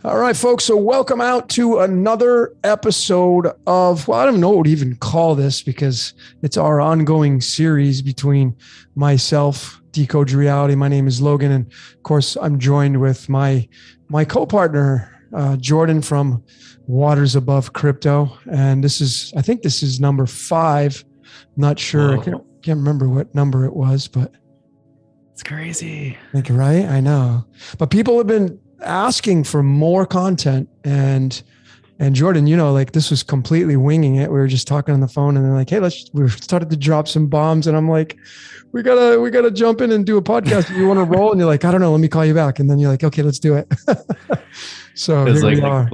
All right, folks. So welcome out to another episode of, well, I don't know what to even call this because it's our ongoing series between myself, Decode Reality. My name is Logan. And of course, I'm joined with my co-partner, Jordan from Waters Above Crypto. And I think this is number 5. Not sure. Whoa. I can't remember what number it was, but it's crazy. Right? I know. But people have been asking for more content, and Jordan, this was completely winging it. We were just talking on the phone, and they're like, "Hey, we started to drop some bombs," and I'm like, "We gotta jump in and do a podcast. You want to roll?" And you're like, "I don't know. Let me call you back." And then you're like, "Okay, let's do it." So here we are.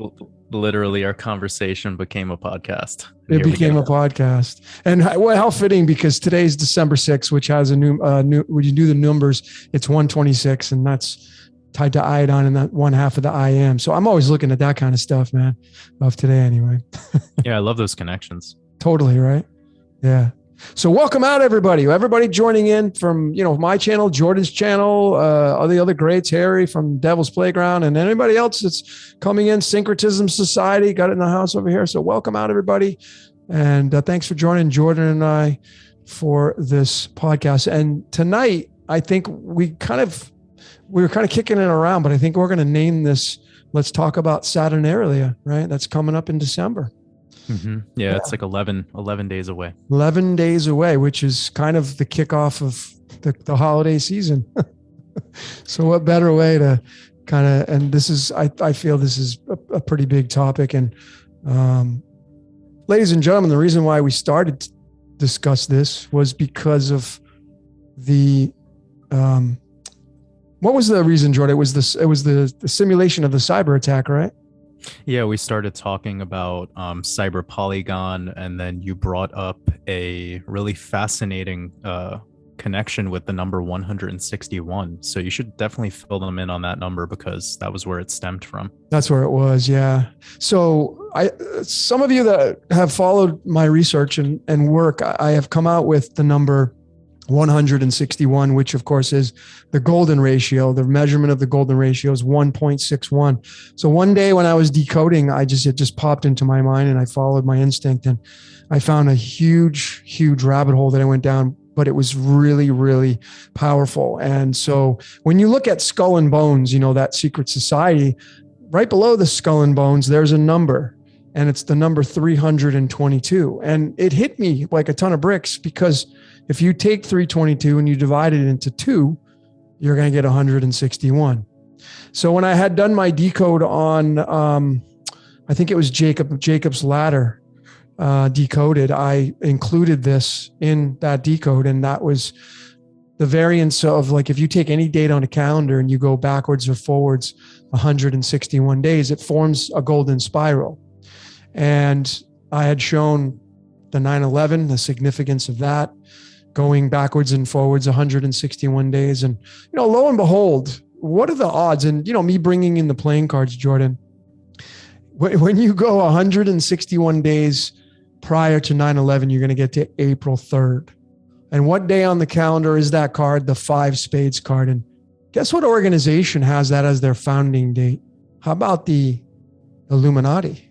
Literally, our conversation became a podcast. It became a podcast, and how fitting, because today's December 6th, which has a new. When you do the numbers, it's 126, and that's tied to iodine in that one half of the IM. So I'm always looking at that kind of stuff, man, of today anyway. Yeah, I love those connections. Totally, right? Yeah. So welcome out, everybody joining in from, my channel, Jordan's channel, all the other greats, Harry from Devil's Playground, and anybody else that's coming in, Syncretism Society, got it in the house over here. So welcome out, everybody. And thanks for joining Jordan and I for this podcast. And tonight, I think we were kind of kicking it around, but I think we're going to name this, let's talk about Saturnalia, right? That's coming up in December. Mm-hmm. Yeah, it's like 11 days away. 11 days away, which is kind of the kickoff of the holiday season. So what better way to and this is, I feel this is a pretty big topic. And ladies and gentlemen, the reason why we started to discuss this was because of the, what was the reason, Jordan? It was the simulation of the cyber attack, right? Yeah, we started talking about cyber polygon, and then you brought up a really fascinating connection with the number 161. So you should definitely fill them in on that number, because that was where it stemmed from. That's where it was, yeah. So some of you that have followed my research and work, I have come out with the number 161, which of course is the golden ratio. The measurement of the golden ratio is 1.61. So one day when I was decoding, it just popped into my mind, and I followed my instinct, and I found a huge rabbit hole that I went down, but it was really, really powerful. And so when you look at Skull and Bones, that secret society, right below the Skull and Bones, there's a number, and it's the number 322. And it hit me like a ton of bricks, because if you take 322 and you divide it into 2, you're going to get 161. So when I had done my decode on, I think it was Jacob's Ladder decoded, I included this in that decode. And that was the variance of, like, if you take any date on a calendar and you go backwards or forwards 161 days, it forms a golden spiral. And I had shown the 9/11, the significance of that, going backwards and forwards 161 days. And, lo and behold, what are the odds? And, me bringing in the playing cards, Jordan, when you go 161 days prior to 9/11, you're going to get to April 3rd. And what day on the calendar is that card? The 5 spades card. And guess what organization has that as their founding date? How about the Illuminati?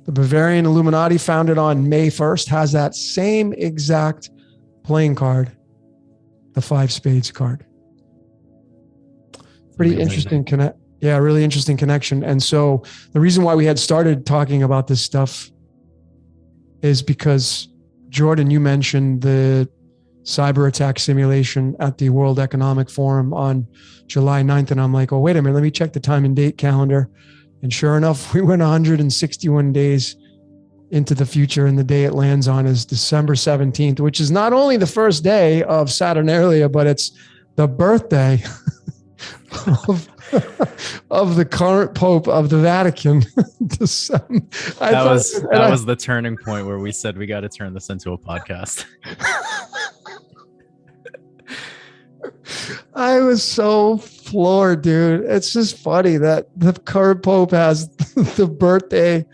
The Bavarian Illuminati, founded on May 1st, has that same exact playing card, the 5 spades card. Pretty interesting really interesting connection. And so the reason why we had started talking about this stuff is because, Jordan, you mentioned the cyber attack simulation at the World Economic Forum on July 9th. And I'm like, oh, wait a minute, let me check the time and date calendar. And sure enough, we went 161 days into the future, and the day it lands on is December 17th, which is not only the first day of Saturnalia, but it's the birthday of the current Pope of the Vatican. That was the turning point where we said we got to turn this into a podcast. I was so floored, dude. It's just funny that the current Pope has the birthday.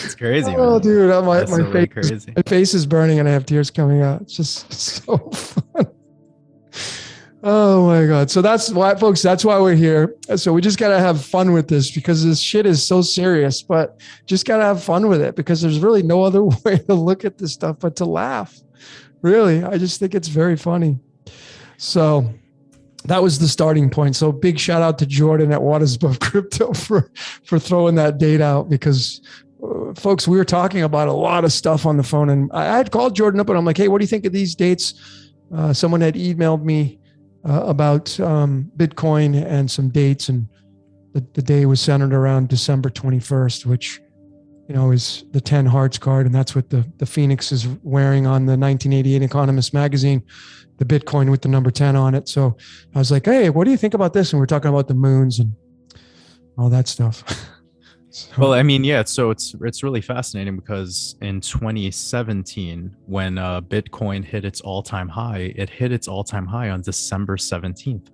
It's crazy. Oh, man. Dude, my face is burning and I have tears coming out. It's just so fun. Oh my God. So that's why, folks, that's why we're here. So we just got to have fun with this because this shit is so serious, but just got to have fun with it because there's really no other way to look at this stuff but to laugh. Really. I just think it's very funny. So that was the starting point. So big shout out to Jordan at Waters Above Crypto for throwing that date out because folks, we were talking about a lot of stuff on the phone and I had called Jordan up and I'm like, hey, what do you think of these dates? Someone had emailed me about Bitcoin and some dates, and the day was centered around December 21st, which, you know, is the 10 hearts card. And that's what the Phoenix is wearing on the 1988 Economist magazine, the Bitcoin with the number 10 on it. So I was like, hey, what do you think about this? And we're talking about the moons and all that stuff. So, well, I mean, yeah, so it's really fascinating because in 2017, when Bitcoin hit its all-time high, it hit its all-time high on December 17th.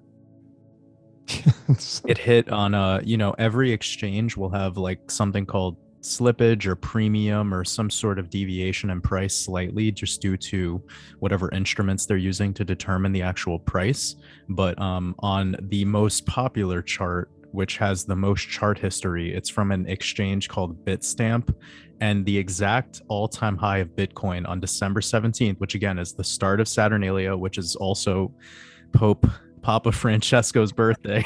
It hit on you know, every exchange will have like something called slippage or premium or some sort of deviation in price slightly just due to whatever instruments they're using to determine the actual price. But on the most popular chart, which has the most chart history, it's from an exchange called Bitstamp, and the exact all-time high of Bitcoin on December 17th, which again is the start of Saturnalia, which is also Papa Francesco's birthday.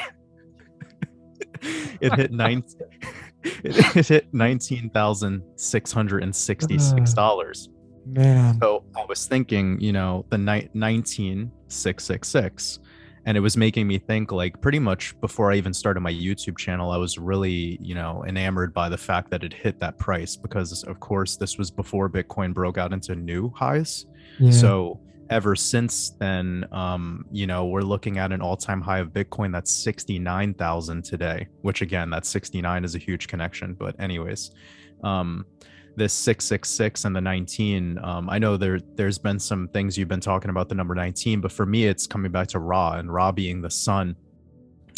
It hit it hit $19,666. man. So I was thinking, you know, the 19666, and it was making me think, like, pretty much before I even started my YouTube channel, I was really, you know, enamored by the fact that it hit that price because, of course, this was before Bitcoin broke out into new highs. Yeah. So ever since then, you know, we're looking at an all-time high of Bitcoin that's 69,000 today, which again, that 69 is a huge connection. But anyways, this 666 and the 19, I know there's been some things you've been talking about the number 19, but for me, it's coming back to Ra, and Ra being the sun.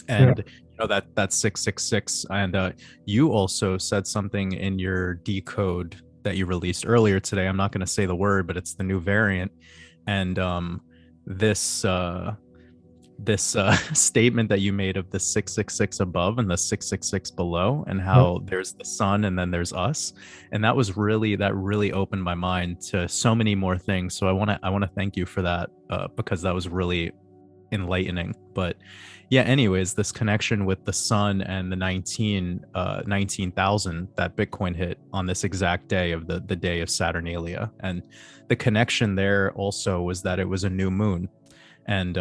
And you know, that's 666. And you also said something in your Decode that you released earlier today. I'm not going to say the word, but it's the new variant. And this statement that you made of the 666 above and the 666 below, and how there's the sun and then there's us, and that really opened my mind to so many more things. So I want to thank you for that, because that was really enlightening. But yeah, anyways, this connection with the sun and the 19,000 that Bitcoin hit on this exact day of the day of Saturnalia, and the connection there also was that it was a new moon. And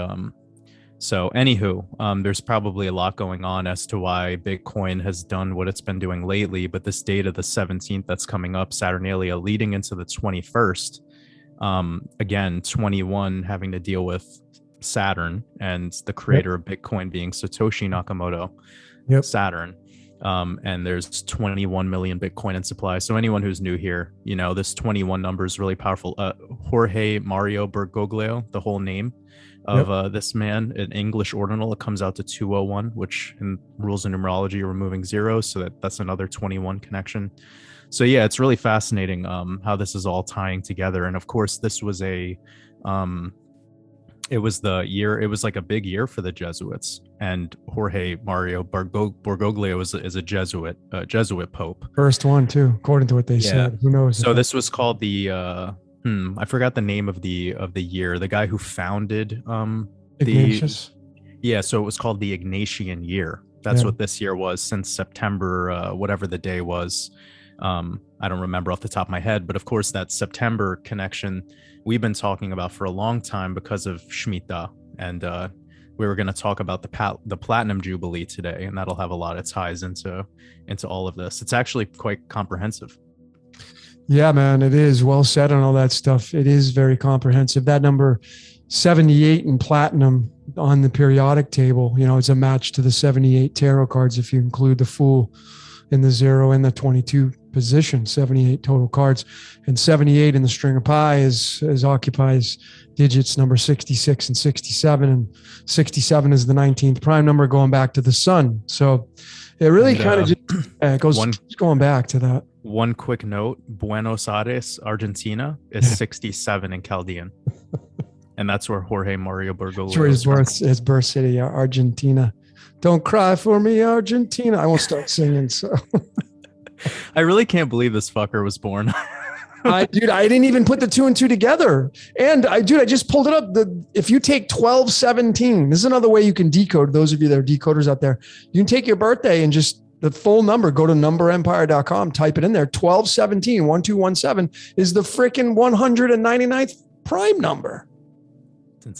so anywho, there's probably a lot going on as to why Bitcoin has done what it's been doing lately, but this date of the 17th that's coming up, Saturnalia, leading into the 21st, again, 21 having to deal with Saturn and the creator of Bitcoin being Satoshi Nakamoto, Saturn. And there's 21 million Bitcoin in supply. So anyone who's new here, you know, this 21 number is really powerful. Jorge Mario Bergoglio, the whole name of this man, in English ordinal, it comes out to 201, which in rules of numerology are removing zeros, so that's another 21 connection. So yeah, it's really fascinating how this is all tying together. And of course, this was it was like a big year for the Jesuits, and Jorge Mario Bergoglio is a Jesuit pope. First one too, according to what they said. Who knows? So this was called the I forgot the name of the year. The guy who founded Ignatius. So it was called the Ignatian year. That's what this year was, since September, whatever the day was. I don't remember off the top of my head, but of course that September connection we've been talking about for a long time because of Shmita, and we were going to talk about the platinum jubilee today, and that'll have a lot of ties into all of this. It's actually quite comprehensive. Yeah, man, it is well said on all that stuff. It is very comprehensive. That number 78 in platinum on the periodic table, you know, it's a match to the 78 tarot cards if you include the Fool in the 0 and the 22 position, 78 total cards. And 78 in the string of pi is occupies digits number 66 and 67. And 67 is the 19th prime number going back to the sun. So it really kind of goes going back to that. One quick note, Buenos Aires, Argentina is 67 in Chaldean. And that's where Jorge Mario It's where Bergoglio is from. his birth city, Argentina. Don't cry for me, Argentina. I won't start singing. So I really can't believe this fucker was born. I didn't even put the two and two together. And I just pulled it up. If you take 1217, this is another way you can decode. Those of you that are decoders out there, you can take your birthday and just the full number, go to numberempire.com, type it in there. 1217, 1217 is the freaking 199th prime number.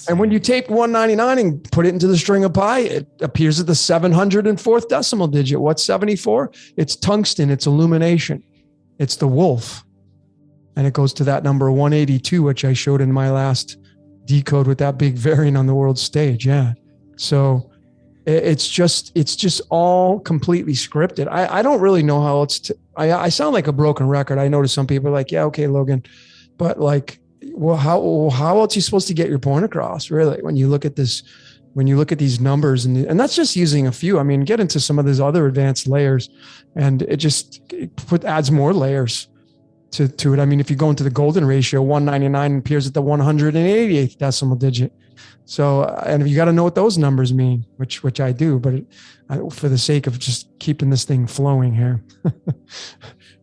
And when you take 199 and put it into the string of pi, it appears at the 704th decimal digit. What's 74? It's tungsten. It's illumination. It's the wolf. And it goes to that number 182, which I showed in my last decode with that big variant on the world stage. Yeah. So it's just all completely scripted. I don't really know how else to, I sound like a broken record. I notice some people are like, yeah, okay, Logan, but like, well, how else are you supposed to get your point across, really, when you look at this, when you look at these numbers, and that's just using a few. I mean, get into some of these other advanced layers, and it adds more layers to it. I mean, if you go into the golden ratio, 199 appears at the 188th decimal digit. So, and you got to know what those numbers mean, which I do, but for the sake of just keeping this thing flowing here.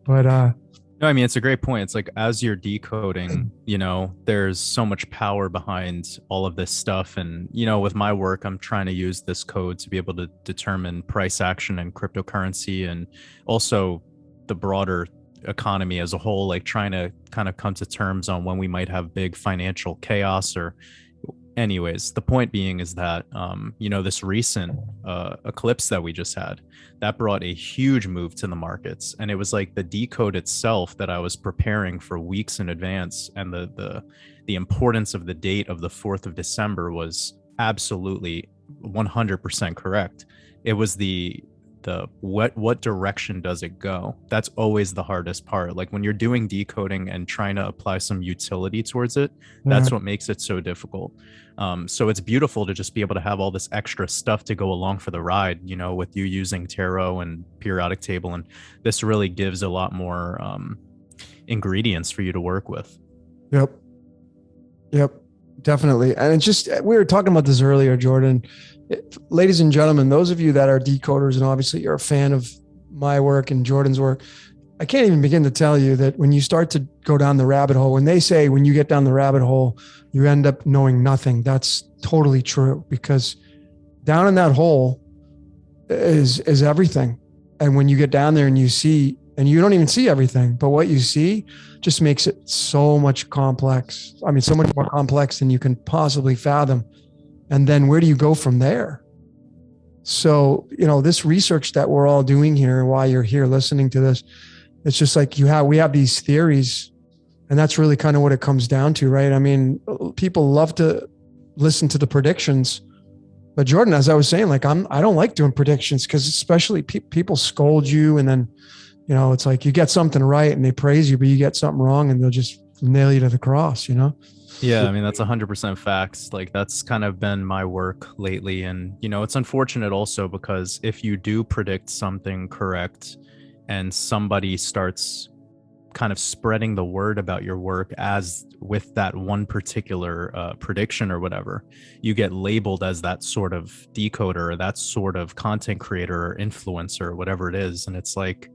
But no, I mean, it's a great point. It's like, as you're decoding, you know, there's so much power behind all of this stuff. And, you know, with my work, I'm trying to use this code to be able to determine price action and cryptocurrency, and also the broader economy as a whole, like trying to kind of come to terms on when we might have big financial chaos. Or anyways, the point being is that you know, this recent eclipse that we just had, that brought a huge move to the markets, and it was like the decode itself that I was preparing for weeks in advance, and the importance of the date of the 4th of December was absolutely 100% correct. It was the what direction does it go? That's always the hardest part. Like when you're doing decoding and trying to apply some utility towards it, that's what makes it so difficult. So it's beautiful to just be able to have all this extra stuff to go along for the ride, you know, with you using tarot and periodic table, and this really gives a lot more ingredients for you to work with. Yep, definitely. And it's just, we were talking about this earlier, Jordan. Ladies and gentlemen, those of you that are decoders, and obviously you're a fan of my work and Jordan's work, I can't even begin to tell you that when you start to go down the rabbit hole, when they say when you get down the rabbit hole, you end up knowing nothing, that's totally true, because down in that hole is everything. And when you get down there and you see, and you don't even see everything, but what you see just makes it so much complex. I mean, so much more complex than you can possibly fathom. And then where do you go from there? So, you know, this research that we're all doing here, while you're here listening to this, it's just like we have these theories, and that's really kind of what it comes down to, right? I mean, people love to listen to the predictions, but Jordan, as I was saying, like I don't like doing predictions, because especially people scold you, and then, you know, it's like you get something right and they praise you, but you get something wrong and they'll just nail you to the cross, you know? Yeah, I mean, that's 100% facts. Like, that's kind of been my work lately. And, you know, it's unfortunate also, because if you do predict something correct and somebody starts kind of spreading the word about your work as with that one particular prediction or whatever, you get labeled as that sort of decoder or that sort of content creator or influencer or whatever it is. And it's like,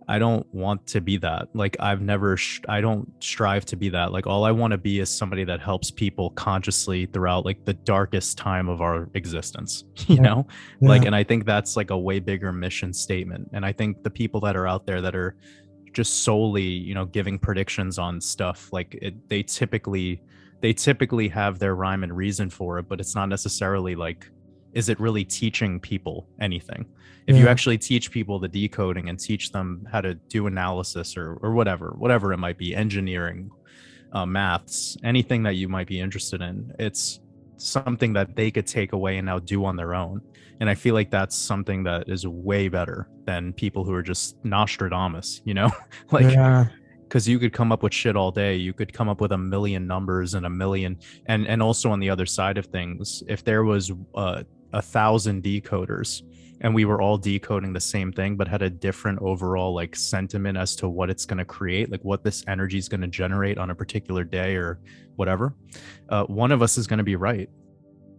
I don't want to be that. Like, I don't strive to be that. Like, all I want to be is somebody that helps people consciously throughout like the darkest time of our existence, you know? Yeah. Like, and I think that's like a way bigger mission statement. And I think the people that are out there that are just solely, you know, giving predictions on stuff, like they typically have their rhyme and reason for it, but it's not necessarily like, is it really teaching people anything? If you actually teach people the decoding and teach them how to do analysis or whatever it might be, engineering, maths, anything that you might be interested in, it's something that they could take away and now do on their own. And I feel like that's something that is way better than people who are just Nostradamus, you know? Like, because you could come up with shit all day. You could come up with a million numbers and a million. And also on the other side of things, if there was 1,000 decoders, and we were all decoding the same thing, but had a different overall like sentiment as to what it's going to create, like what this energy is going to generate on a particular day or whatever, one of us is going to be right.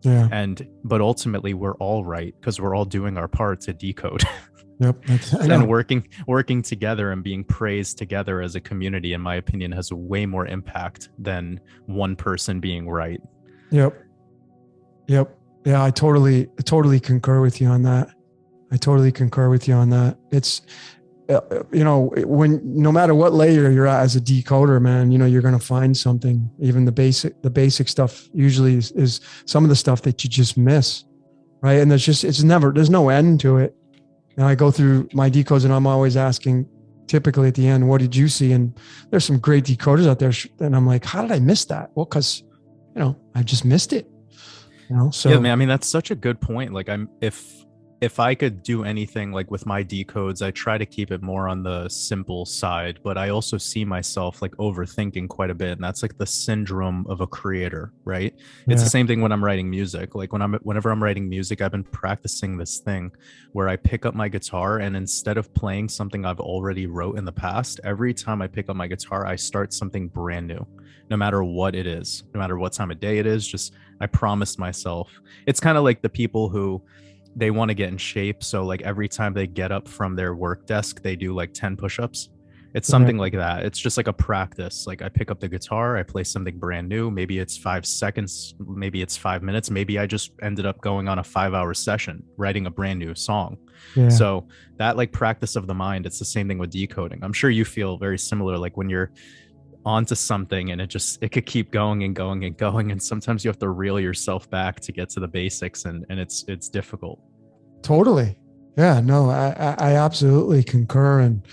Yeah. But ultimately we're all right because we're all doing our part to decode. Yep. And working together and being praised together as a community, in my opinion, has way more impact than one person being right. Yep. Yeah, I totally concur with you on that. It's, when no matter what layer you're at as a decoder, man, you're going to find something. Even the basic stuff usually is some of the stuff that you just miss, right? And there's no end to it. And I go through my decodes and I'm always asking, typically at the end, what did you see? And there's some great decoders out there. And I'm like, how did I miss that? Well, because, I just missed it. So yeah, man, I mean, that's such a good point. Like if I could do anything like with my decodes, I try to keep it more on the simple side, but I also see myself like overthinking quite a bit. And that's like the syndrome of a creator, right? It's the same thing when I'm writing music. Like whenever I'm writing music, I've been practicing this thing where I pick up my guitar, and instead of playing something I've already wrote in the past, every time I pick up my guitar, I start something brand new, no matter what it is, no matter what time of day it is. Just, I promised myself. It's kind of like the people who, they want to get in shape, so like every time they get up from their work desk, they do like 10 push-ups. It's something like that. It's just like a practice. Like I pick up the guitar, I play something brand new. Maybe it's 5 seconds, maybe it's 5 minutes, maybe I just ended up going on a 5-hour session writing a brand new song. So that like practice of the mind, it's the same thing with decoding. I'm sure you feel very similar, like when you're onto something and it could keep going and going and going, and sometimes you have to reel yourself back to get to the basics, and it's difficult. Totally. Yeah, no, I absolutely concur, and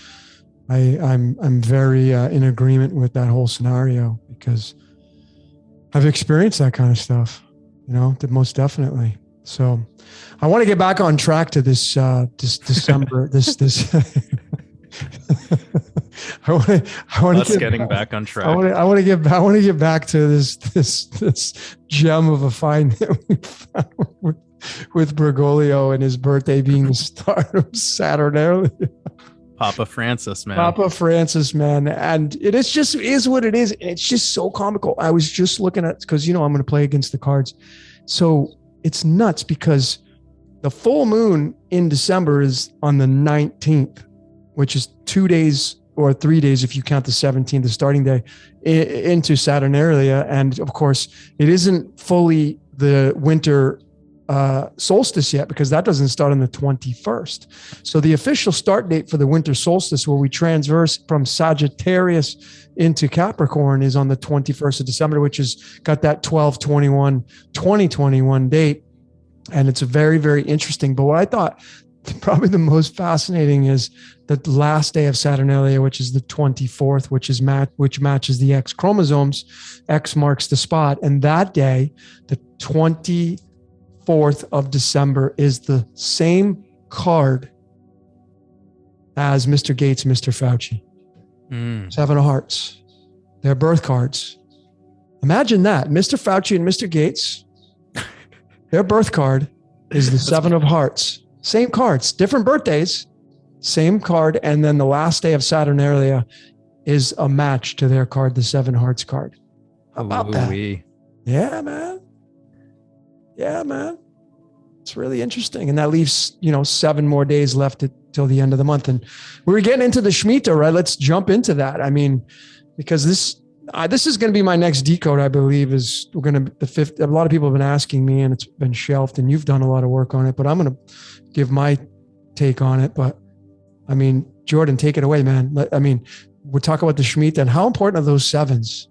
I'm very in agreement with that whole scenario, because I've experienced that kind of stuff, most definitely. So I want to get back on track to this December, this I want to getting back on track. I want to get back to this gem of a find that we found with Bergoglio and his birthday being the start of Saturnalia. Papa Francis, man. And it is what it is. It's just so comical. I was just looking at, because I'm going to play against the cards. So it's nuts because the full moon in December is on the 19th, which is 2 days or 3 days if you count the 17th, the starting day, into Saturnalia. And of course, it isn't fully the winter solstice yet, because that doesn't start on the 21st. So the official start date for the winter solstice, where we transverse from Sagittarius into Capricorn, is on the 21st of December, which has got that 12/21/2021 date. And it's very, very interesting. But what I thought probably the most fascinating is the last day of Saturnalia, which is the 24th, which matches the X chromosomes. X marks the spot. And that day, the 24th of December, is the same card as Mr. Gates, Mr. Fauci. 7 of Hearts. Their birth cards. Imagine that. Mr. Fauci and Mr. Gates, their birth card is the 7 of Hearts. Same cards, different birthdays, same card. And then the last day of Saturnalia is a match to their card, the 7 Hearts card. How about that? Yeah, man. It's really interesting. And that leaves, 7 more days left till the end of the month. And we're getting into the Shmita, right? Let's jump into that. I mean, because this is going to be my next decode, I believe, is we're going to the 5th. A lot of people have been asking me, and it's been shelved, and you've done a lot of work on it, but I'm going to give my take on it. But I mean, Jordan, take it away, man. We're talking about the Shmita and how important are those 7s?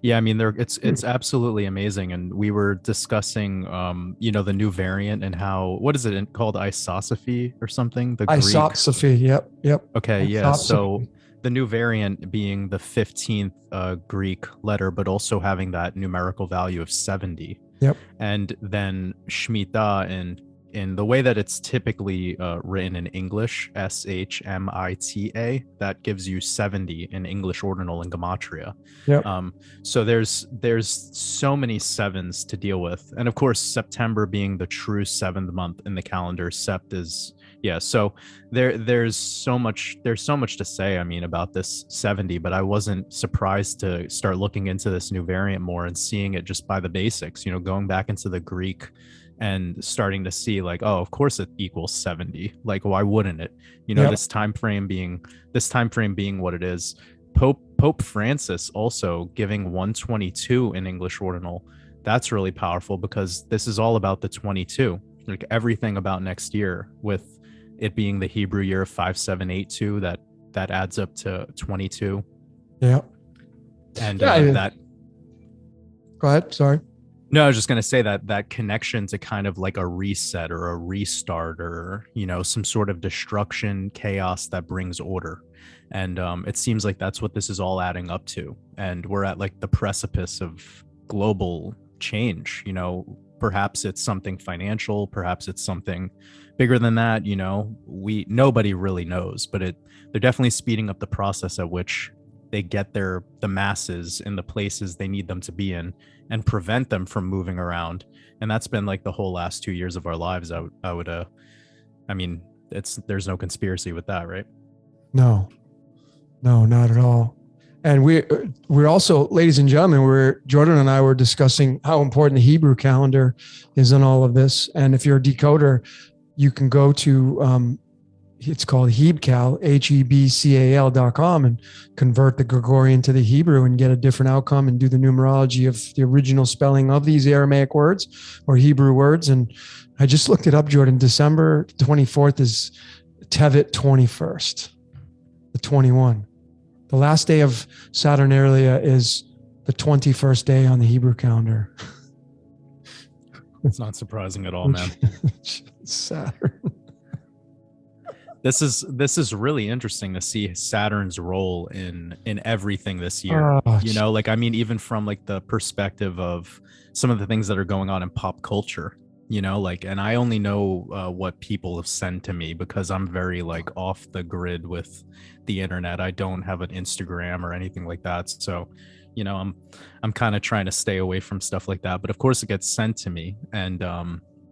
Yeah, I mean, it's absolutely amazing. And we were discussing, the new variant and how, what is it called? Isosophy or something? The Isosophy. Yep. Okay. Yeah. So the new variant being the 15th Greek letter, but also having that numerical value of 70. Yep. And then Shmita in the way that it's typically written in English, Shmita, that gives you 70 in English ordinal and gematria. Yep. So there's so many sevens to deal with, and of course September being the true seventh month in the calendar, sept is so there's so much to say, I mean, about this 70, but I wasn't surprised to start looking into this new variant more and seeing it just by the basics, going back into the Greek and starting to see like, oh, of course it equals 70. Like, why wouldn't it? Yep. This time frame being what it is. Pope Francis also giving 122 in English ordinal. That's really powerful because this is all about the 22, like everything about next year, with it being the Hebrew year of 5782, that adds up to 22. Yeah. And that. Go ahead. Sorry. No, I was just going to say that connection to kind of like a reset or a restart, or, some sort of destruction, chaos that brings order. And it seems like that's what this is all adding up to. And we're at like the precipice of global change. Perhaps it's something financial, perhaps it's something bigger than that. Nobody really knows, but they're definitely speeding up the process at which they get the masses in the places they need them to be in and prevent them from moving around. And that's been like the whole last 2 years of our lives. I mean, there's no conspiracy with that, right? No, not at all. And we're also, ladies and gentlemen, Jordan and I were discussing how important the Hebrew calendar is in all of this. And if you're a decoder, you can go to, it's called Hebcal, HEBCAL.com, and convert the Gregorian to the Hebrew and get a different outcome and do the numerology of the original spelling of these Aramaic words or Hebrew words. And I just looked it up, Jordan. December 24th is Tevet 21st, the 21. The last day of Saturnalia is the 21st day on the Hebrew calendar. It's not surprising at all, man. Saturn. This is really interesting to see Saturn's role in everything this year. I mean, even from like the perspective of some of the things that are going on in pop culture, and I only know what people have sent to me because I'm very like off the grid with the internet. I don't have an Instagram or anything like that. So, I'm kind of trying to stay away from stuff like that. But of course it gets sent to me, and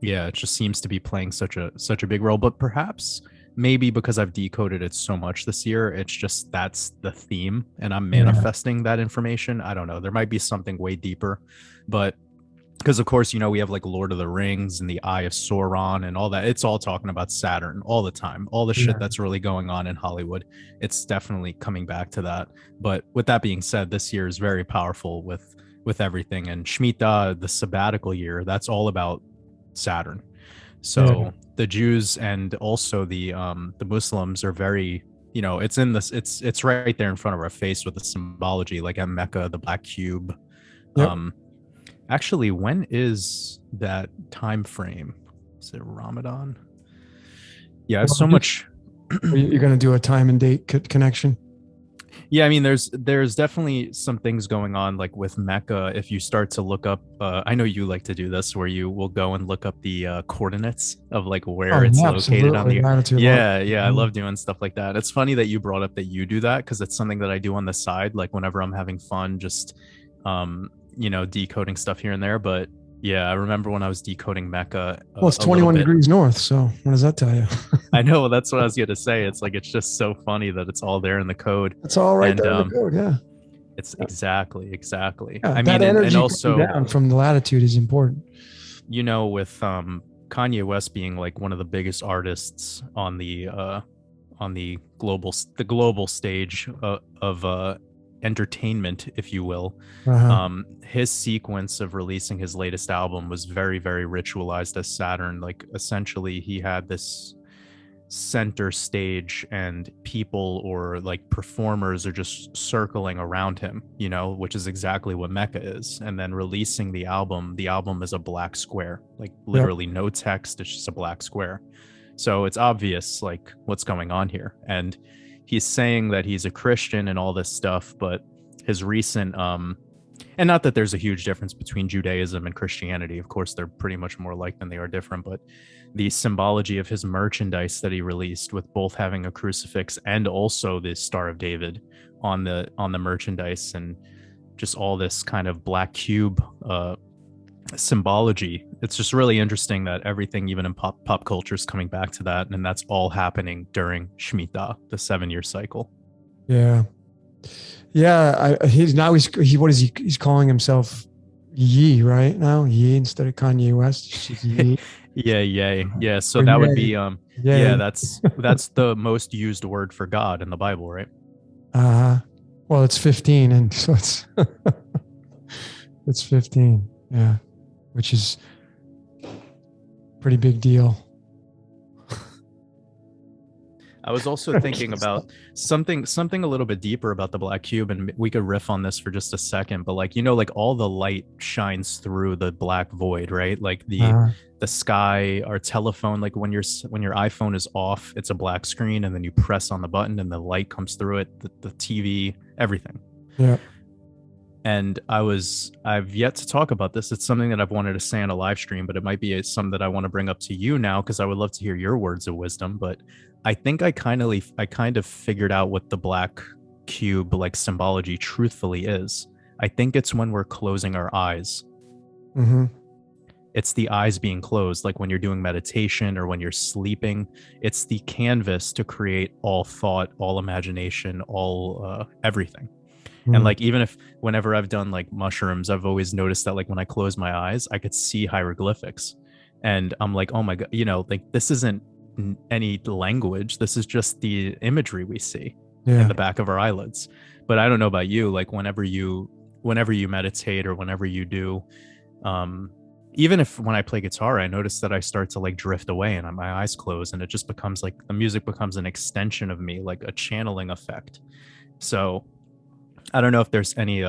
it just seems to be playing such a big role. But perhaps maybe because I've decoded it so much this year, it's just that's the theme and I'm manifesting that information. I don't know. There might be something way deeper, but because of course, we have like Lord of the Rings and the Eye of Sauron and all that. It's all talking about Saturn all the time. All the shit that's really going on in Hollywood. It's definitely coming back to that. But with that being said, this year is very powerful with everything. And Shmita, the sabbatical year, that's all about Saturn. So the Jews and also the Muslims are very, it's in this, it's right there in front of our face with the symbology, like at Mecca, the black cube. Actually, when is that time frame? Is it Ramadan? Yeah, it's so much. You're going to do a time and date connection? Yeah, I mean, there's definitely some things going on, like with Mecca. If you start to look up, I know you like to do this, where you will go and look up the coordinates of like where it's located on the. I love doing stuff like that. It's funny that you brought up that you do that because it's something that I do on the side, like whenever I'm having fun, just decoding stuff here and there. But yeah, I remember when I was decoding Mecca. Well, it's 21 degrees north, so what does that tell you? I know, that's what I was going to say. It's like, it's just so funny that it's all there in the code. It's all right there in the code, yeah. It's exactly. Yeah, I mean, and also down from the latitude is important. With Kanye West being like one of the biggest artists on the global stage of entertainment, if you will. His sequence of releasing his latest album was very, very ritualized as Saturn. Like essentially he had this center stage and people or like performers are just circling around him, which is exactly what Mecca is. And then releasing the album is a black square, like literally no text, it's just a black square. So it's obvious like what's going on here. And he's saying that he's a Christian and all this stuff, but his recent And not that there's a huge difference between Judaism and Christianity. Of course, they're pretty much more alike than they are different. But the symbology of his merchandise that he released, with both having a crucifix and also the Star of David on the merchandise, and just all this kind of black cube symbology. It's just really interesting that everything, even in pop culture, is coming back to that, and that's all happening during Shmita, the 7-year cycle. Yeah. Yeah, he's calling himself Ye right now, Ye instead of Kanye West. Ye. Yeah. So Or that would Ye. be Yeah. that's the most used word for God in the Bible, right? Well, it's 15, and so it's 15. Yeah, which is pretty big deal. I was also thinking about something a little bit deeper about the black cube, and we could riff on this for just a second. But like, like all the light shines through the black void, right? Like the sky, our telephone, like when your iPhone is off, it's a black screen, and then you press on the button and the light comes through it. The TV, everything. Yeah. And I've yet to talk about this. It's something that I've wanted to say on a live stream, but it might be something that I want to bring up to you now, because I would love to hear your words of wisdom. But I think I kind of figured out what the black cube like symbology truthfully is. I think it's when we're closing our eyes. Mm-hmm. It's the eyes being closed, like when you're doing meditation or when you're sleeping. It's the canvas to create all thought, all imagination, all everything. And like, even if whenever I've done like mushrooms, I've always noticed that like when I close my eyes, I could see hieroglyphics, and I'm like, oh my God, like this isn't any language. This is just the imagery we see in the back of our eyelids. But I don't know about you, like whenever you meditate or whenever you do, even if when I play guitar, I notice that I start to like drift away and my eyes close, and it just becomes like the music becomes an extension of me, like a channeling effect. So I don't know if there's any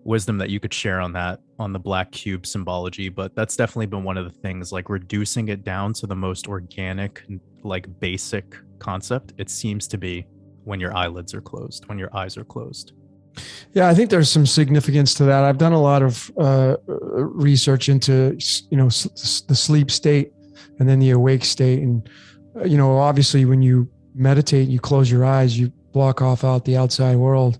wisdom that you could share on that, on the black cube symbology, but that's definitely been one of the things, like reducing it down to the most organic, like basic concept. It seems to be when your eyelids are closed, when your eyes are closed. Yeah, I think there's some significance to that. I've done a lot of research into, the sleep state and then the awake state. And, obviously when you meditate, you close your eyes, you block off out the outside world.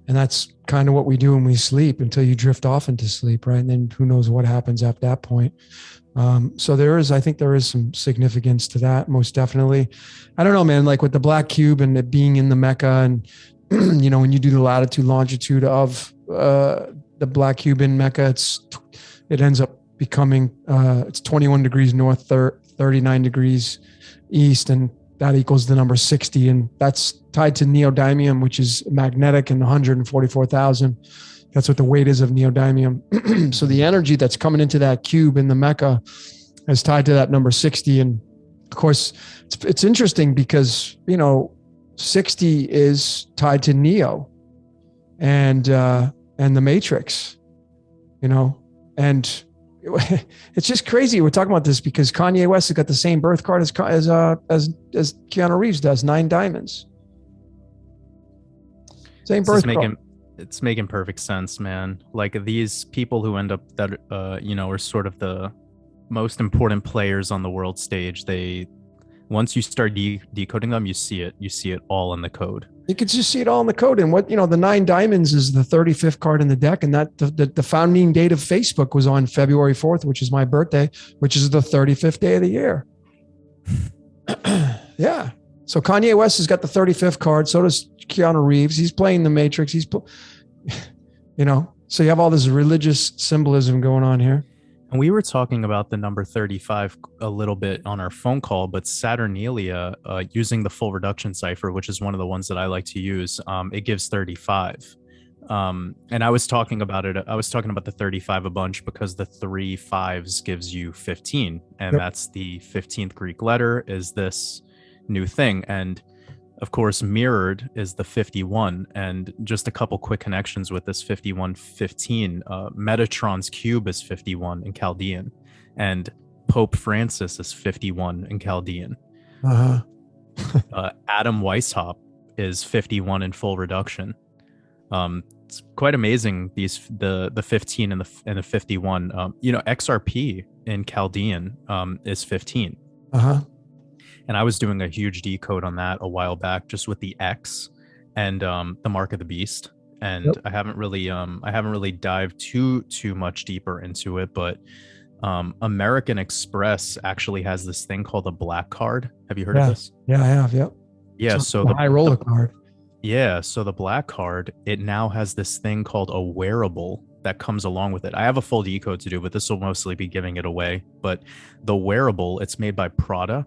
And that's kind of what we do when we sleep until you drift off into sleep, right? And then who knows what happens at that point. So I think there is some significance to that, most definitely. I don't know, man, like with the black cube and it being in the Mecca, and, when you do the latitude, longitude of the black cube in Mecca, it ends up becoming, it's 21 degrees north, 39 degrees east, and that equals the number 60. And that's tied to neodymium, which is magnetic, and 144,000. That's what the weight is of neodymium. So the energy that's coming into that cube in the Mecca is tied to that number 60. And of course, it's interesting because, 60 is tied to Neo and the Matrix, and it's just crazy. We're talking about this because Kanye West has got the same birth card as Keanu Reeves does, 9 diamonds. Same birth card. It's making perfect sense, man. Like these people who end up that, are sort of the most important players on the world stage. Once you start decoding them, you see it all in the code. You could just see it all in the code. And what, the 9 diamonds is the 35th card in the deck. And that the founding date of Facebook was on February 4th, which is my birthday, which is the 35th day of the year. Yeah. So Kanye West has got the 35th card. So does Keanu Reeves. He's playing the Matrix. So you have all this religious symbolism going on here. And we were talking about the number 35 a little bit on our phone call, but Saturnalia, using the full reduction cipher, which is one of the ones that I like to use, it gives 35. And I was talking about it. I was talking about the 35 a bunch because the 3 5s gives you 15. And that's the 15th Greek letter is this new thing. And of course, mirrored is the 51. And just a couple quick connections with this 5115. Metatron's cube is 51 in Chaldean, and Pope Francis is 51 in Chaldean. Adam Weishaupt is 51 in full reduction. it's quite amazing. The 15 and the 51. XRP in Chaldean is 15. And I was doing a huge decode on that a while back, just with the X and the mark of the beast. And I haven't really dived too much deeper into it, but American Express actually has this thing called a black card. Have you heard of this? Yeah, I have. Yep. Yeah. So the high roller card. Yeah. So the black card, it now has this thing called a wearable that comes along with it. I have a full decode to do, but this will mostly be giving it away. But the wearable, it's made by Prada.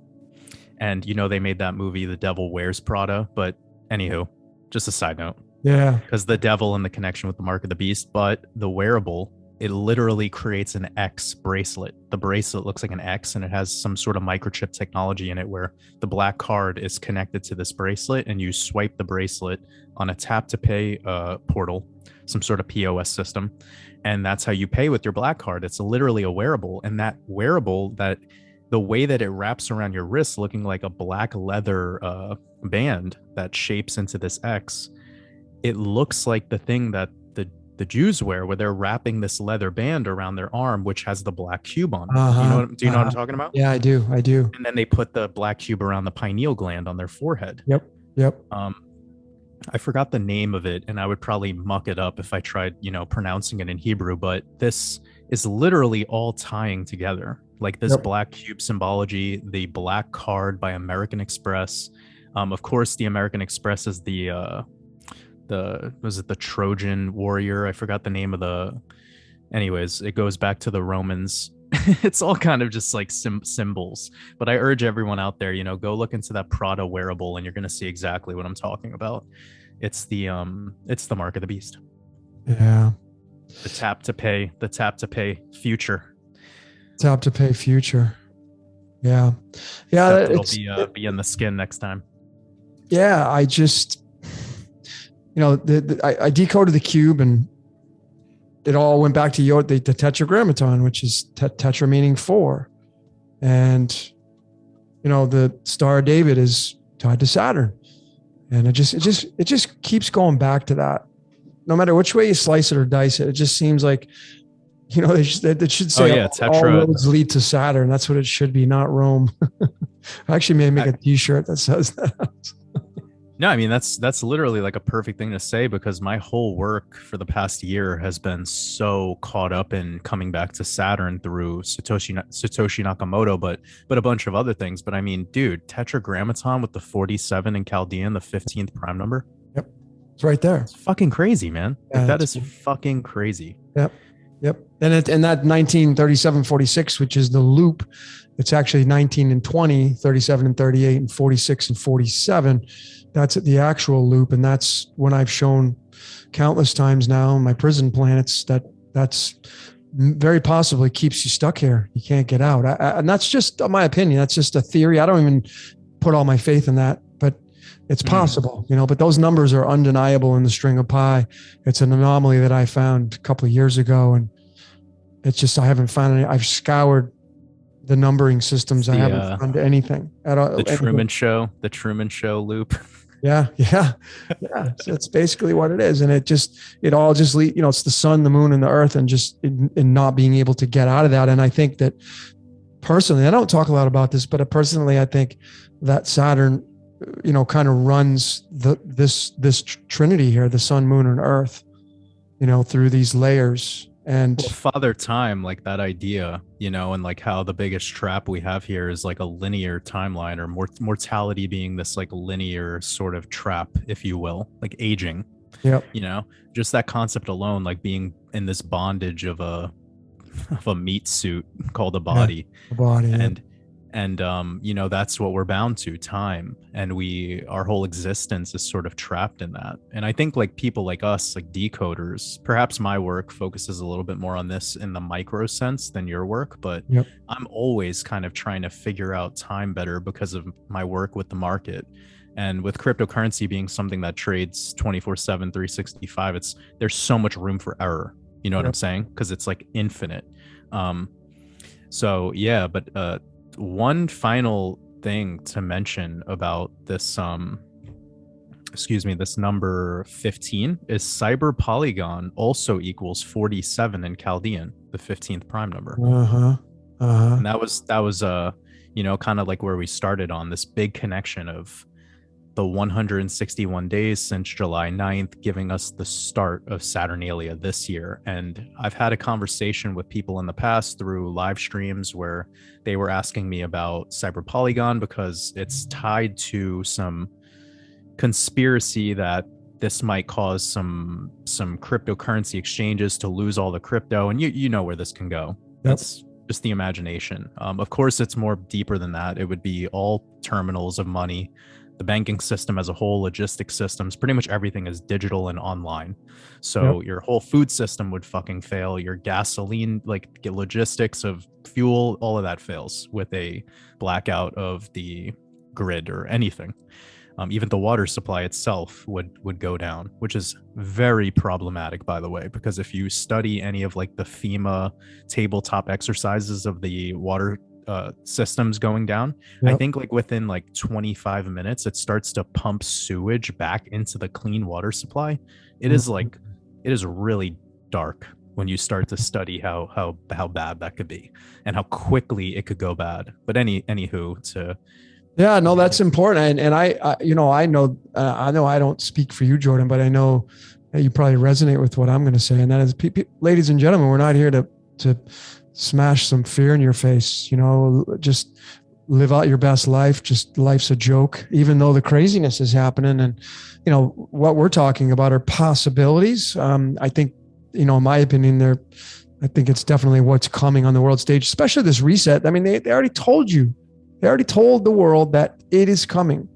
And, they made that movie, The Devil Wears Prada. But anywho, just a side note. Yeah. Because the devil and the connection with the mark of the beast. But the wearable, it literally creates an X bracelet. The bracelet looks like an X, and it has some sort of microchip technology in it where the black card is connected to this bracelet, and you swipe the bracelet on a tap to pay portal, some sort of POS system. And that's how you pay with your black card. It's literally a wearable. And that wearable, that the way that it wraps around your wrist, looking like a black leather band that shapes into this X, it looks like the thing that the Jews wear, where they're wrapping this leather band around their arm, which has the black cube on it. Do you know what I'm talking about? Yeah, I do. And then they put the black cube around the pineal gland on their forehead. Yep. I forgot the name of it, and I would probably muck it up if I tried, pronouncing it in Hebrew, but this is literally all tying together. Like this black cube symbology, the black card by American Express. Of course, the American Express is the Trojan warrior? I forgot the name of anyways, it goes back to the Romans. It's all kind of just like symbols, but I urge everyone out there, go look into that Prada wearable, and you're going to see exactly what I'm talking about. It's the mark of the beast. Yeah. The tap to pay future. Tap to pay future. Yeah. It'll be in the skin next time. Yeah. I just, I decoded the cube, and it all went back to the tetragrammaton, which is tetra meaning 4. And, the Star of David is tied to Saturn. And it just keeps going back to that. No matter which way you slice it or dice it, it just seems like, they should say all roads lead to Saturn. That's what it should be, not Rome. I actually may make a t-shirt that says that. No, I mean, that's literally like a perfect thing to say, because my whole work for the past year has been so caught up in coming back to Saturn through Satoshi Nakamoto, but a bunch of other things. But I mean, dude, tetragrammaton with the 47 in Chaldean, the 15th prime number. Yep. It's right there. It's fucking crazy, man. Yeah, that is fucking crazy. Yep. And that 1937, 46, which is the loop, it's actually 19 and 20, 37 and 38, and 46 and 47. That's the actual loop. And that's when I've shown countless times now in my prison planets that's very possibly keeps you stuck here. You can't get out. And that's just my opinion. That's just a theory. I don't even put all my faith in that, but it's possible, but those numbers are undeniable in the string of pi. It's an anomaly that I found a couple of years ago. And it's just, I haven't found any. I've scoured the numbering systems. I haven't found anything at all. The Truman Show loop. Yeah. So that's basically what it is. And it all just it's the sun, the moon, and the earth, and just in not being able to get out of that. And I think that personally, I don't talk a lot about this, but personally, I think that Saturn, kind of runs this trinity here, the sun, moon, and earth, through these layers. And Father Time, like that idea, and like how the biggest trap we have here is like a linear timeline, or mortality being this like linear sort of trap, if you will, like aging. Yep. Just that concept alone, like being in this bondage of a meat suit called a body. Yeah, the body. And that's what we're bound to, time, and our whole existence is sort of trapped in that. And I think like people like us, like decoders, perhaps my work focuses a little bit more on this in the micro sense than your work, but I'm always kind of trying to figure out time better because of my work with the market. And with cryptocurrency being something that trades 24/7, 365, there's so much room for error. You know what I'm saying? Because it's like infinite. But one final thing to mention about this this number 15 is cyber polygon also equals 47 in Chaldean, the 15th prime number. And that was kind of like where we started on this big connection of the 161 days since July 9th, giving us the start of Saturnalia this year. And I've had a conversation with people in the past through live streams where they were asking me about cyber polygon because it's tied to some conspiracy that this might cause some cryptocurrency exchanges to lose all the crypto. And you know where this can go. That's just the imagination. Of course, it's more deeper than that. It would be all terminals of money, the banking system as a whole, logistics systems, pretty much everything is digital and online. So your whole food system would fucking fail. Your gasoline, like logistics of fuel, all of that fails with a blackout of the grid or anything. Even the water supply itself would go down, which is very problematic, by the way, because if you study any of like the FEMA tabletop exercises of the water systems going down, I think like within like 25 minutes, it starts to pump sewage back into the clean water supply. It is really dark when you start to study how bad that could be and how quickly it could go bad. But anywho, that's important. And I know I don't speak for you, Jordan, but I know that you probably resonate with what I'm going to say. And that is, ladies and gentlemen, we're not here to smash some fear in your face, just live out your best life. Just life's a joke, even though the craziness is happening. And, what we're talking about are possibilities. I think, in my opinion, I think it's definitely what's coming on the world stage, especially this reset. I mean, they already told you. They already told the world that it is coming.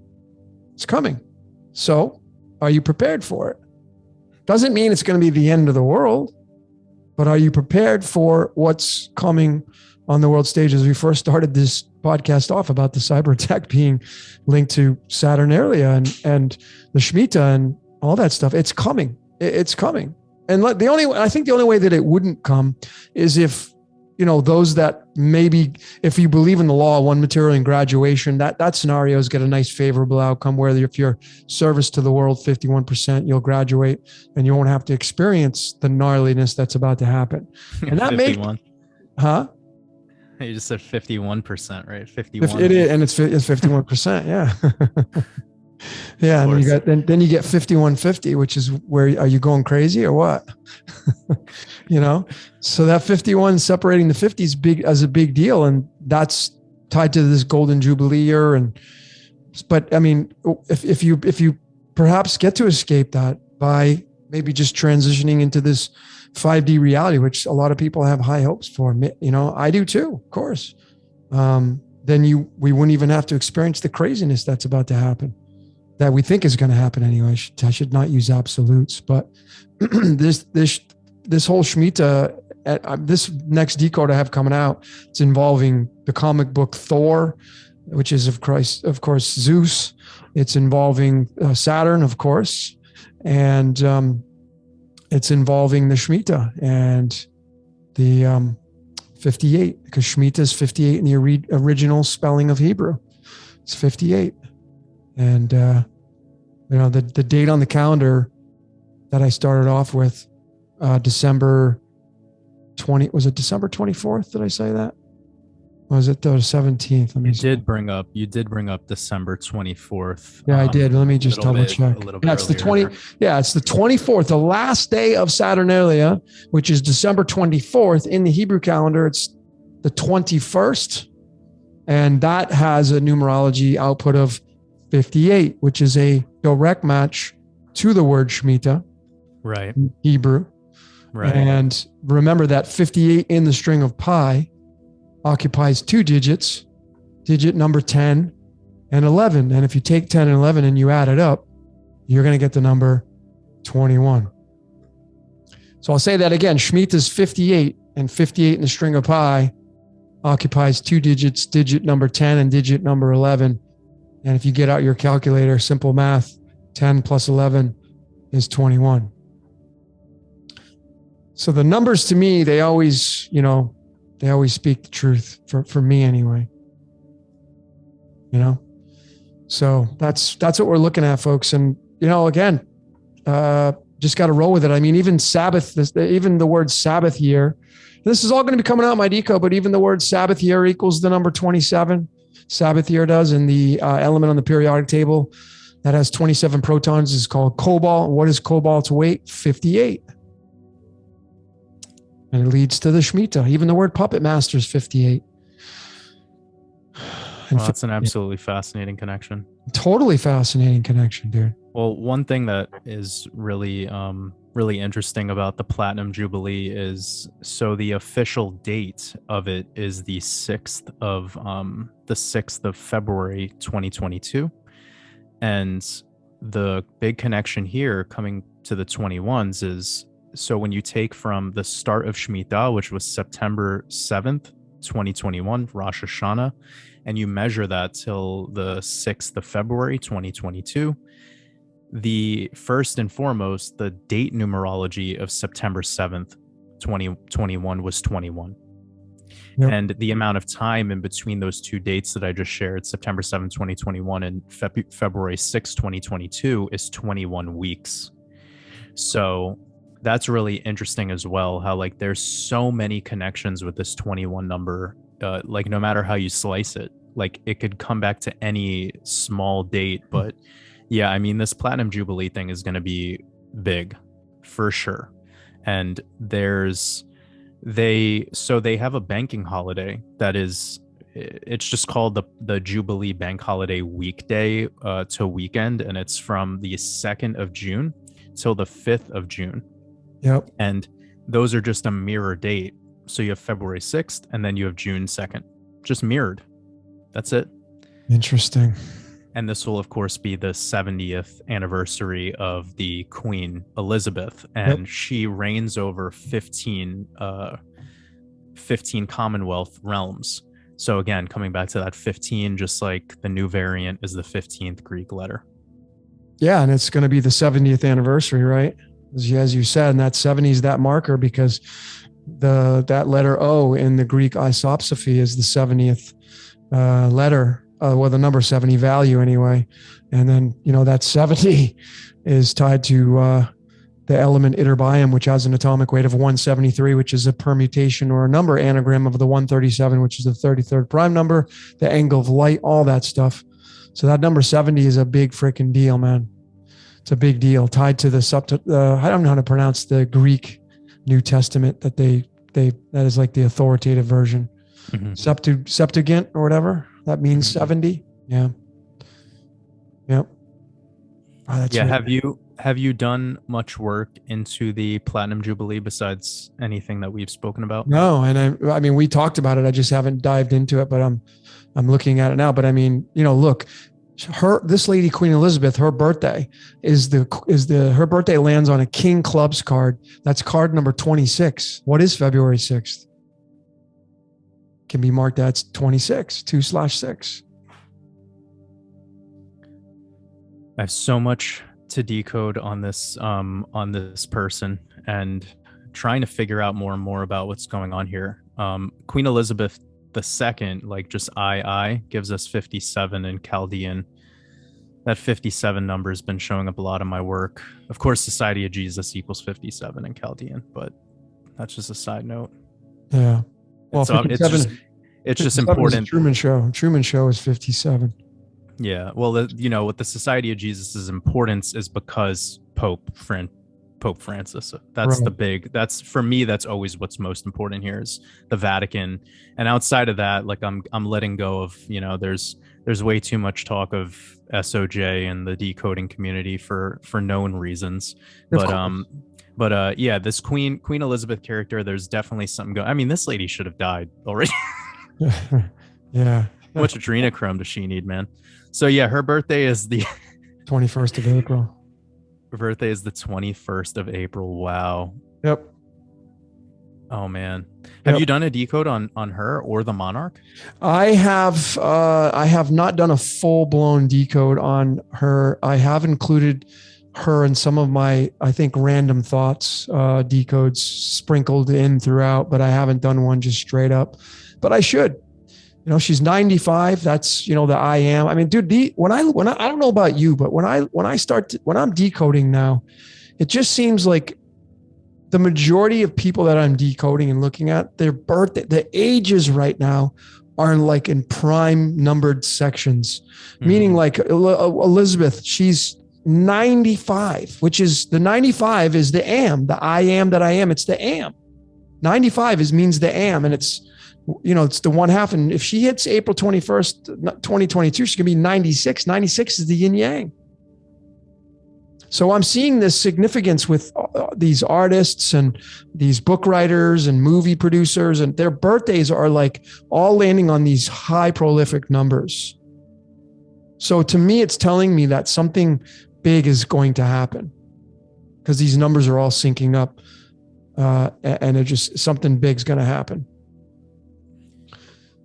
It's coming. So are you prepared for it? Doesn't mean it's going to be the end of the world, but are you prepared for what's coming on the world stage? As we first started this podcast off about the cyber attack being linked to Saturnalia and the Shmita and all that stuff, it's coming. It's coming. And I think the only way that it wouldn't come is if, those that maybe, if you believe in the law of one material in graduation, that scenarios get a nice favorable outcome where if your service to the world 51%, you'll graduate and you won't have to experience the gnarliness that's about to happen. And that 51. You just said 51%, right? 51. It is, and it's 51%. Yeah. Yeah, and then you get 5150, which is where are you going crazy or what? So that 51 separating the 50 is a big deal, and that's tied to this golden jubilee year. But I mean, if you perhaps get to escape that by maybe just transitioning into this 5D reality, which a lot of people have high hopes for, I do too, of course. Then we wouldn't even have to experience the craziness that's about to happen, that we think is going to happen anyway. I should not use absolutes, but this whole Shmita, this next decode I have coming out, it's involving the comic book Thor, which is of course Zeus. It's involving Saturn, of course, and it's involving the Shmita and the 58, because Shmita is 58 in the original spelling of Hebrew. It's 58. And, the date on the calendar that I started off with, December 20, was it December 24th? Did I say that? Or was it the 17th? You did bring up December 24th. Yeah, I did. Let me just double check. It's the 24th, the last day of Saturnalia, which is December 24th. In the Hebrew calendar, it's the 21st. And that has a numerology output of 58, which is a direct match to the word Shmita, right? In Hebrew. Right. And remember that 58 in the string of pi occupies two digits, digit number 10 and 11. And if you take 10 and 11 and you add it up, you're going to get the number 21. So I'll say that again. Shmita is 58, and 58 in the string of pi occupies two digits, digit number 10 and digit number 11. And if you get out your calculator, simple math, 10 plus 11 is 21. So the numbers to me, they always speak the truth for me anyway. So that's what we're looking at, folks. And again, just got to roll with it. I mean, even Sabbath, even the word Sabbath year, this is all going to be coming out in my decode, but even the word Sabbath year equals the number 27. Sabbath year does, and the element on the periodic table that has 27 protons is called cobalt. What is cobalt's weight? 58. And it leads to the Shmita. Even the word puppet master is 58. Well, that's an absolutely fascinating connection. Totally fascinating connection, dude. Well, one thing that is really, really interesting about the Platinum Jubilee is, so the official date of it is the 6th of February, 2022. And the big connection here coming to the 21s is, so when you take from the start of Shmita, which was September 7th, 2021, Rosh Hashanah, and you measure that till the 6th of February, 2022, the first and foremost, the date numerology of September 7th, 2021 was 21. Yep. And the amount of time in between those two dates that I just shared, September 7th, 2021 and February 6th, 2022, is 21 weeks. So that's really interesting as well, how like there's so many connections with this 21 number. Like no matter how you slice it, like it could come back to any small date. But yeah, I mean, this Platinum Jubilee thing is going to be big for sure. And they have a banking holiday that is, it's just called the Jubilee Bank Holiday weekday to weekend. And it's from the 2nd of June till the 5th of June. Yep. And those are just a mirror date. So you have February 6th and then you have June 2nd, just mirrored. That's it. Interesting. And this will, of course, be the 70th anniversary of the Queen Elizabeth. And she reigns over 15 Commonwealth realms. So again, coming back to that 15, just like the new variant is the 15th Greek letter. Yeah, and it's going to be the 70th anniversary, right? As you said, and that 70 is that marker because that letter O in the Greek isopsophy is the 70th letter, the number 70 value anyway. And then, that 70 is tied to the element ytterbium, which has an atomic weight of 173, which is a permutation or a number anagram of the 137, which is the 33rd prime number, the angle of light, all that stuff. So that number 70 is a big freaking deal, man. It's a big deal tied to the I don't know how to pronounce the Greek New Testament that that is like the authoritative version. Mm-hmm. Septuagint or whatever. That means 70. Yeah. Yep. Oh, yeah. Right. Have you done much work into the Platinum Jubilee besides anything that we've spoken about? No. And I mean, we talked about it. I just haven't dived into it, but I'm looking at it now. But I mean, look, this lady, Queen Elizabeth, her birthday her birthday lands on a King Clubs card. That's card number 26. What is February 6th? Can be marked as 26, 2/6. I have so much to decode on this person and trying to figure out more and more about what's going on here. Queen Elizabeth II, like just I gives us 57 in Chaldean. That 57 number has been showing up a lot in my work. Of course, Society of Jesus equals 57 in Chaldean, but that's just a side note. Yeah. Well, so it's just important. Truman Show is 57. Yeah. Well, with the Society of Jesus' importance is because Pope Francis. That's right. That's for me, that's always what's most important here is the Vatican. And outside of that, like I'm letting go of, there's way too much talk of SOJ and the decoding community for known reasons. But yeah, this Queen Elizabeth character, there's definitely something going. I mean, this lady should have died already. Yeah. How much adrenochrome does she need, man? So yeah, her birthday is the 21st of April. Her birthday is the 21st of April. Wow. Yep. Oh man. Have you done a decode on her or the monarch? I have not done a full-blown decode on her. I have included her in some of my, I think, random thoughts, decodes sprinkled in throughout, but I haven't done one just straight up. But I should. You know, she's 95. That's, you know, the I am. I mean, dude, when I don't know about you, but when I'm decoding now, it just seems like the majority of people that I'm decoding and looking at, their birthday, the ages right now are like in prime numbered sections, meaning like Elizabeth, she's 95, which is the 95 is the am, the I am that I am. It's the am. 95 means the am, and it's, you know, it's the one half. And if she hits April 21st, 2022, she's gonna be 96. 96 is the yin yang. So I'm seeing this significance with these artists and these book writers and movie producers, and their birthdays are like all landing on these high prolific numbers. So to me, it's telling me that something big is going to happen because these numbers are all syncing up, and it just, something big's going to happen.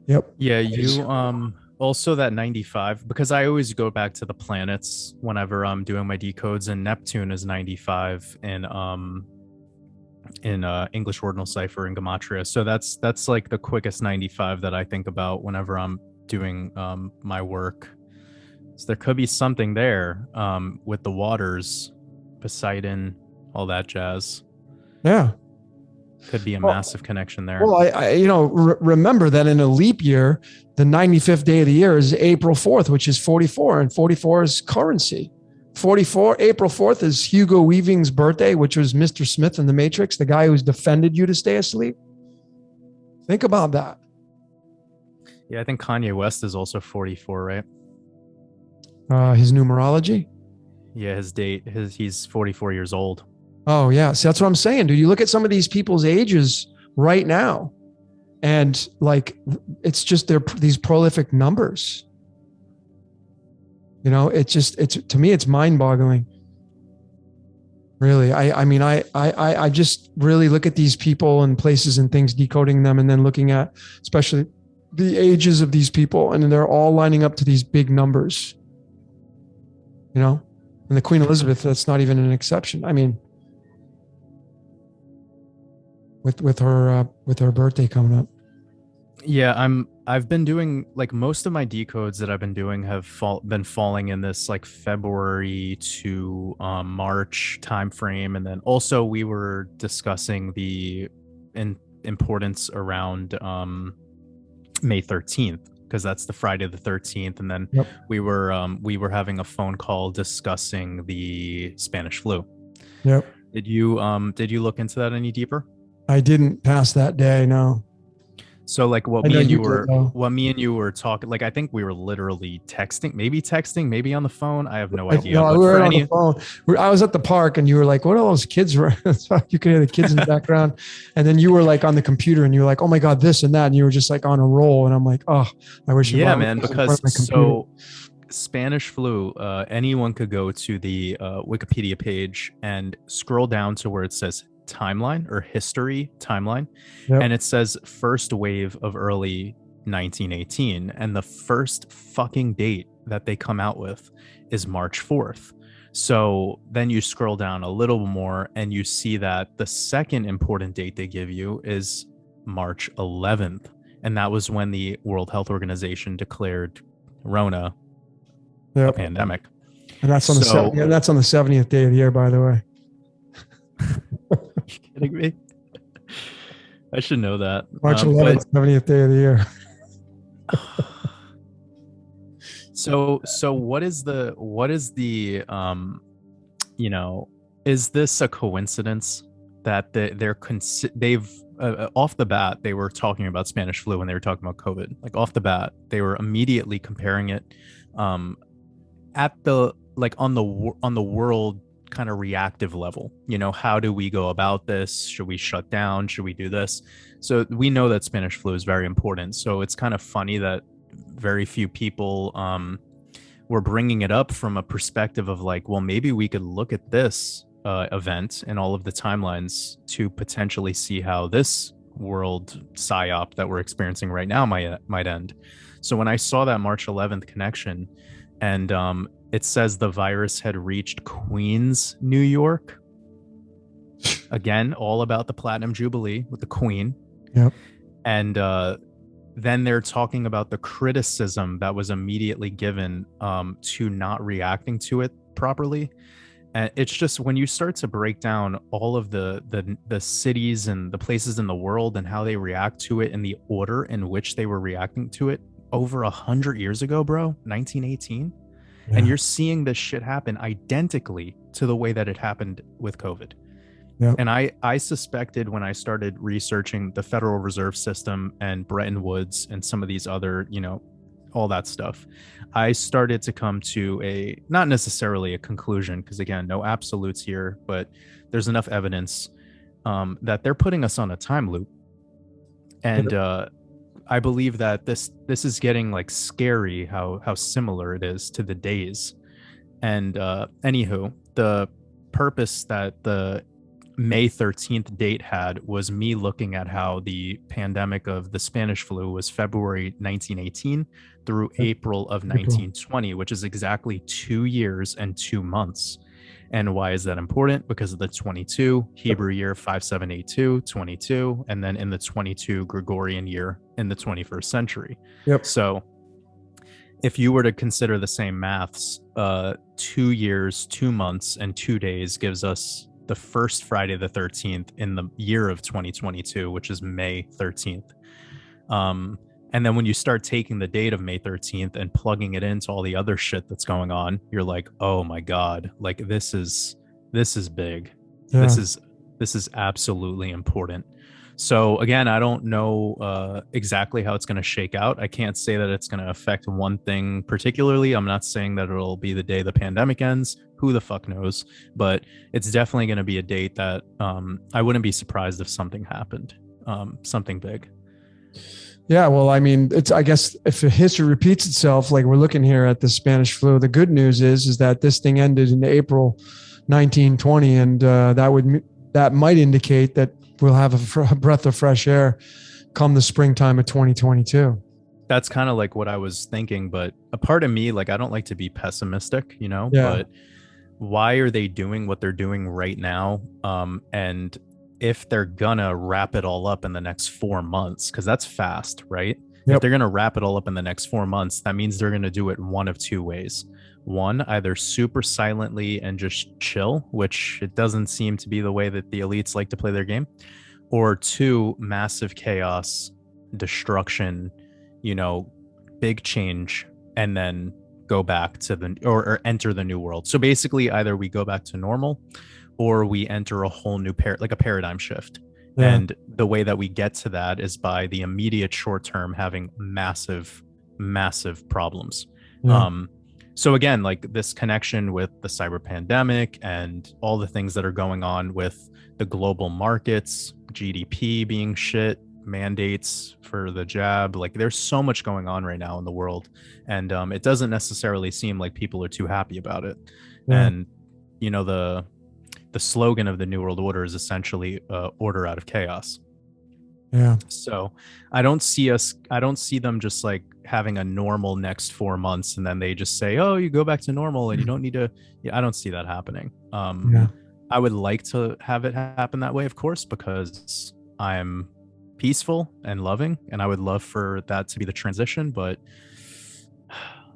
Yep. Yeah. Also that 95, because I always go back to the planets whenever I'm doing my decodes, and Neptune is 95 in English ordinal cipher and gematria. So that's like the quickest 95 that I think about whenever I'm doing my work. So there could be something there with the waters, Poseidon, all that jazz. Yeah. Could be a massive connection there. Well, I you know, remember that in a leap year, the 95th day of the year is April 4th, which is 44, and 44 is currency. April 4th is Hugo Weaving's birthday, which was Mr. Smith in The Matrix, the guy who's defended you to stay asleep. Think about that. Yeah, I think Kanye West is also 44, right? His numerology? Yeah, his date, he's 44 years old. Oh, yeah. So that's what I'm saying, dude. You look at some of these people's ages right now, and like, it's just these prolific numbers. You know, it's to me, it's mind boggling. Really. I mean, I just really look at these people and places and things, decoding them, and then looking at especially the ages of these people, and they're all lining up to these big numbers, you know, and the Queen Elizabeth, that's not even an exception. I mean, with her birthday coming up. Yeah, I've been doing, like, most of my decodes that I've been doing have been falling in this like February to March time frame, and then also we were discussing the importance around May 13th, because that's the Friday the 13th, and then we were having a phone call discussing the Spanish flu. Yep. Did you look into that any deeper? I didn't pass that day, no. So like what me and you were talking, like I think we were literally texting, maybe on the phone. I have no idea. No, we were on the phone. I was at the park, and you were like, what are those kids? You could hear the kids in the background. And then you were like on the computer, and you were like, oh my God, this and that. And you were just like on a roll. And I'm like, oh, I wish. Yeah, man, because so Spanish flu, anyone could go to the Wikipedia page and scroll down to where it says timeline or history timeline, and it says first wave of early 1918, and the first fucking date that they come out with is March 4th. So then you scroll down a little more, and you see that the second important date they give you is March 11th, and that was when the World Health Organization declared Rona a pandemic. And that's on that's on the 70th day of the year, by the way. You kidding me? I should know that. March 11th, 70th day of the year. So what is the you know, is this a coincidence that they've off the bat they were talking about Spanish flu when they were talking about COVID? Like off the bat, they were immediately comparing it at the, like, on the world kind of reactive level. You know, how do we go about this? Should we shut down? Should we do this? So we know that Spanish flu is very important. So it's kind of funny that very few people were bringing it up from a perspective of like, well, maybe we could look at this event and all of the timelines to potentially see how this world psyop that we're experiencing right now might end. So when I saw that March 11th connection, and it says the virus had reached Queens, New York. Again, all about the platinum jubilee with the Queen. Yep. And then they're talking about the criticism that was immediately given to not reacting to it properly. And it's just when you start to break down all of the cities and the places in the world and how they react to it and the order in which they were reacting to it over 100 years ago, bro, 1918. Yeah. And you're seeing this shit happen identically to the way that it happened with COVID. Yep. And I suspected when I started researching the Federal Reserve System and Bretton Woods and some of these other, you know, all that stuff, I started to come to a, not necessarily a conclusion, because again, no absolutes here, but there's enough evidence that they're putting us on a time loop. And I believe that this is getting like scary how similar it is to the days. And anywho, the purpose that the May 13th date had was me looking at how the pandemic of the Spanish flu was February 1918 through April of 1920, which is exactly 2 years and 2 months. And why is that important? Because of the 22 Hebrew year 5782, 22, and then in the 22 Gregorian year in the 21st century. Yep. So if you were to consider the same maths, 2 years, 2 months, and 2 days gives us the first Friday the 13th in the year of 2022, which is May 13th. And then when you start taking the date of May 13th and plugging it into all the other shit that's going on, you're like, oh my God, like this is big. Yeah. This is absolutely important. So again, I don't know exactly how it's going to shake out. I can't say that it's going to affect one thing particularly. I'm not saying that it'll be the day the pandemic ends. Who the fuck knows? But it's definitely going to be a date that I wouldn't be surprised if something happened, something big. Yeah, well, I mean, I guess if history repeats itself, like we're looking here at the Spanish flu, the good news is that this thing ended in April 1920, and that might indicate that we'll have a breath of fresh air come the springtime of 2022. That's kind of like what I was thinking, but a part of me, like, I don't like to be pessimistic, you know, but why are they doing what they're doing right now? And if they're gonna wrap it all up in the next 4 months, because that's fast, right? Yep. If they're gonna wrap it all up in the next 4 months, that means they're gonna do it one of two ways. One, either super silently and just chill, which it doesn't seem to be the way that the elites like to play their game, or two, massive chaos, destruction, you know, big change, and then go back to or enter the new world. So basically, either we go back to normal or we enter a whole new like a paradigm shift. Yeah. And the way that we get to that is by the immediate short term having massive problems. Yeah. So again, like this connection with the cyber pandemic and all the things that are going on with the global markets, GDP being shit, mandates for the jab, like there's so much going on right now in the world, and it doesn't necessarily seem like people are too happy about it. Yeah. And you know, the slogan of the New World Order is essentially order out of chaos. Yeah. So I don't see them just like having a normal next 4 months and then they just say, oh, you go back to normal and you don't need to. Yeah, I don't see that happening. I would like to have it happen that way, of course, because I'm peaceful and loving, and I would love for that to be the transition, but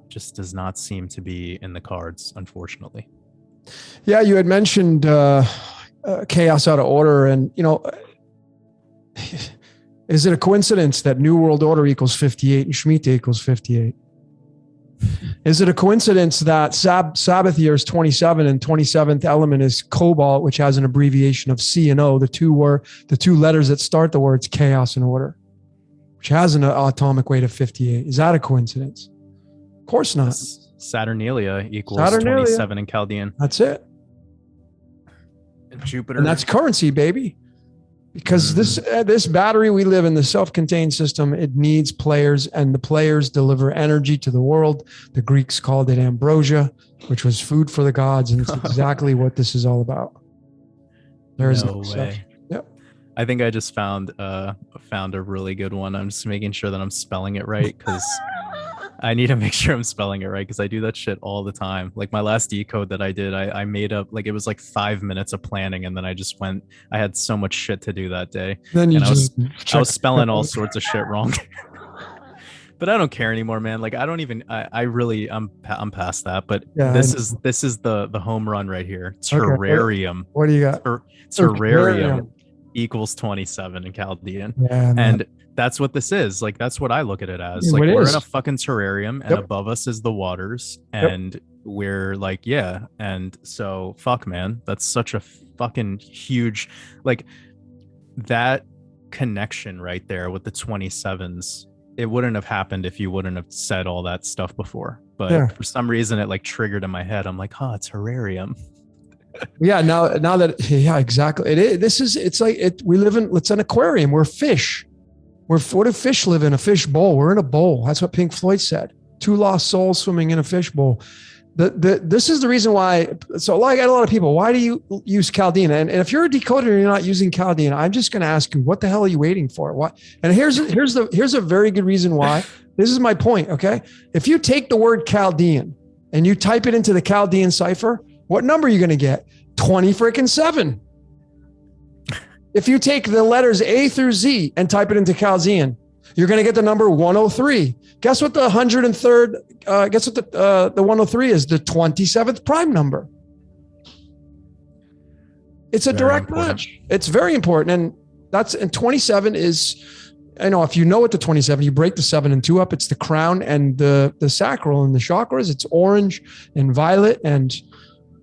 just does not seem to be in the cards, unfortunately. Yeah, you had mentioned chaos out of order, and you know, is it a coincidence that New World Order equals 58 and Shmita equals 58? Is it a coincidence that Sabbath year is 27 and 27th element is cobalt, which has an abbreviation of C and O, the two letters that start the words chaos and order, which has an atomic weight of 58? Is that a coincidence? Of course not. Saturnalia equals 27 in Chaldean. That's it. And Jupiter. And that's currency, baby. Because this battery we live in, the self-contained system, it needs players, and the players deliver energy to the world. The Greeks called it ambrosia, which was food for the gods, and it's exactly what this is all about. There is no way. Yep. I think I just found a really good one. I'm just making sure that I'm spelling it right, because I need to make sure I'm spelling it right, because I do that shit all the time. Like my last decode that I did, I made up, like it was like 5 minutes of planning, and then I had so much shit to do that day. Then I was spelling all sorts of shit wrong. But I don't care anymore, man. Like I don't even. I really. I'm past that. But Yeah. this is the home run right here. Okay. Terrarium. What do you got? Terrarium equals 27 in Chaldean, Yeah, man. and that's what this is. Like that's what I look at it as. Yeah, Like it we're is. in a fucking terrarium, and Yep. above us is the waters, Yep. and we're like, yeah. And so, fuck, man. That's such a fucking huge, like that connection right there with the 27s. It wouldn't have happened if you wouldn't have said all that stuff before. But Yeah. for some reason, it like triggered in my head. I'm like, oh, it's terrarium. Yeah. Now that, yeah, exactly. It's like we live in, it's an aquarium. We're fish. What do fish live in? A fish bowl. We're in a bowl. That's what Pink Floyd said. Two lost souls swimming in a fish bowl. This is the reason why. So I got a lot of people. Why do you use Chaldean? And if you're a decoder and you're not using Chaldean, I'm just going to ask you, what the hell are you waiting for? What? And here's a very good reason why. This is my point. Okay, if you take the word Chaldean and you type it into the Chaldean cipher, what number are you going to get? 20 If you take the letters A through Z and type it into Chaldean, you're going to get the number 103. Guess what the 103rd, guess what the 103 is? The 27th prime number. It's a direct match. It's very important. And 27 is, I know if you know what the 27, you break the 7 and 2 up, it's the crown and the sacral and the chakras. It's orange and violet. And,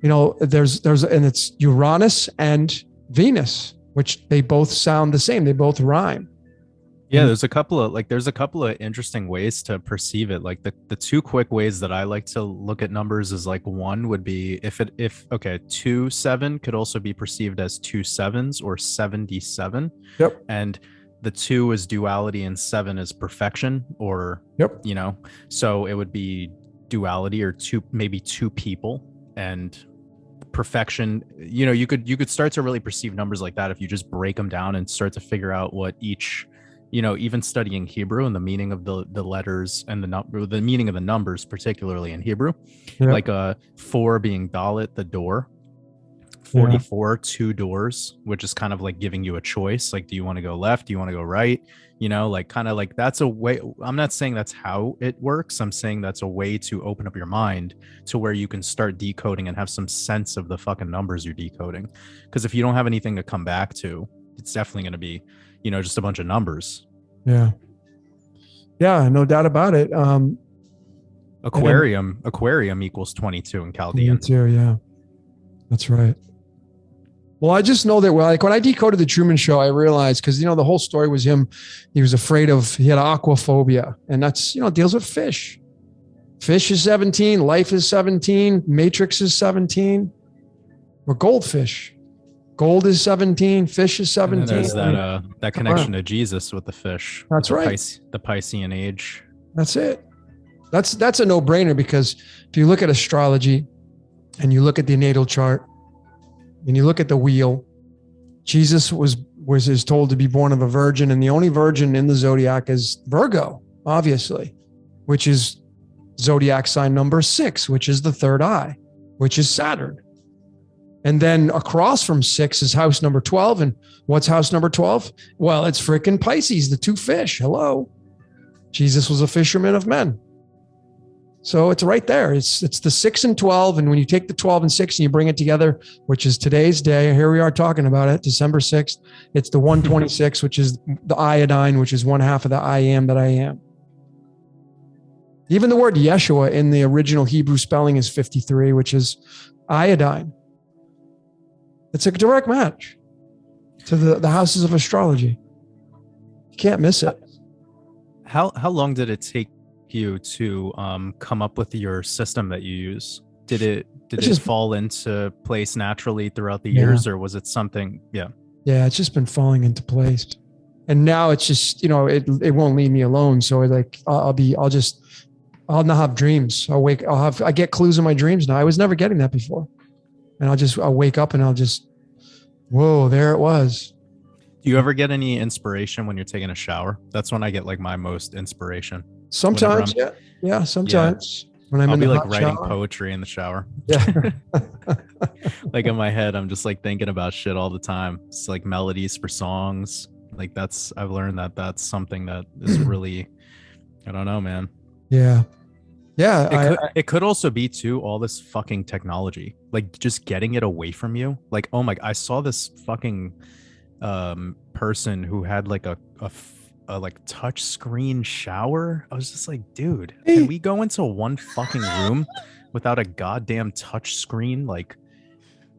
you know, and it's Uranus and Venus, which they both sound the same. They both rhyme. Yeah, there's a couple of interesting ways to perceive it. Like the two quick ways that I like to look at numbers is like one would be if 27 could also be perceived as 2 sevens or 77. Yep. And the 2 is duality and 7 is perfection, or yep. You know, so it would be duality or maybe two people, and perfection. You know, you could start to really perceive numbers like that if you just break them down and start to figure out what each, you know, even studying Hebrew and the meaning of the letters and the meaning of the numbers, particularly in Hebrew, like 4 being dalet, the door, 44, 2 doors, which is kind of like giving you a choice. Like, do you want to go left? Do you want to go right? You know, like kind of like that's a way. I'm not saying that's how it works. I'm saying that's a way to open up your mind to where you can start decoding and have some sense of the fucking numbers you're decoding. Because if you don't have anything to come back to, it's definitely going to be, you know, just a bunch of numbers. Yeah, no doubt about it. Aquarium equals 22 in Chaldean. 22, yeah, that's right. Well, I just know that like when I decoded the Truman Show, I realized, because, you know, the whole story was him. He was afraid he had aquaphobia, and that's, you know, deals with fish. Fish is 17, life is 17, matrix is 17. We're goldfish. Gold is 17, fish is 17. And there's that connection to Jesus with the fish. That's right. The Piscean age. That's it. That's a no-brainer, because if you look at astrology and you look at the natal chart and you look at the wheel, Jesus is told to be born of a virgin, and the only virgin in the zodiac is Virgo, obviously, which is zodiac sign number 6, which is the third eye, which is Saturn. And then across from 6 is house number 12. And what's house number 12? Well, it's freaking Pisces, the 2 fish. Hello. Jesus was a fisherman of men. So it's right there. It's the 6 and 12. And when you take the 12 and 6 and you bring it together, which is today's day, here we are talking about it, December 6th, it's the 126, which is the iodine, which is one half of the I am that I am. Even the word Yeshua in the original Hebrew spelling is 53, which is iodine. It's a direct match to the houses of astrology. You can't miss it. How long did it take you to come up with your system that you use? Did it just fall into place naturally throughout the years, or was it something? Yeah, it's just been falling into place, and now it's just, you know, it won't leave me alone. So like I'll now have dreams. I get clues in my dreams now. I was never getting that before. And I'll wake up and I'll just, whoa, there it was. Do you ever get any inspiration when you're taking a shower? That's when I get like my most inspiration. Sometimes, yeah. Sometimes when I'll be like writing poetry in the shower. Yeah. Like in my head, I'm just like thinking about shit all the time. It's like melodies for songs. Like I've learned that that's something that is really I don't know, man. Yeah. Yeah. It could also be too all this fucking technology, like just getting it away from you. Like, oh my, I saw this fucking person who had like a like touch screen shower. I was just like, dude, can we go into one fucking room without a goddamn touch screen? Like,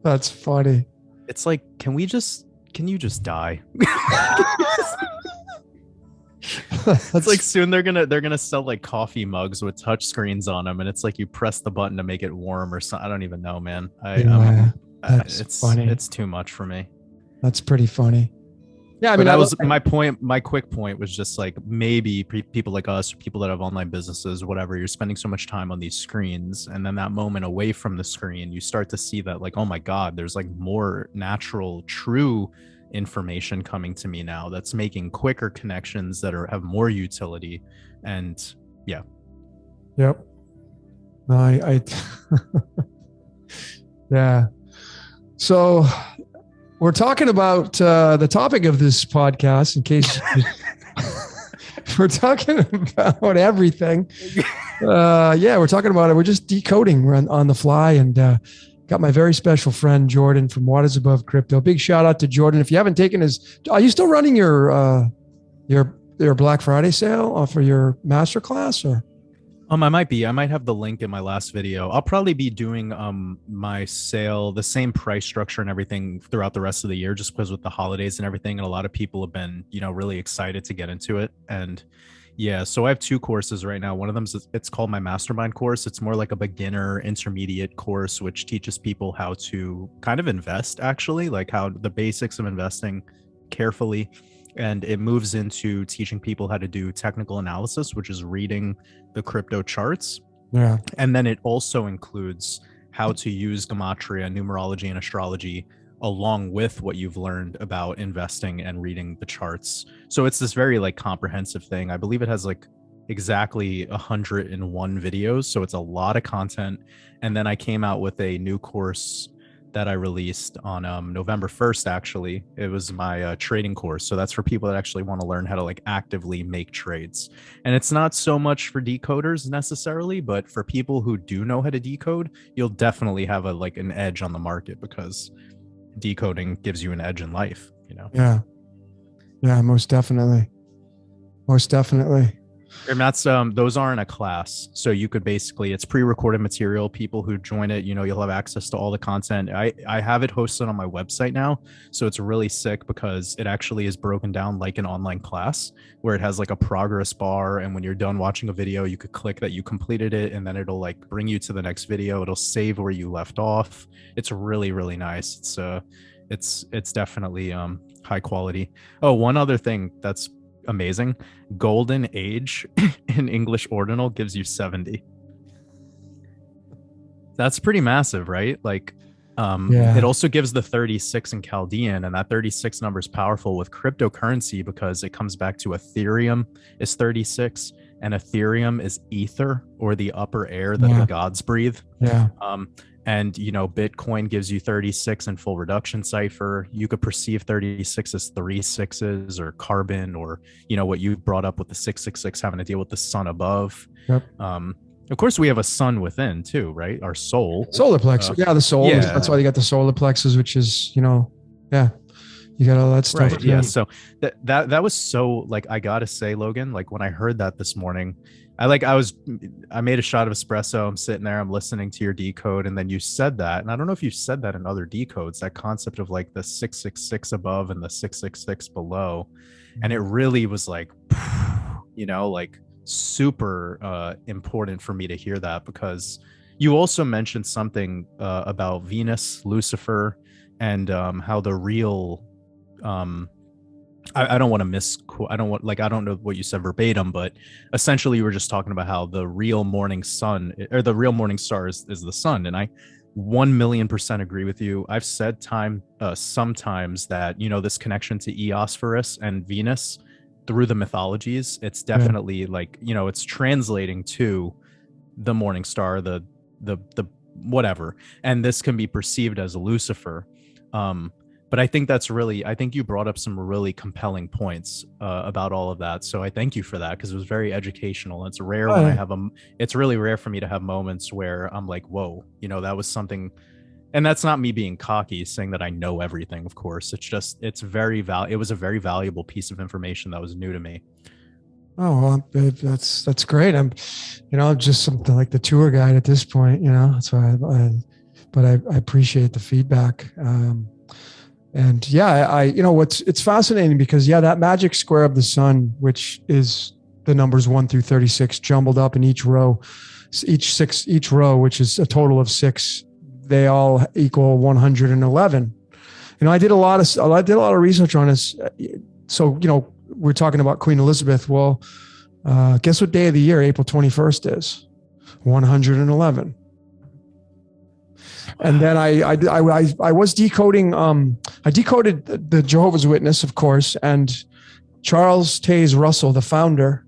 That's funny. it's like, can you just die? It's like soon they're gonna sell like coffee mugs with touch screens on them, and it's like you press the button to make it warm or something. I don't even know, man. That's funny. It's too much for me. That's pretty funny. Yeah, I mean, that was my point. My quick point was just like maybe people like us, or people that have online businesses, whatever. You're spending so much time on these screens, and then that moment away from the screen, you start to see that like, oh my god, there's like more natural, true information coming to me now that's making quicker connections that have more utility. And yeah. Yep. No, I yeah. So we're talking about the topic of this podcast, in case we're talking about everything. Yeah, we're talking about it. We're just decoding. We're on the fly, and got my very special friend Jordan from Waters Above Crypto. Big shout out to Jordan. If you haven't taken his, are you still running your Black Friday sale for your masterclass, or? I might be. I might have the link in my last video. I'll probably be doing my sale, the same price structure and everything throughout the rest of the year, just because with the holidays and everything, and a lot of people have been, really excited to get into it. And yeah, so I have 2 courses right now. One of them it's called my mastermind course. It's more like a beginner intermediate course, which teaches people how to kind of invest, actually, like how the basics of investing carefully. And it moves into teaching people how to do technical analysis, which is reading the crypto charts. Yeah. And then it also includes how to use gematria, numerology, and astrology along with what you've learned about investing and reading the charts. So it's this very like comprehensive thing. I believe it has like exactly 101 videos. So it's a lot of content. And then I came out with a new course that I released on November 1st, actually. It was my trading course. So that's for people that actually want to learn how to like actively make trades. And it's not so much for decoders necessarily, but for people who do know how to decode, you'll definitely have an edge on the market, because decoding gives you an edge in life, Yeah. Yeah, most definitely. Most definitely. And that's those aren't a class, so you could basically, it's pre-recorded material. People who join it, you'll have access to all the content. I have it hosted on my website now, so it's really sick because it actually is broken down like an online class, where it has like a progress bar, and when you're done watching a video, you could click that you completed it, and then it'll like bring you to the next video. It'll save where you left off. It's really, really nice. It's definitely high quality. Oh, one other thing that's amazing: golden age in English ordinal gives you 70. That's pretty massive, right? Like it also gives the 36 in Chaldean, and that 36 number is powerful with cryptocurrency because it comes back to Ethereum is 36, and Ethereum is ether, or the upper air that the gods breathe. And Bitcoin gives you 36 in full reduction cipher. You could perceive 36 as 3 6s, or carbon, or what you brought up with the 666 having to deal with the sun above. Yep. Of course, we have a sun within too, right? Our soul, solar plexus. The soul. Yeah. That's why you got the solar plexus, which is you got all that stuff. Right. Yeah. So that was so, like, I gotta say, Logan, like when I heard that this morning, I made a shot of espresso. I'm sitting there, I'm listening to your decode, and then you said that, and I don't know if you said that in other decodes, that concept of like the 666 above and the 666 below, and it really was like, like super important for me to hear that, because you also mentioned something about Venus, Lucifer, and how the real I don't want to misquote. I don't know what you said verbatim, but essentially you were just talking about how the real morning sun, or the real morning star is the sun. And I 1,000,000% agree with you. I've said sometimes that, this connection to Eosphorus and Venus through the mythologies, it's definitely like, it's translating to the morning star, the whatever. And this can be perceived as Lucifer. But I think I think you brought up some really compelling points about all of that. So I thank you for that, because it was very educational. It's rare when I have it's really rare for me to have moments where I'm like, whoa, that was something. And that's not me being cocky saying that I know everything, of course. It's just, it was a very valuable piece of information that was new to me. Oh, well, that's great. I'm just something like the tour guide at this point, that's why but I appreciate the feedback. And yeah, it's fascinating because that magic square of the sun, which is the numbers 1 through 36 jumbled up in each row, each row, which is a total of 6, they all equal 111. I did a lot of research on this. So, we're talking about Queen Elizabeth. Well, guess what day of the year April 21st is? 111. And then I was decoding. I decoded the Jehovah's Witness, of course, and Charles Taze Russell, the founder.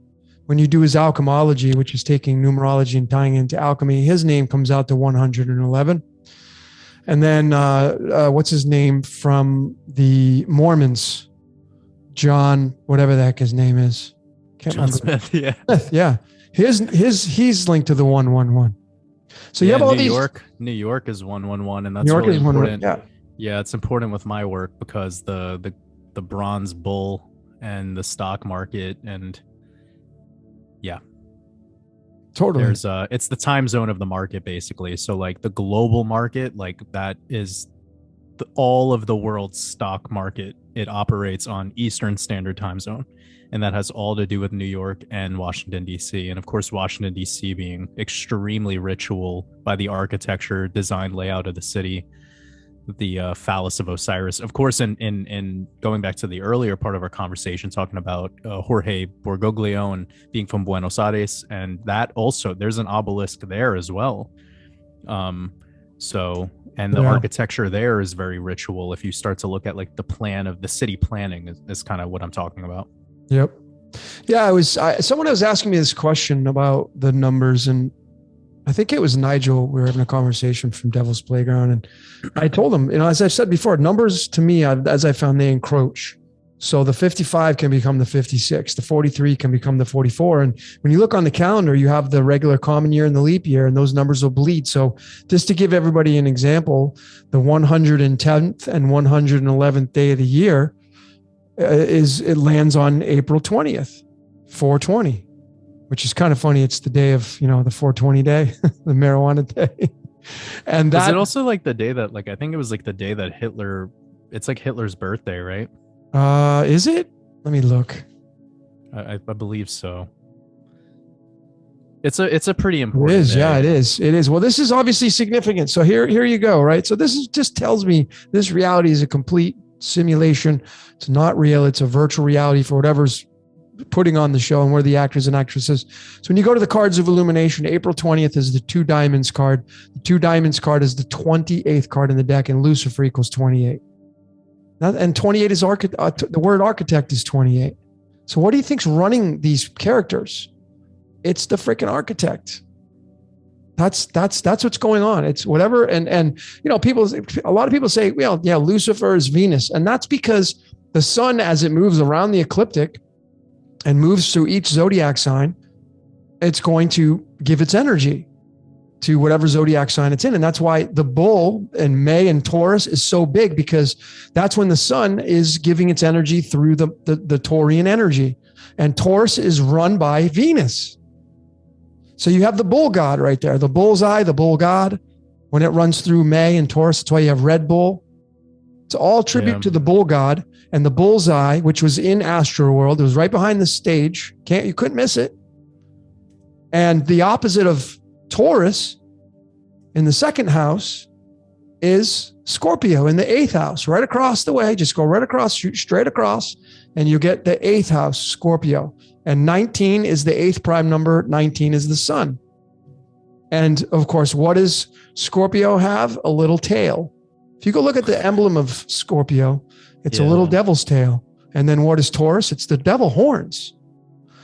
When you do his alchemology, which is taking numerology and tying into alchemy, his name comes out to 111. And then what's his name from the Mormons? John, whatever the heck his name is. Can't John remember. Smith, yeah. Smith, yeah. He's linked to the 111. So you have all New York is 111, and that's really important. Yeah, it's important with my work because the bronze bull and the stock market, and yeah, totally. It's the time zone of the market, basically. So like the global market, like that is all of the world's stock market. It operates on Eastern Standard Time Zone. And that has all to do with New York and Washington, D.C. And of course, Washington, D.C. being extremely ritual by the architecture, design, layout of the city, the phallus of Osiris. Of course, in going back to the earlier part of our conversation, talking about Jorge Bergoglio and being from Buenos Aires, and that also, there's an obelisk there as well. And the architecture there is very ritual. If you start to look at like the plan of the city planning is kind of what I'm talking about. Yep. Yeah, someone was asking me this question about the numbers, and I think it was Nigel. We were having a conversation from Devil's Playground, and I told him, as I've said before, numbers to me, as I found, they encroach. So the 55 can become the 56, the 43 can become the 44. And when you look on the calendar, you have the regular common year and the leap year, and those numbers will bleed. So just to give everybody an example, the 110th and 111th day of the year it lands on April 20th, 420, which is kind of funny. It's the day of, the 420 day, the marijuana day. And that, is it also like the day that, like, I think it was like the day that it's like Hitler's birthday, right? Is it? Let me look. I believe so. It's a pretty important It is. day. Yeah, it is. It is. Well, this is obviously significant. So here you go. Right. So this just tells me this reality is a complete simulation. It's not real. It's a virtual reality for whatever's putting on the show and where the actors and actresses. So when you go to the cards of illumination, April 20th is the 2 diamonds card. The 2 diamonds card is the 28th card in the deck, and Lucifer equals 28. And 28 is the word architect is 28. So what do you think's running these characters? It's the freaking architect. That's what's going on. It's whatever. And a lot of people say, well, yeah, Lucifer is Venus. And that's because the sun, as it moves around the ecliptic and moves through each zodiac sign, it's going to give its energy to whatever zodiac sign it's in. And that's why the bull in May and Taurus is so big, because that's when the sun is giving its energy through the Taurian energy. And Taurus is run by Venus. So you have the bull god right there, the bull's eye, the bull god, when it runs through May and Taurus. That's why you have Red Bull. It's all tribute to the bull god, and the bull's eye, which was in Astro World. It was right behind the stage. You couldn't miss it. And the opposite of Taurus in the second house is Scorpio in the 8th house, right across the way. Just go right across, shoot straight across, and you get the 8th house, Scorpio. And 19 is the 8th prime number. 19 is the sun. And of course, what does Scorpio have? A little tail. If you go look at the emblem of Scorpio, it's a little devil's tail. And then what is Taurus? It's the devil horns.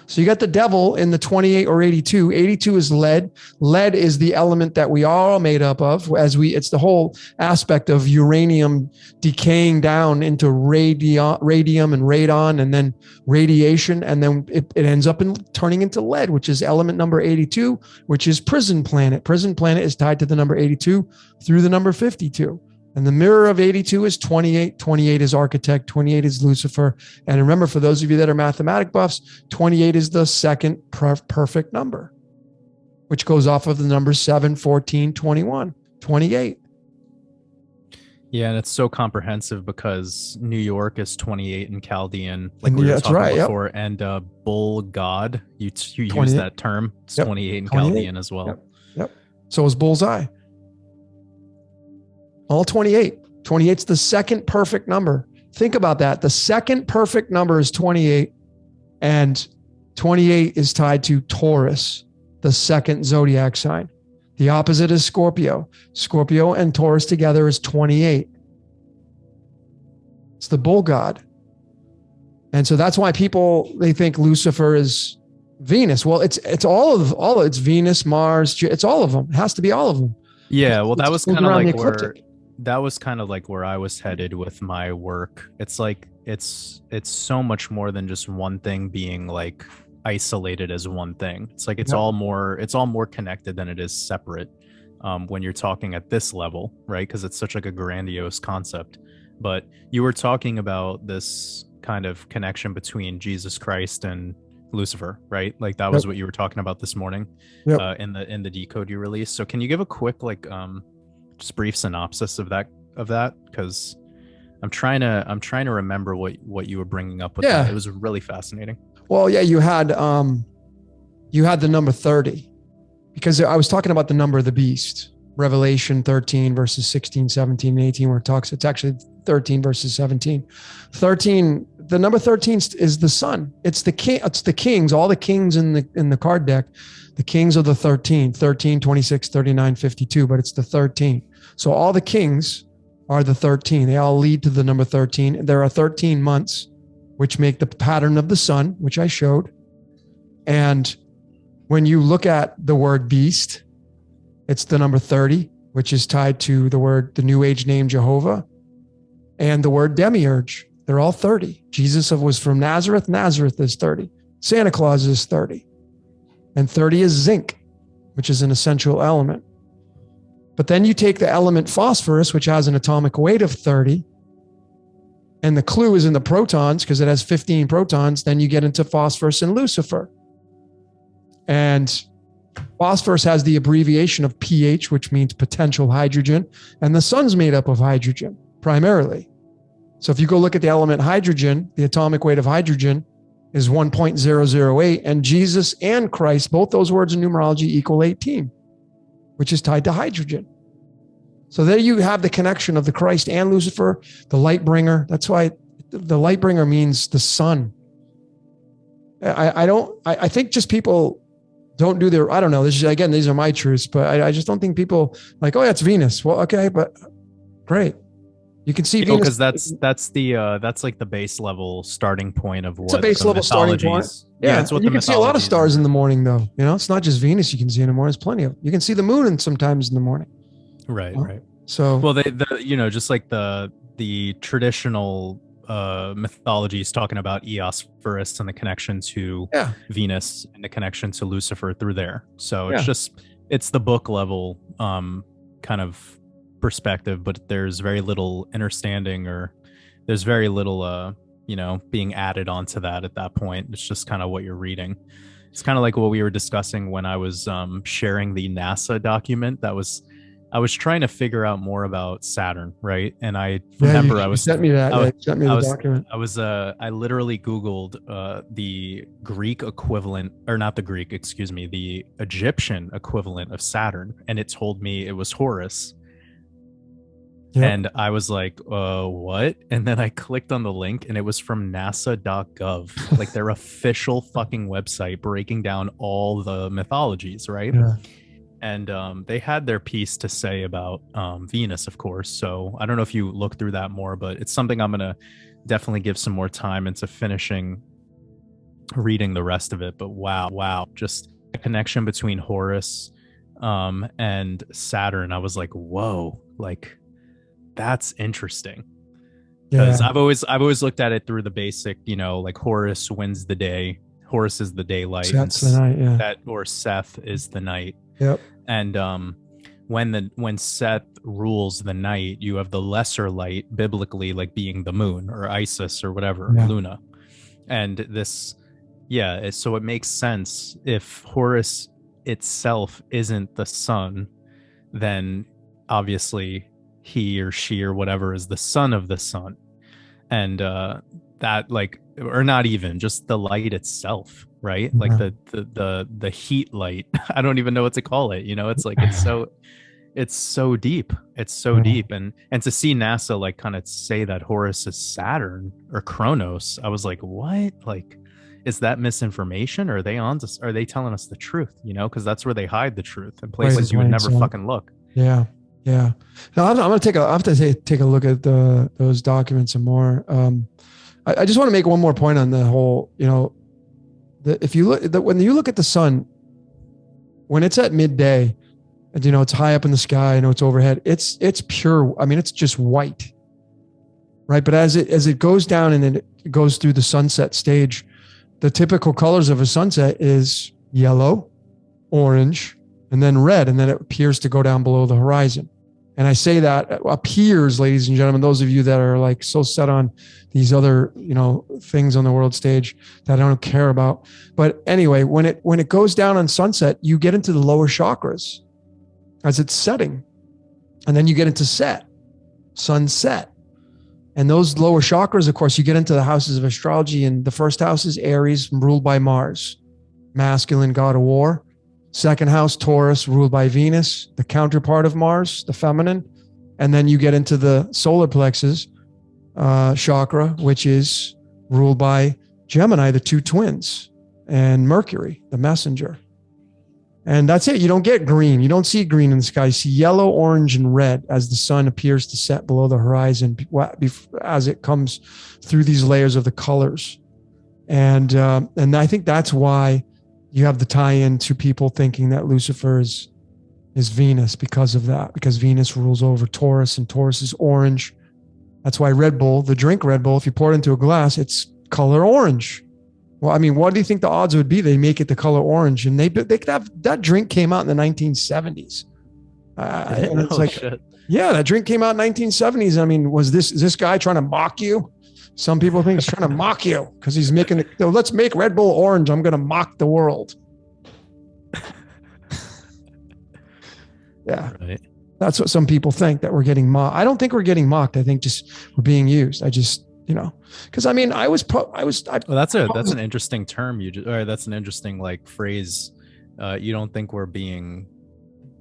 So you got the devil in the 28 or 82. 82 is lead. Lead is the element that we are all made up of. It's the whole aspect of uranium decaying down into radium and radon, and then radiation. And then it ends up turning into lead, which is element number 82, which is prison planet. Prison planet is tied to the number 82 through the number 52. And the mirror of 82 is 28. 28 is architect. 28 is Lucifer. And remember, for those of you that are mathematic buffs, 28 is the second perfect number, which goes off of the numbers 7, 14, 21, 28. Yeah, and it's so comprehensive because New York is 28 in Chaldean, like we were talking before, and bull god, you use that term, it's 28 in 28. Chaldean as well. Yep. So is bullseye. All 28. 28's the second perfect number. Think about that. The second perfect number is 28, and 28 is tied to Taurus, the second zodiac sign. The opposite is Scorpio. Scorpio and Taurus together is 28. It's the bull god. And so that's why they think Lucifer is Venus. Well, it's it's Venus, Mars, it's all of them. It has to be all of them. Yeah, well, that was kind of like where I was headed with my work. It's like it's so much more than just one thing being like isolated as one thing. It's like it's all more connected than it is separate when you're talking at this level, right? Because it's such like a grandiose concept. But you were talking about this kind of connection between Jesus Christ and Lucifer, right? Like that was what you were talking about this morning in the Decode you released. So can you give a quick just brief synopsis of that? Because I'm trying to remember what you were bringing up with that. It was really fascinating. Well, yeah, you had the number 30, because I was talking about the number of the beast. Revelation 13 verses 16, 17, and 18, where it talks, it's actually 13 verses 17. 13, the number 13 is the sun. It's the kings, all the kings in the card deck. The kings of the 13, 26, 39, 52, but it's the 13. So all the kings are the 13. They all lead to the number 13. There are 13 months, which make the pattern of the sun, which I showed. And when you look at the word beast, it's the number 30, which is tied to the New Age name Jehovah, and the word demiurge. They're all 30. Jesus was from Nazareth. Nazareth is 30. Santa Claus is 30. And 30 is zinc, which is an essential element. But then you take the element phosphorus, which has an atomic weight of 30, and the clue is in the protons because it has 15 protons. Then you get into phosphorus and Lucifer. And phosphorus has the abbreviation of pH, which means potential hydrogen, and the sun's made up of hydrogen primarily. So if you go look at the element hydrogen, the atomic weight of hydrogen is 1.008, and Jesus and Christ, both those words in numerology equal 18, which is tied to hydrogen. So there you have the connection of the Christ and Lucifer, the light bringer. That's why the light bringer means the sun. I think just people don't do their, I don't know, these are my truths, but I just don't think people like, oh, that's Venus. Well, okay, but great. You can see Venus. Because that's like the base level starting point of what it's a base level starting point. Yeah, it's what you can see a lot of stars in the morning, though. You know, it's not just Venus you can see in the morning. There's plenty of. You can see the moon and sometimes in the morning. Right. So well, just like the traditional mythology is talking about Eos first and the connection to Venus and the connection to Lucifer through there. So it's the book level kind of perspective, but there's very little understanding, or there's very little being added onto that at that point. It's just kind of what you're reading. It's kind of like what we were discussing when I was sharing the NASA document. I was trying to figure out more about Saturn, right? And I remember you sent me that. You sent me the document. I literally Googled the Greek equivalent, or not the Greek, excuse me, the Egyptian equivalent of Saturn, and it told me it was Horus. Yep. And I was like, what? And then I clicked on the link and it was from nasa.gov, like their official fucking website breaking down all the mythologies, right? Yeah. And they had their piece to say about Venus, of course. So I don't know if you look through that more, but it's something I'm going to definitely give some more time into finishing reading the rest of it, but wow, just a connection between Horus and Saturn. I was like, whoa, like that's interesting. Because Yeah. I've always looked at it through the basic, you know, like Horus wins the day. Horus is the daylight, That's the night. Yeah. that, or Seth is the night. Yep. And when Seth rules the night, you have the lesser light biblically, like being the moon or Isis or whatever, Yeah. Luna. And this, yeah, so it makes sense if Horus itself isn't the sun, then obviously he or she or whatever is the son of the sun. And that, like, or not even just the light itself, right? Yeah. Like the heat light. I don't even know what to call it, you know. It's like it's so deep. It's so deep. And to see NASA like kind of say that Horus is Saturn or Kronos, I was like, what? Like, is that misinformation, or are they are they telling us the truth, you know? Because that's where they hide the truth, in places you would never fucking look. Yeah. Yeah. No, I'm gonna take a look at those documents some more. I just want to make one more point on the whole, you know, if you look, when you look at the sun, when it's at midday, and you know it's high up in the sky, you know it's overhead, it's pure. I mean, it's just white, right? But as it goes down and then it goes through the sunset stage, the typical colors of a sunset is yellow, orange, and then red, and then it appears to go down below the horizon. And I say that appears, ladies and gentlemen, those of you that are like so set on these other, you know, things on the world stage that I don't care about. But anyway, when it goes down on sunset, you get into the lower chakras as it's setting. And then you get into sunset. And those lower chakras, of course, you get into the houses of astrology. And the first house is Aries, ruled by Mars, masculine god of war. Second house, Taurus, ruled by Venus, the counterpart of Mars, the feminine. And then you get into the solar plexus chakra, which is ruled by Gemini, the two twins, and Mercury, the messenger. And that's it. You don't get green. You don't see green in the sky. You see yellow, orange, and red as the sun appears to set below the horizon as it comes through these layers of the colors. And I think that's why you have the tie-in to people thinking that Lucifer is Venus because of that, because Venus rules over Taurus and Taurus is orange. That's why Red Bull, the drink Red Bull, if you pour it into a glass, it's color orange. Well, I mean, what do you think the odds would be they make it the color orange? And they could have, that drink came out in the 1970s. And it's like, shit. Yeah, that drink came out in 1970s. I mean, is this guy trying to mock you? Some people think he's trying to mock you because he's making it. Let's make Red Bull orange. I'm going to mock the world. Yeah. Right. That's what some people think, that we're getting mocked. I don't think we're getting mocked. I think just we're being used. I just, you know, because I mean, well, that's an interesting term. That's an interesting like phrase. You don't think we're being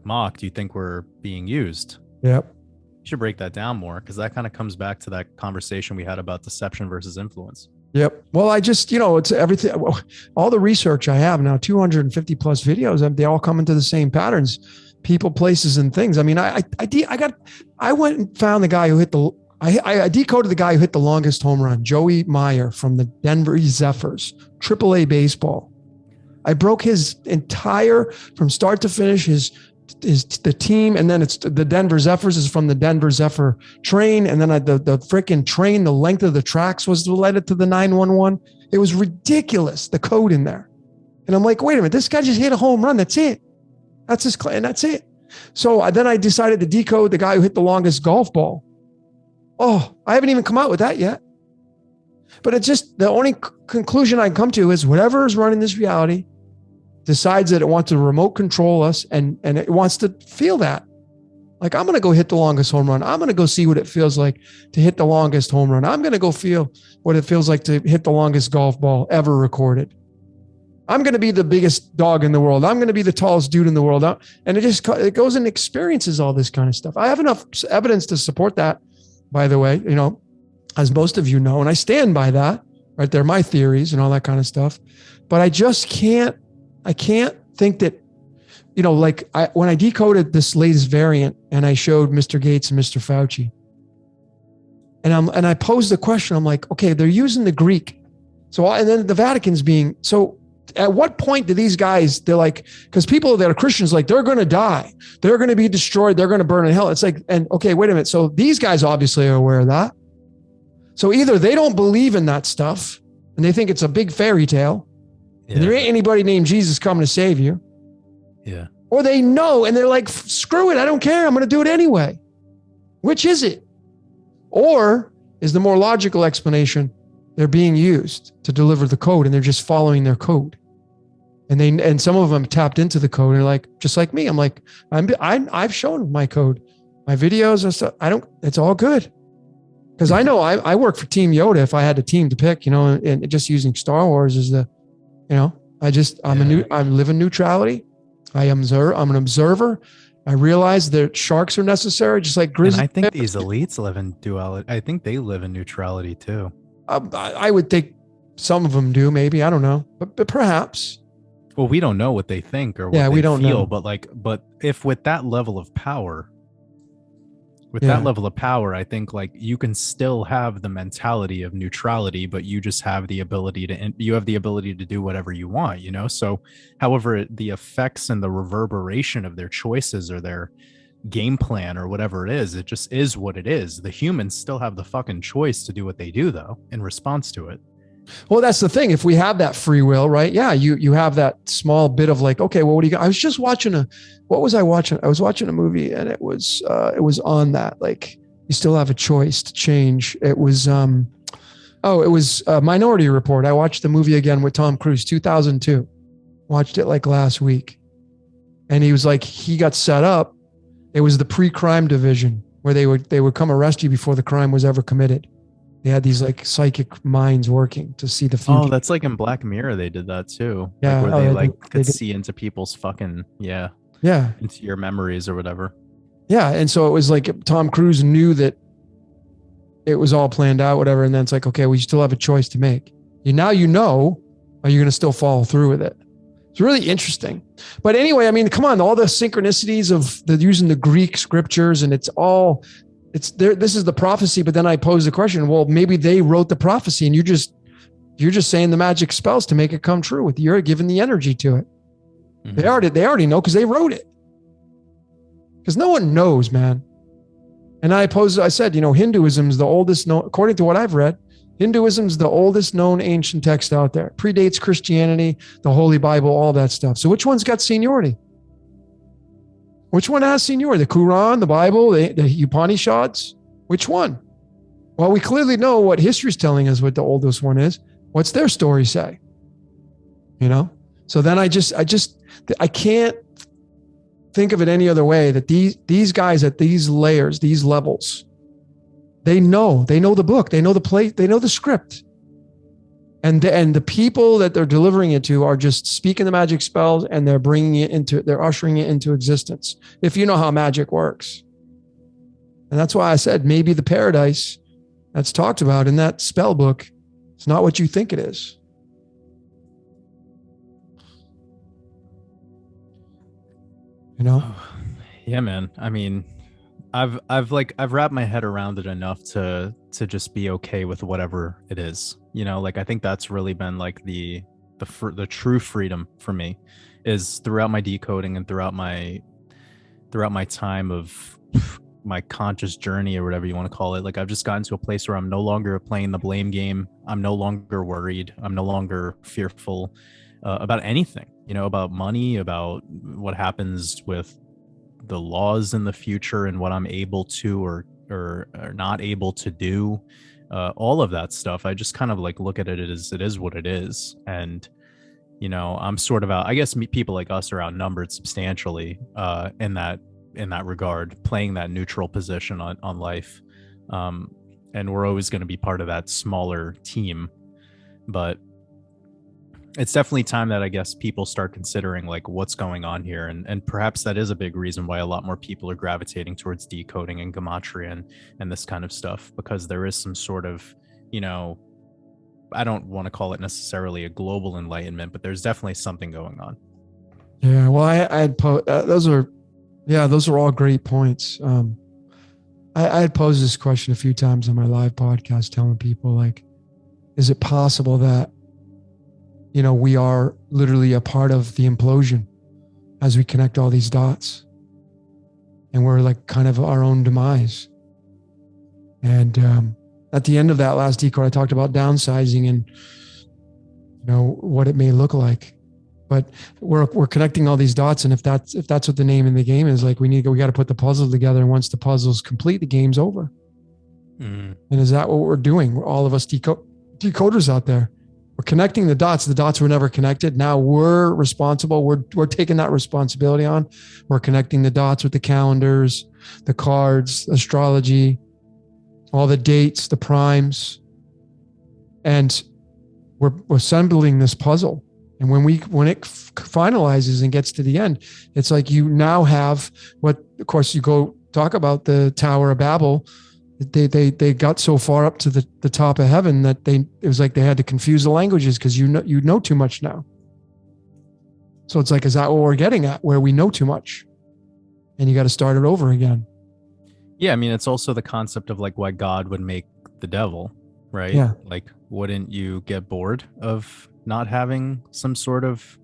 mocked. You think we're being used. Yep. Should break that down more, because that kind of comes back to that conversation we had about deception versus influence. Yep. Well, I just, you know, it's everything. All the research I have now, 250 plus videos, they all come into the same patterns, people, places, and things. I mean, I went and found the guy who hit I decoded the guy who hit the longest home run, Joey Meyer from the Denver Zephyrs, AAA baseball. I broke his entire, from start to finish, the team, and then it's the Denver Zephyrs is from the Denver Zephyr train, and then the freaking train, the length of the tracks was related to the 911. It was ridiculous, the code in there. And I'm like, wait a minute, this guy just hit a home run. That's it. That's his claim. That's it. So then I decided to decode the guy who hit the longest golf ball. Oh, I haven't even come out with that yet. But it's just the only conclusion I come to is whatever is running this reality decides that it wants to remote control us, and it wants to feel that. Like, I'm going to go hit the longest home run. I'm going to go see what it feels like to hit the longest home run. I'm going to go feel what it feels like to hit the longest golf ball ever recorded. I'm going to be the biggest dog in the world. I'm going to be the tallest dude in the world. And it goes and experiences all this kind of stuff. I have enough evidence to support that, by the way, you know, as most of you know, and I stand by that, right? They're my theories and all that kind of stuff. But I just can't think that, you know, like when I decoded this latest variant and I showed Mr. Gates and Mr. Fauci, and I posed the question, I'm like, okay, they're using the Greek So, and then the Vatican's being, so at what point do these guys, they're like, because people that are Christians, like, they're going to die. They're going to be destroyed. They're going to burn in hell. It's like, and okay, wait a minute. So these guys obviously are aware of that. So either they don't believe in that stuff and they think it's a big fairy tale. And there ain't anybody named Jesus coming to save you. Yeah. Or they know and they're like, screw it. I don't care. I'm going to do it anyway. Which is it? Or is the more logical explanation, they're being used to deliver the code and they're just following their code. And some of them tapped into the code and they're like, just like me. I'm like, I've shown my code, my videos and stuff. It's all good. Because I know I work for Team Yoda if I had a team to pick, and just using Star Wars as the, I live in neutrality. I'm an observer. I realize that sharks are necessary, just like grizzly. And I think these elites live in duality. I think they live in neutrality too. I would think some of them do, maybe. I don't know, but perhaps. Well, we don't know what they think or what we they don't feel, know. but if with that level of power, I think like you can still have the mentality of neutrality, but you just have the ability to do whatever you want, So, however, the effects and the reverberation of their choices or their game plan or whatever it just is what it is. The humans still have the fucking choice to do what they do, though, in response to it. Well, that's the thing. If we have that free will, right? Yeah, you have that small bit of like, okay, well, what do you got? I was just watching what was I watching? I was watching a movie and it was on that, like, you still have a choice to change. It was, it was Minority Report. I watched the movie again with Tom Cruise, 2002. Watched it like last week. And he was like, he got set up. It was the pre-crime division where they would come arrest you before the crime was ever committed. They had these like psychic minds working to see the future. Oh, that's like in Black Mirror. They did that too. Yeah. Like where they could see into people's fucking, into your memories or whatever. Yeah. And so it was like Tom Cruise knew that it was all planned out, whatever. And then it's like, okay, we still have a choice to make. Now, are you going to still follow through with it? It's really interesting. But anyway, I mean, come on, all the synchronicities of using the Greek scriptures and it's there. This is the prophecy, but then I pose the question, well, maybe they wrote the prophecy and you're just saying the magic spells to make it come true you're giving the energy to it. Mm-hmm. They already know because they wrote it. Because no one knows, man. And I said, Hinduism's the oldest known, according to what I've read, Hinduism's the oldest known ancient text out there. Predates Christianity, the Holy Bible, all that stuff. So which one's got seniority? Which one has seniority? The Quran, the Bible, the Upanishads? Which one? Well, we clearly know what history's telling us what the oldest one is. What's their story say? So then I can't think of it any other way that these guys at these layers, these levels, they know the book, they know the play, they know the script. And the people that they're delivering it to are just speaking the magic spells and they're they're ushering it into existence. If you know how magic works. And that's why I said maybe the paradise that's talked about in that spell book is not what you think it is. Yeah, man. I mean, I've wrapped my head around it enough to just be okay with whatever it is. I think that's really been like the true freedom for me is throughout my decoding and throughout my time of my conscious journey or whatever you want to call it. Like I've just gotten to a place where I'm no longer playing the blame game. I'm no longer worried. I'm no longer fearful about anything, about money, about what happens with the laws in the future and what I'm able to or not able to do. All of that stuff. I just kind of like look at it as it is what it is. And, I'm sort of out, I guess people like us are outnumbered substantially in that regard, playing that neutral position on life. And we're always going to be part of that smaller team. But it's definitely time that I guess people start considering like what's going on here. And perhaps that is a big reason why a lot more people are gravitating towards decoding and gematria and this kind of stuff, because there is some sort of, I don't want to call it necessarily a global enlightenment, but there's definitely something going on. Yeah. Well, those are all great points. I had posed this question a few times on my live podcast, telling people like, is it possible that we are literally a part of the implosion as we connect all these dots. And we're like kind of our own demise. And at the end of that last decode, I talked about downsizing and what it may look like. But we're connecting all these dots, and if that's what the name in the game is, like we got to put the puzzle together. And once the puzzle's complete, the game's over. And is that what we're doing? We're all of us decoders out there. We're connecting the dots. The dots were never connected. Now we're responsible. We're taking that responsibility on. We're connecting the dots with the calendars, the cards, astrology, all the dates, the primes, and we're assembling this puzzle. And when it finalizes and gets to the end, it's like you now have what, of course, you go talk about the Tower of Babel. They got so far up to the top of heaven that it was like they had to confuse the languages because you know too much now. So it's like, is that what we're getting at, where we know too much, and you got to start it over again? Yeah, I mean, it's also the concept of like why God would make the devil, right? Yeah. Like, wouldn't you get bored of not having some sort of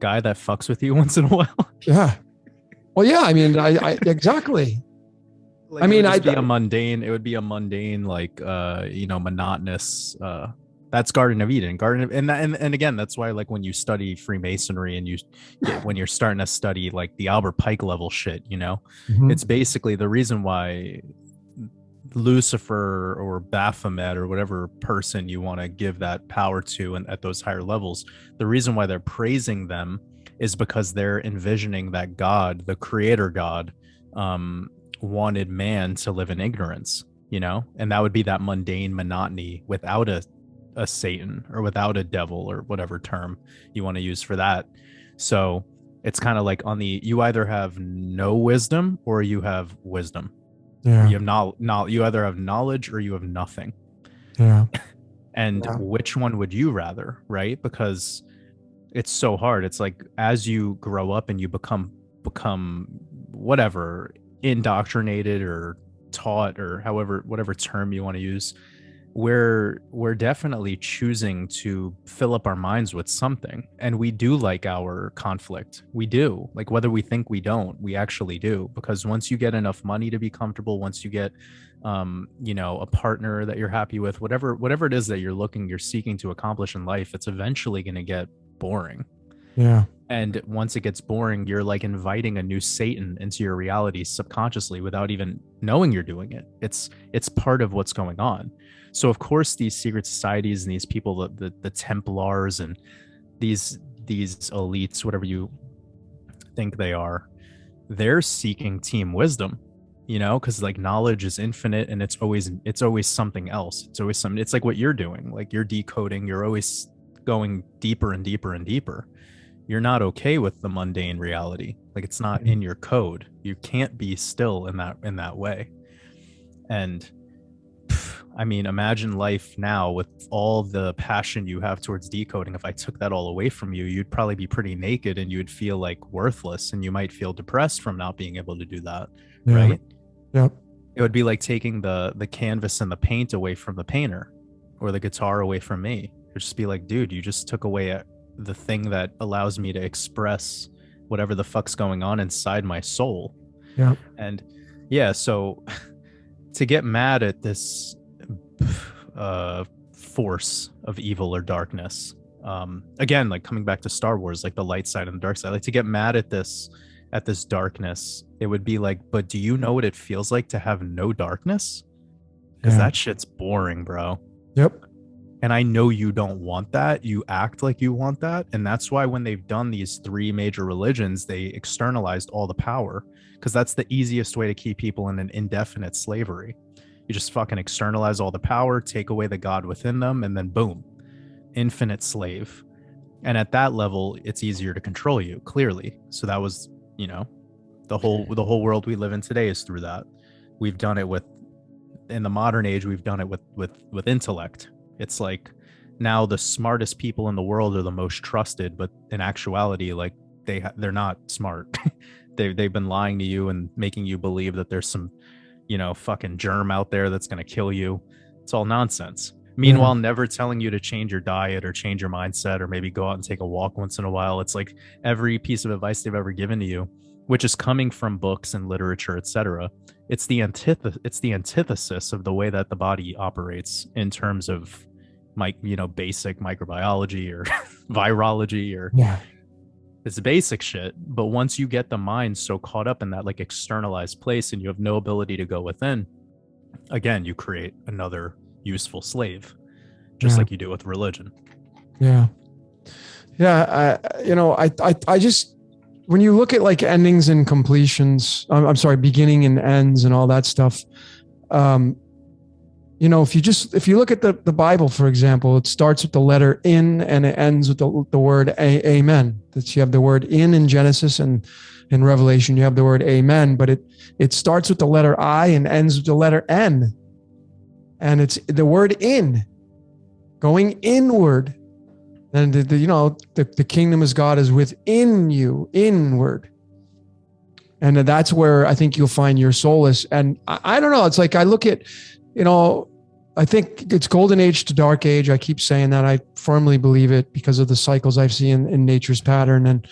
guy that fucks with you once in a while? Yeah. Well, yeah. I mean, I exactly. Like, I mean, it would be a mundane, like, monotonous. That's Garden of Eden, and again, that's why, like, when you study Freemasonry and when you're starting to study like the Albert Pike level shit, it's basically the reason why Lucifer or Baphomet or whatever person you want to give that power to, and at those higher levels, the reason why they're praising them is because they're envisioning that God, the creator God, wanted man to live in ignorance, and that would be that mundane monotony without a Satan or without a devil or whatever term you want to use for that. So it's kind of like you either have no wisdom or you have wisdom. Yeah. You have you either have knowledge or you have nothing. Yeah. And which one would you rather, right? Because it's so hard. It's like as you grow up and you become whatever, indoctrinated or taught or whatever term you want to use, we're definitely choosing to fill up our minds with something. And we do like our conflict. We do, like, whether we think we don't, we actually do, because once you get enough money to be comfortable, once you get a partner that you're happy with, whatever it is that you're seeking to accomplish in life, it's eventually going to get boring. Yeah. And once it gets boring, you're like inviting a new Satan into your reality subconsciously without even knowing you're doing it. It's part of what's going on. So of course, these secret societies and these people, the Templars and these elites, whatever you think they are, they're seeking team wisdom, because like knowledge is infinite and it's always something else. It's always something. It's like what you're doing, like you're decoding. You're always going deeper and deeper and deeper. You're not okay with the mundane reality. Like, it's not in your code. You can't be still in that way. And I mean, imagine life now with all the passion you have towards decoding. If I took that all away from you, you'd probably be pretty naked and you would feel like worthless, and you might feel depressed from not being able to do that. Yeah. Right? Yep. It would be like taking the canvas and the paint away from the painter, or the guitar away from me. It'd just be like, dude, you just took away the thing that allows me to express whatever the fuck's going on inside my soul. Yeah. And yeah, so to get mad at this force of evil or darkness, again, like coming back to Star Wars, like the light side and the dark side, like to get mad at this darkness, it would be like, but do you know what it feels like to have no darkness? Because that shit's boring, bro. Yep. And I know you don't want that. You act like you want that. And that's why when they've done these 3 major religions, they externalized all the power, because that's the easiest way to keep people in an indefinite slavery. You just fucking externalize all the power, take away the God within them, and then boom, infinite slave. And at that level, it's easier to control you, clearly. So that was, the whole world we live in today is through that. We've done it in the modern age, we've done it with intellect. It's like now the smartest people in the world are the most trusted, but in actuality, like they're not smart. They've been lying to you and making you believe that there's some, fucking germ out there that's going to kill you. It's all nonsense. Meanwhile, never telling you to change your diet or change your mindset or maybe go out and take a walk once in a while. It's like every piece of advice they've ever given to you, which is coming from books and literature, etc. It's the antithesis of the way that the body operates in terms of basic microbiology or virology or it's basic shit. But once you get the mind so caught up in that like externalized place and you have no ability to go within, again, you create another useful slave, just like you do with religion. I just, when you look at like endings and completions, I'm sorry, beginning and ends and all that stuff, if you look at the Bible, for example, it starts with the letter in and it ends with the word amen. That you have the word in Genesis, and in Revelation you have the word amen, but it starts with the letter I and ends with the letter N. And it's the word in, going inward. And the kingdom of God is within you, inward. And that's where I think you'll find your solace. And I don't know, it's like I look at, I think it's golden age to dark age. I keep saying that. I firmly believe it because of the cycles I've seen in nature's pattern. And,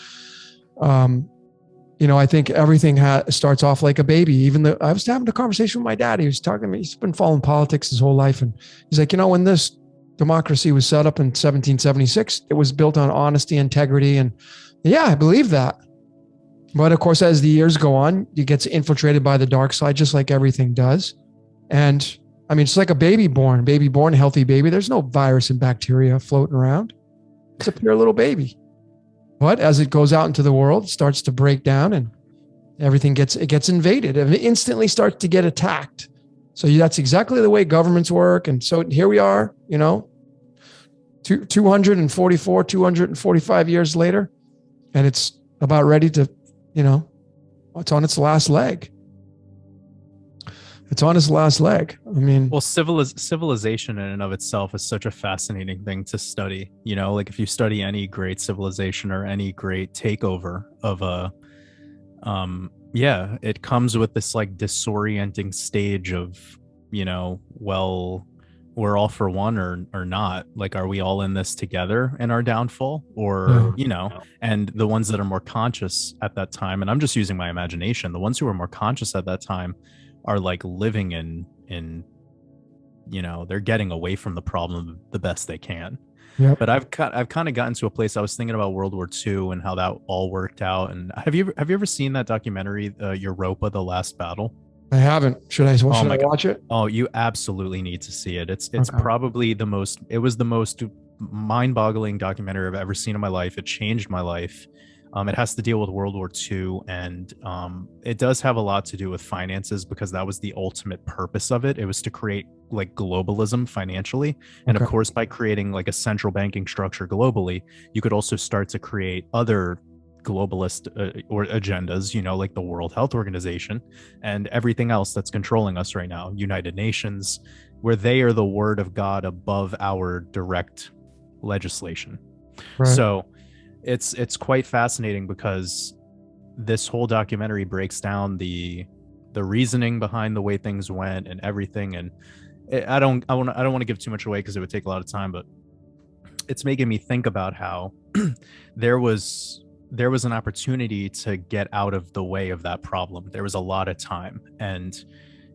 I think everything starts off like a baby. Even though I was having a conversation with my dad, he was talking to me. He's been following politics his whole life. And he's like, when this democracy was set up in 1776, it was built on honesty, integrity. And yeah, I believe that. But of course, as the years go on, it gets infiltrated by the dark side, just like everything does. And I mean, it's like a baby born, healthy baby. There's no virus and bacteria floating around. It's a pure little baby. But as it goes out into the world, it starts to break down and everything gets invaded and it instantly starts to get attacked. So that's exactly the way governments work. And so here we are, 245 years later, and it's about ready to, it's on its last leg. It's on its last leg. I mean, well, civilization in and of itself is such a fascinating thing to study. Like if you study any great civilization or any great takeover of it comes with this like disorienting stage of, well, we're all for one or not. Like, are we all in this together in our downfall? Or, and the ones that are more conscious at that time, and I'm just using my imagination, the ones who are more conscious at that time are like living in they're getting away from the problem the best they can. Yep. But I've kind of gotten to a place. I was thinking about World War II and how that all worked out. And have you ever seen that documentary, Europa: The Last Battle? I haven't. Should I watch it? Oh, you absolutely need to see it. It's probably the most mind-boggling documentary I've ever seen in my life. It changed my life. It has to deal with World War II, and it does have a lot to do with finances because that was the ultimate purpose of it. It was to create like globalism financially. And of course, by creating like a central banking structure globally, you could also start to create other globalist or agendas, like the World Health Organization and everything else that's controlling us right now, United Nations, where they are the word of God above our direct legislation. Right. So it's quite fascinating because this whole documentary breaks down the reasoning behind the way things went and everything. And I don't want to give too much away because it would take a lot of time, but it's making me think about how there was an opportunity to get out of the way of that problem. There was a lot of time, and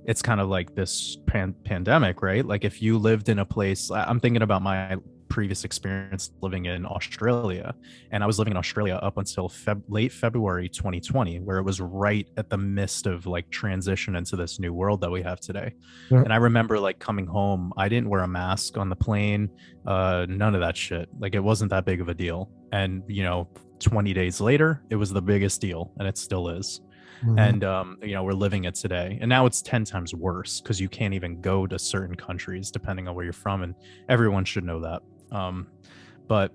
it's kind of like this pandemic, right? Like if you lived in a place, I'm thinking about my previous experience living in Australia, and I was living in Australia up until late February 2020, where it was right at the midst of like transition into this new world that we have today. Yeah. And I remember like coming home, I didn't wear a mask on the plane, none of that shit. Like it wasn't that big of a deal. And 20 days later, it was the biggest deal, and it still is. Mm-hmm. And we're living it today, and now it's 10 times worse because you can't even go to certain countries depending on where you're from, and everyone should know that. But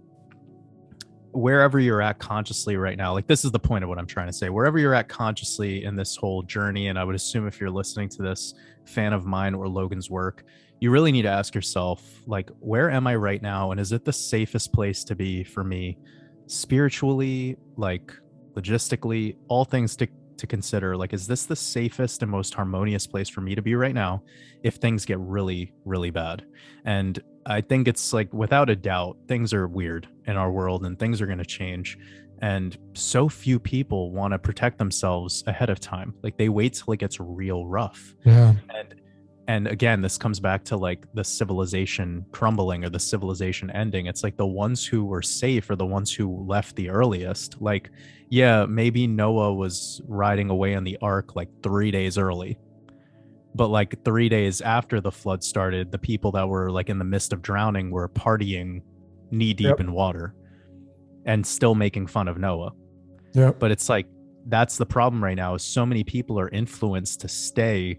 wherever you're at consciously right now, like this is the point of what I'm trying to say, wherever you're at consciously in this whole journey, and I would assume if you're listening to this, fan of mine or Logan's work, you really need to ask yourself, like, where am I right now? And is it the safest place to be for me spiritually, like logistically, all things to consider? Like, is this the safest and most harmonious place for me to be right now if things get really, really bad? And I think it's like, without a doubt, things are weird in our world and things are going to change. And so few people want to protect themselves ahead of time. Like, they wait till it gets real rough. Yeah. And again, this comes back to like the civilization crumbling or the civilization ending. It's like the ones who were safe are the ones who left the earliest. Like, yeah, maybe Noah was riding away on the ark like 3 days early, but like 3 days after the flood started, the people that were like in the midst of drowning were partying knee deep in water and still making fun of Noah. But it's like, that's the problem right now, is so many people are influenced to stay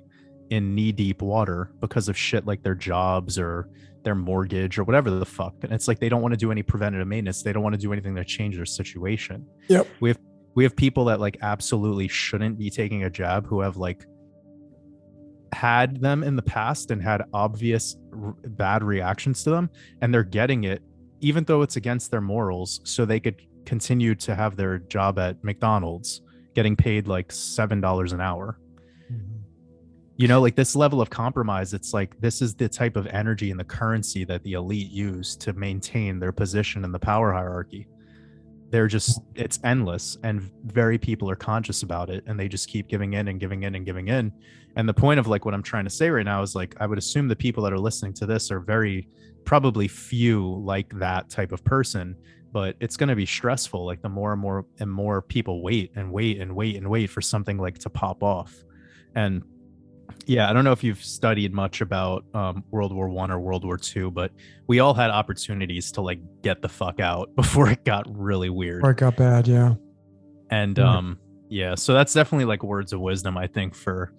in knee deep water because of shit like their jobs or their mortgage or whatever the fuck. And it's like, they don't want to do any preventative maintenance. They don't want to do anything to change their situation. We have people that like absolutely shouldn't be taking a jab, who have like had them in the past and had obvious bad reactions to them, and they're getting it even though it's against their morals, so they could continue to have their job at McDonald's getting paid like $7 an hour. You know, like this level of compromise, it's like, this is the type of energy and the currency that the elite use to maintain their position in the power hierarchy. They're just, it's endless, and very people are conscious about it, and they just keep giving in and giving in and giving in. And the point of like what I'm trying to say right now is like, I would assume the people that are listening to this are very, probably few like that type of person, but it's going to be stressful. Like the more and more people wait and wait and wait and wait for something like to pop off. And yeah, I don't know if you've studied much about World War I or World War II, but we all had opportunities to like get the fuck out before it got really weird. Or it got bad, yeah. And yeah, so that's definitely like words of wisdom, I think, for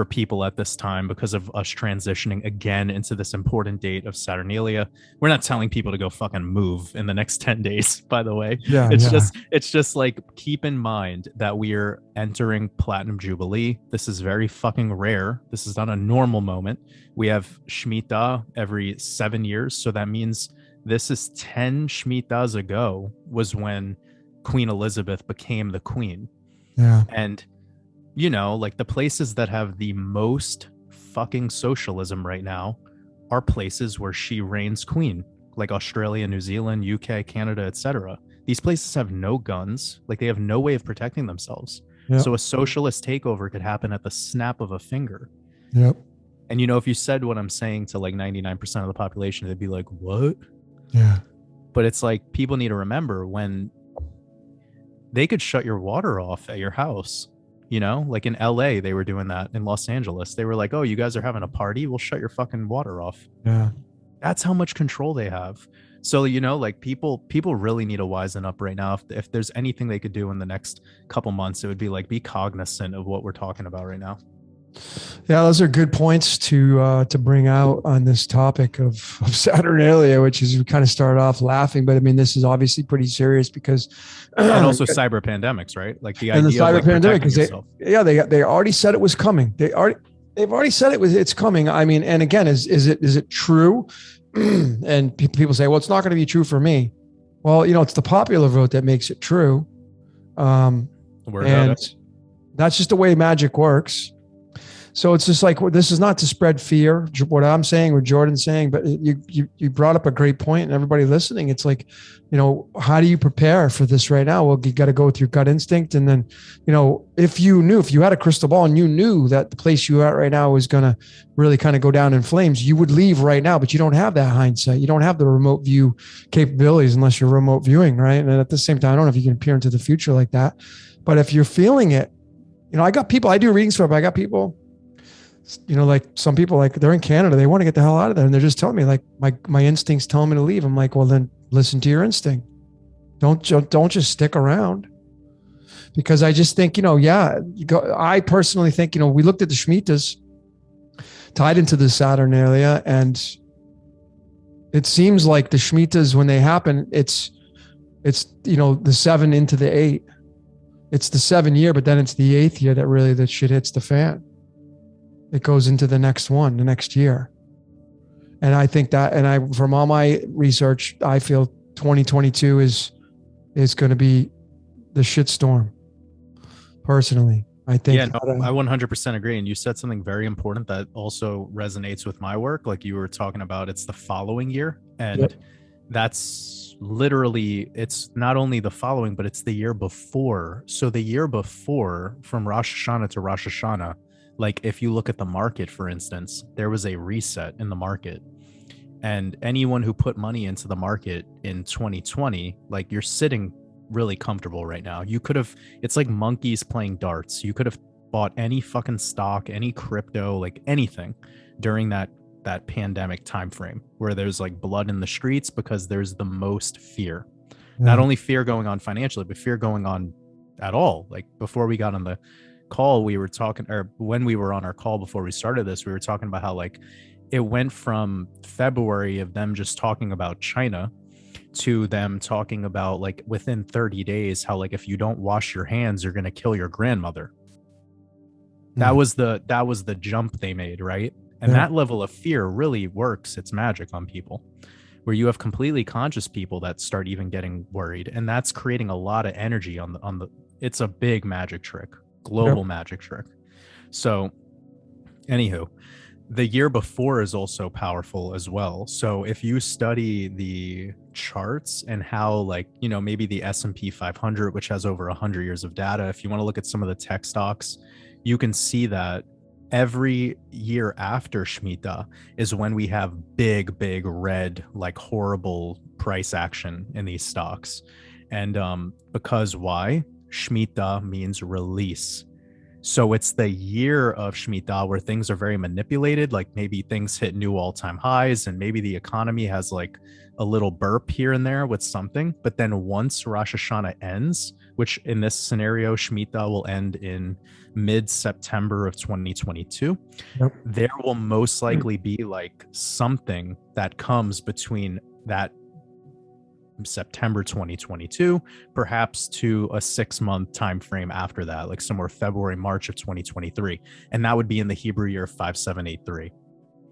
people at this time, because of us transitioning again into this important date of Saturnalia. We're not telling people to go fucking move in the next 10 days, by the way. It's just like, keep in mind that we're entering Platinum Jubilee. This is very fucking rare. This is not a normal moment. We have Shmita every 7 years. So that means this is 10 Shmitas ago was when Queen Elizabeth became the queen. Yeah. And you know, like the places that have the most fucking socialism right now are places where she reigns queen, like Australia, New Zealand, UK, Canada, etc. These places have no guns, like they have no way of protecting themselves. So a socialist takeover could happen at the snap of a finger. And you know, if you said what I'm saying to like 99% of the population, they'd be like, what? But it's like, people need to remember, when they could shut your water off at your house. You know, like in LA, they were doing that. In Los Angeles, they were like, oh, you guys are having a party, we'll shut your fucking water off. That's how much control they have. So, you know, like people really need to wisen up right now. If there's anything they could do in the next couple months, it would be like, be cognizant of what we're talking about right now. Yeah, those are good points to bring out on this topic of Saturnalia, which is, we kind of started off laughing, but I mean, this is obviously pretty serious, because and also cyber pandemics, right? Like the idea the cyber of like pandemic, because they already said it was coming. They've already said it's coming. I mean, and again, is it true? And people say, well, it's not going to be true for me. Well, you know, it's the popular vote that makes it true. And that's just the way magic works. So it's just like, this is not to spread fear, what I'm saying, what Jordan's saying, but you brought up a great point, and everybody listening, it's like, you know, how do you prepare for this right now? Well, you got to go with your gut instinct. And then, you know, if you had a crystal ball and you knew that the place you're at right now was going to really kind of go down in flames, you would leave right now, but you don't have that hindsight. You don't have the remote view capabilities unless you're remote viewing, right? And at the same time, I don't know if you can peer into the future like that, but if you're feeling it, you know, I do readings for it, but I got people, you know, like some people, like they're in Canada, they want to get the hell out of there, and they're just telling me like, my instincts telling me to leave. I'm like, well, then listen to your instinct. Don't just stick around, because I just think, you know, I personally think, you know, we looked at the Shmitas tied into the Saturnalia, and it seems like the Shmitas, when they happen, it's, you know, the 7 into the 8. It's the 7 year, but then it's the 8th year that really the shit hits the fan. It goes into the next year. And I think that, and from all my research, I feel 2022 is going to be the shitstorm. Personally, I think. Yeah, no, I 100% agree. And you said something very important that also resonates with my work. Like you were talking about, it's the following year. And Yep. that's literally, it's not only the following, but it's the year before. So the year before, from Rosh Hashanah to Rosh Hashanah, like if you look at the market, for instance, there was a reset in the market. And anyone who put money into the market in 2020, like you're sitting really comfortable right now. You could have, it's like monkeys playing darts. You could have bought any fucking stock, any crypto, like anything during that pandemic time frame where there's like blood in the streets because there's the most fear. Not Yeah. only fear going on financially, but fear going on at all. Like before we got on the call, we were talking, or when we were on our call before we started this, we were talking about how like it went from February of them just talking about China to them talking about like within 30 days how like if you don't wash your hands you're going to kill your grandmother. That was the jump they made, right? And Yeah. that level of fear really works its magic on people, where you have completely conscious people that start even getting worried, and that's creating a lot of energy on the it's a big magic trick, global Yep. magic trick. So anywho, the year before is also powerful as well. So if you study the charts and how like, you know, maybe the S&P 500, which has over 100 years of data, if you want to look at some of the tech stocks, you can see that every year after Shmita is when we have big red, like horrible price action in these stocks. And because why? Shmita means release. So it's the year of Shmita where things are very manipulated, like maybe things hit new all-time highs and maybe the economy has like a little burp here and there with something. But then once Rosh Hashanah ends, which in this scenario, Shmita will end in mid-September of 2022, Yep. there will most likely be like something that comes between that September 2022, perhaps to a 6-month time frame after that, like somewhere February, March of 2023, and that would be in the Hebrew year 5783.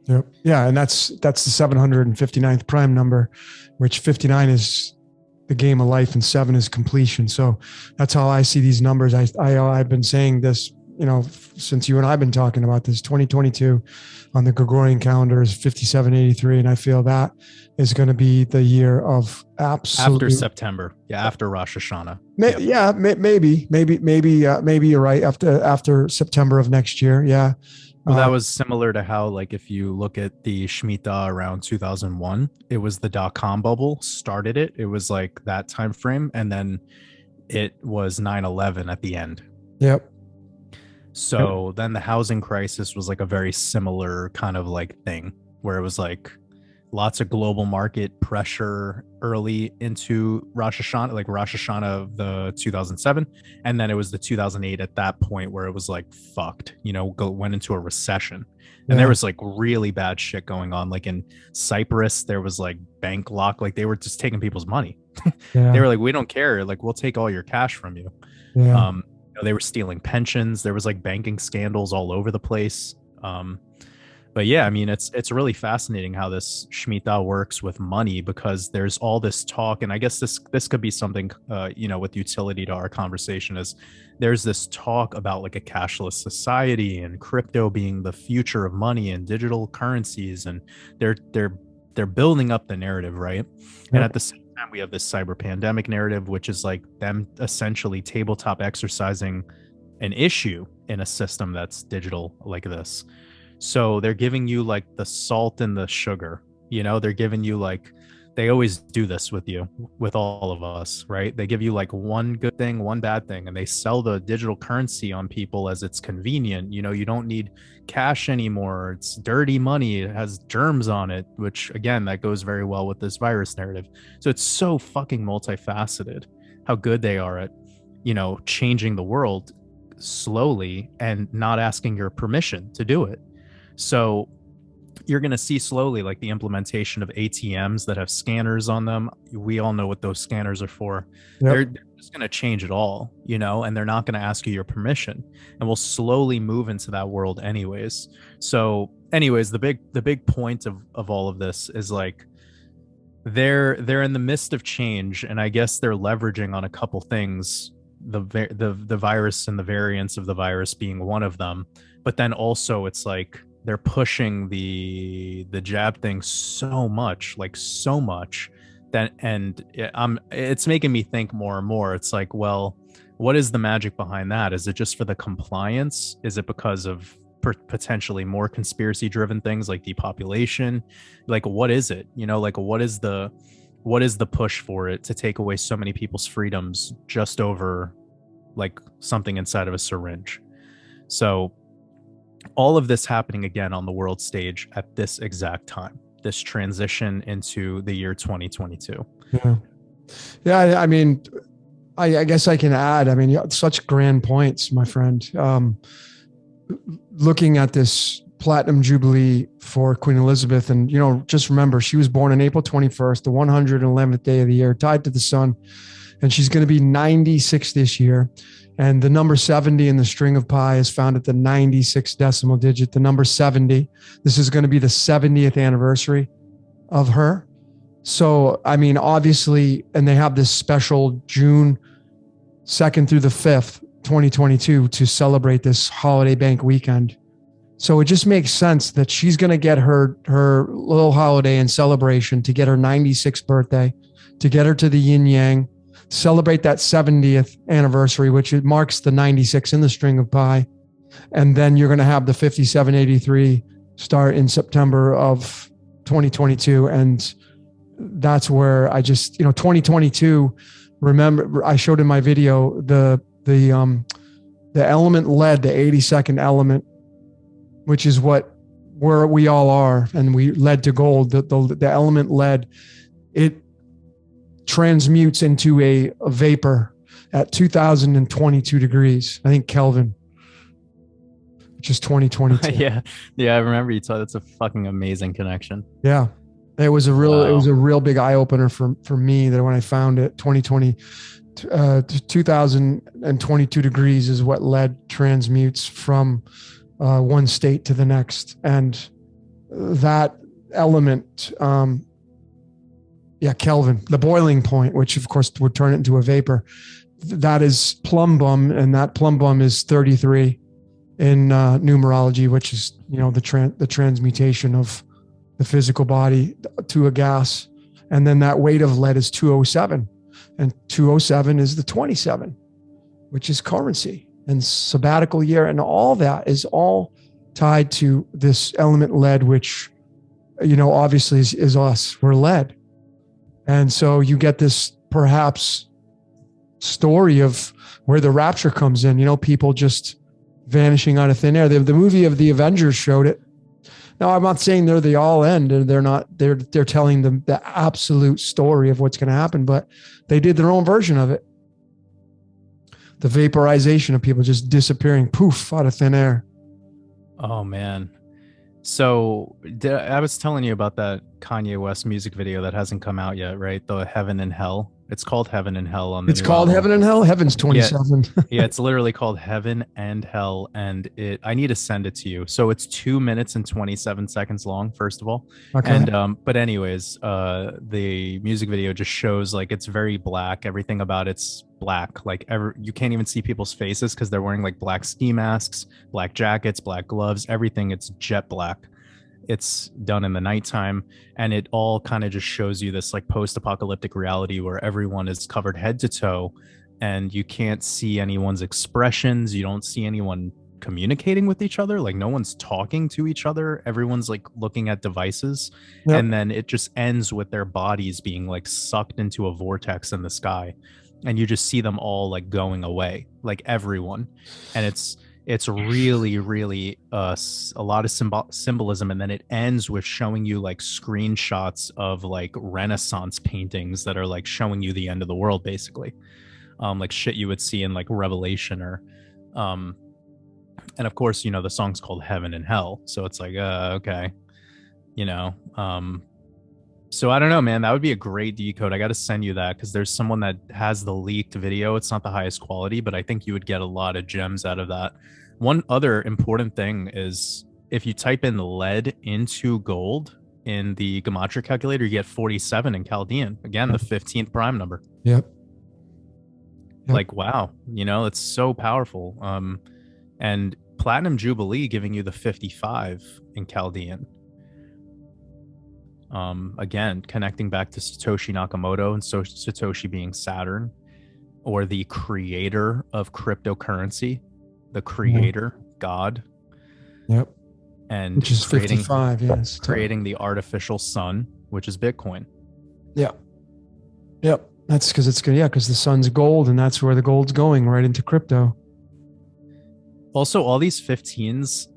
Yep. Yeah, and that's the 759th prime number, which 59 is the game of life and 7 is completion. So that's how I see these numbers. I've been saying this, you know, since you and I've been talking about this. 2022 on the Gregorian calendar is 5783, and I feel that is going to be the year of absolute after September, after Rosh Hashanah. Yeah, maybe you're right. After September of next year, yeah. Well, that was similar to how, like, if you look at the Shmita around 2001, it was the dot-com bubble started it. It was like that time frame, and then it was 9/11 at the end. Yep. So then the housing crisis was like a very similar kind of like thing where it was like lots of global market pressure early into Rosh Hashanah, like Rosh Hashanah of the 2007. And then it was the 2008 at that point where it was like fucked, you know, went into a recession. And there was like really bad shit going on. Like in Cyprus, there was like bank lock, like they were just taking people's money. They were like, we don't care. Like, we'll take all your cash from you. Yeah. You know, they were stealing pensions. There was like banking scandals all over the place. But yeah, I mean, it's really fascinating how this Shmita works with money, because there's all this talk, and I guess this could be something, you know, with utility to our conversation, is there's this talk about like a cashless society and crypto being the future of money and digital currencies, and they're building up the narrative, right? Yep. And at the same time, we have this cyber pandemic narrative, which is like them essentially tabletop exercising an issue in a system that's digital like this. So they're giving you like the salt and the sugar, you know, they're giving you like, they always do this with you, with all of us, right? They give you like one good thing, one bad thing, and they sell the digital currency on people as it's convenient. You know, you don't need cash anymore. It's dirty money. It has germs on it, which again, that goes very well with this virus narrative. So it's so fucking multifaceted how good they are at, you know, changing the world slowly and not asking your permission to do it. So you're going to see slowly like the implementation of ATMs that have scanners on them. We all know what those scanners are for. Yep. They're just going to change it all, you know, and they're not going to ask you your permission, and we'll slowly move into that world anyways. So anyways, the big point of all of this is like they're in the midst of change, and I guess they're leveraging on a couple things the virus and the variants of the virus being one of them. But then also it's like they're pushing the jab thing so much, like so much that, and it's making me think more and more. It's like, well, what is the magic behind that? Is it just for the compliance? Is it because of potentially more conspiracy driven things like depopulation? Like, what is it? You know, like what is the push for it to take away so many people's freedoms just over like something inside of a syringe? So all of this happening again on the world stage at this exact time, this transition into the year 2022. Yeah. I mean, I guess I can add, I mean, such grand points, my friend. Looking at this platinum jubilee for Queen Elizabeth, and, you know, just remember, she was born on April 21st, the 111th day of the year, tied to the sun, and she's going to be 96 this year. And the number 70 in the string of pi is found at the 96th decimal digit. The number 70, this is going to be the 70th anniversary of her. So, I mean, obviously, and they have this special June 2nd through the 5th, 2022 to celebrate this holiday bank weekend. So it just makes sense that she's going to get her little holiday and celebration to get her 96th birthday, to get her to the yin yang, celebrate that 70th anniversary, which it marks the 96 in the string of pi. And then you're going to have the 5783 start in September of 2022. And that's where I just, 2022, remember I showed in my video the element lead, the 82nd element, which is where we all are. And we lead to gold, the element lead, it transmutes into a vapor at 2022 degrees, I think Kelvin, which is 2022. Yeah. I remember you told. That's a fucking amazing connection. Yeah. It was a real big eye opener for me that when I found it, 2022 degrees is what lead transmutes from one state to the next. And that element, Kelvin, the boiling point, which of course would turn it into a vapor, that is plumbum, and that plumbum is 33 in numerology, which is, the transmutation of the physical body to a gas. And then that weight of lead is 207, and 207 is the 27, which is currency and sabbatical year. And all that is all tied to this element lead, which, obviously is us. We're lead. And so you get this perhaps story of where the rapture comes in, people just vanishing out of thin air. The movie of the Avengers showed it. Now, I'm not saying they're the all end, and they're telling them the absolute story of what's going to happen, but they did their own version of it. The vaporization of people just disappearing, poof, out of thin air. Oh, man. So I was telling you about that Kanye West music video that hasn't come out yet, right? The Heaven and Hell. It's called Heaven and Hell on the It's called album. Heaven and Hell. Heaven's 27. Yeah, it's literally called Heaven and Hell, and I need to send it to you. So it's 2 minutes and 27 seconds long, first of all. Okay. And but anyways, the music video just shows like it's very black. Everything about it's black. Like you can't even see people's faces because they're wearing like black ski masks, black jackets, black gloves, everything. It's jet black. It's done in the nighttime, and it all kind of just shows you this like post-apocalyptic reality where everyone is covered head to toe, and you can't see anyone's expressions. You don't see anyone communicating with each other. Like no one's talking to each other. Everyone's like looking at devices. Yep. And then it just ends with their bodies being like sucked into a vortex in the sky, and you just see them all like going away, like everyone. And it's really, really a lot of symbolism. And then it ends with showing you like screenshots of like Renaissance paintings that are like showing you the end of the world, basically. Like shit you would see in like Revelation or, and of course, the song's called Heaven and Hell. So it's like, okay, so I don't know, man, that would be a great decode. I got to send you that because there's someone that has the leaked video. It's not the highest quality, but I think you would get a lot of gems out of that. One other important thing is if you type in lead into gold in the gematria calculator, you get 47 in Chaldean. Again, the 15th prime number. Yep. Yep. Like, wow, it's so powerful. And platinum jubilee giving you the 55 in Chaldean. Again, connecting back to Satoshi Nakamoto, and so Satoshi being Saturn, or the creator of cryptocurrency, the creator, God. Yep. And which is 55, yes. Creating the artificial sun, which is Bitcoin. Yeah. Yep. That's because because the sun's gold, and that's where the gold's going, right into crypto. Also, all these 15s,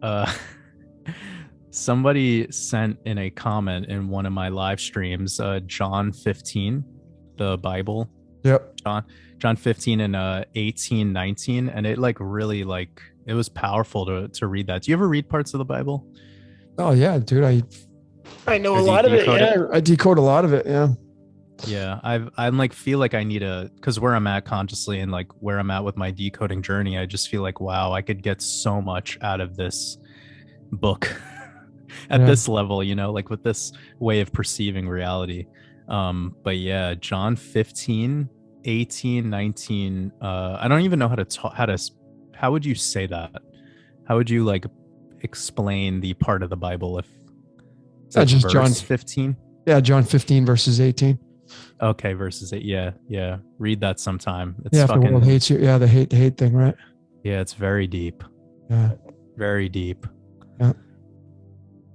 somebody sent in a comment in one of my live streams, John 15, the Bible. Yep. John 15 and 18, 19. And it really it was powerful to read that. Do you ever read parts of the Bible? Oh yeah, dude. I know a lot of it. Yeah, I decode a lot of it. Yeah. Yeah, I'm feel like I need because where I'm at consciously and where I'm at with my decoding journey, I just feel like, wow, I could get so much out of this book at this level, with this way of perceiving reality. But yeah, John 15, 18, 19. I don't even know how to talk, how would you say that? How would you explain the part of the Bible if that's just John 15? Yeah, John 15 verses 18. Okay, verses 8. Yeah. Read that sometime. It's if the world hates you. Yeah, the hate thing, right? Yeah, it's very deep. Yeah. Very deep. Yeah.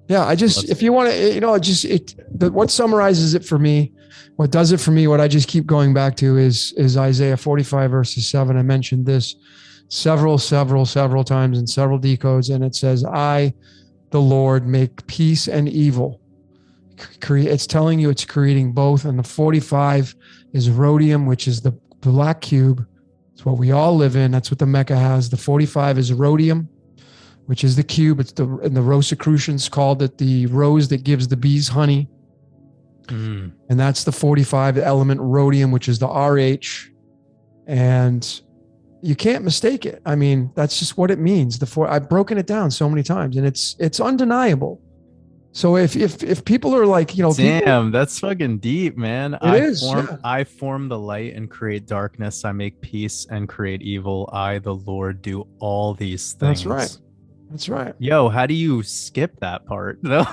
Yeah, I just, if you want to, what summarizes it for me, what does it for me, what I just keep going back to is Isaiah 45 verses 7. I mentioned this several times in several decodes, and it says, I, the Lord, make peace and evil. It's telling you it's creating both. And the 45 is rhodium, which is the black cube. It's what we all live in. That's what the Mecca has. The 45 is rhodium, which is the cube. It's and the Rosicrucians called it the rose that gives the bees honey. And that's the 45 element rhodium, which is the RH. And you can't mistake it. I mean, that's just what it means. I've broken it down so many times, and it's undeniable. So if people are damn, that's fucking deep, man. I form the light and create darkness. I make peace and create evil. I, the Lord, do all these things. That's right. Yo, how do you skip that part? No.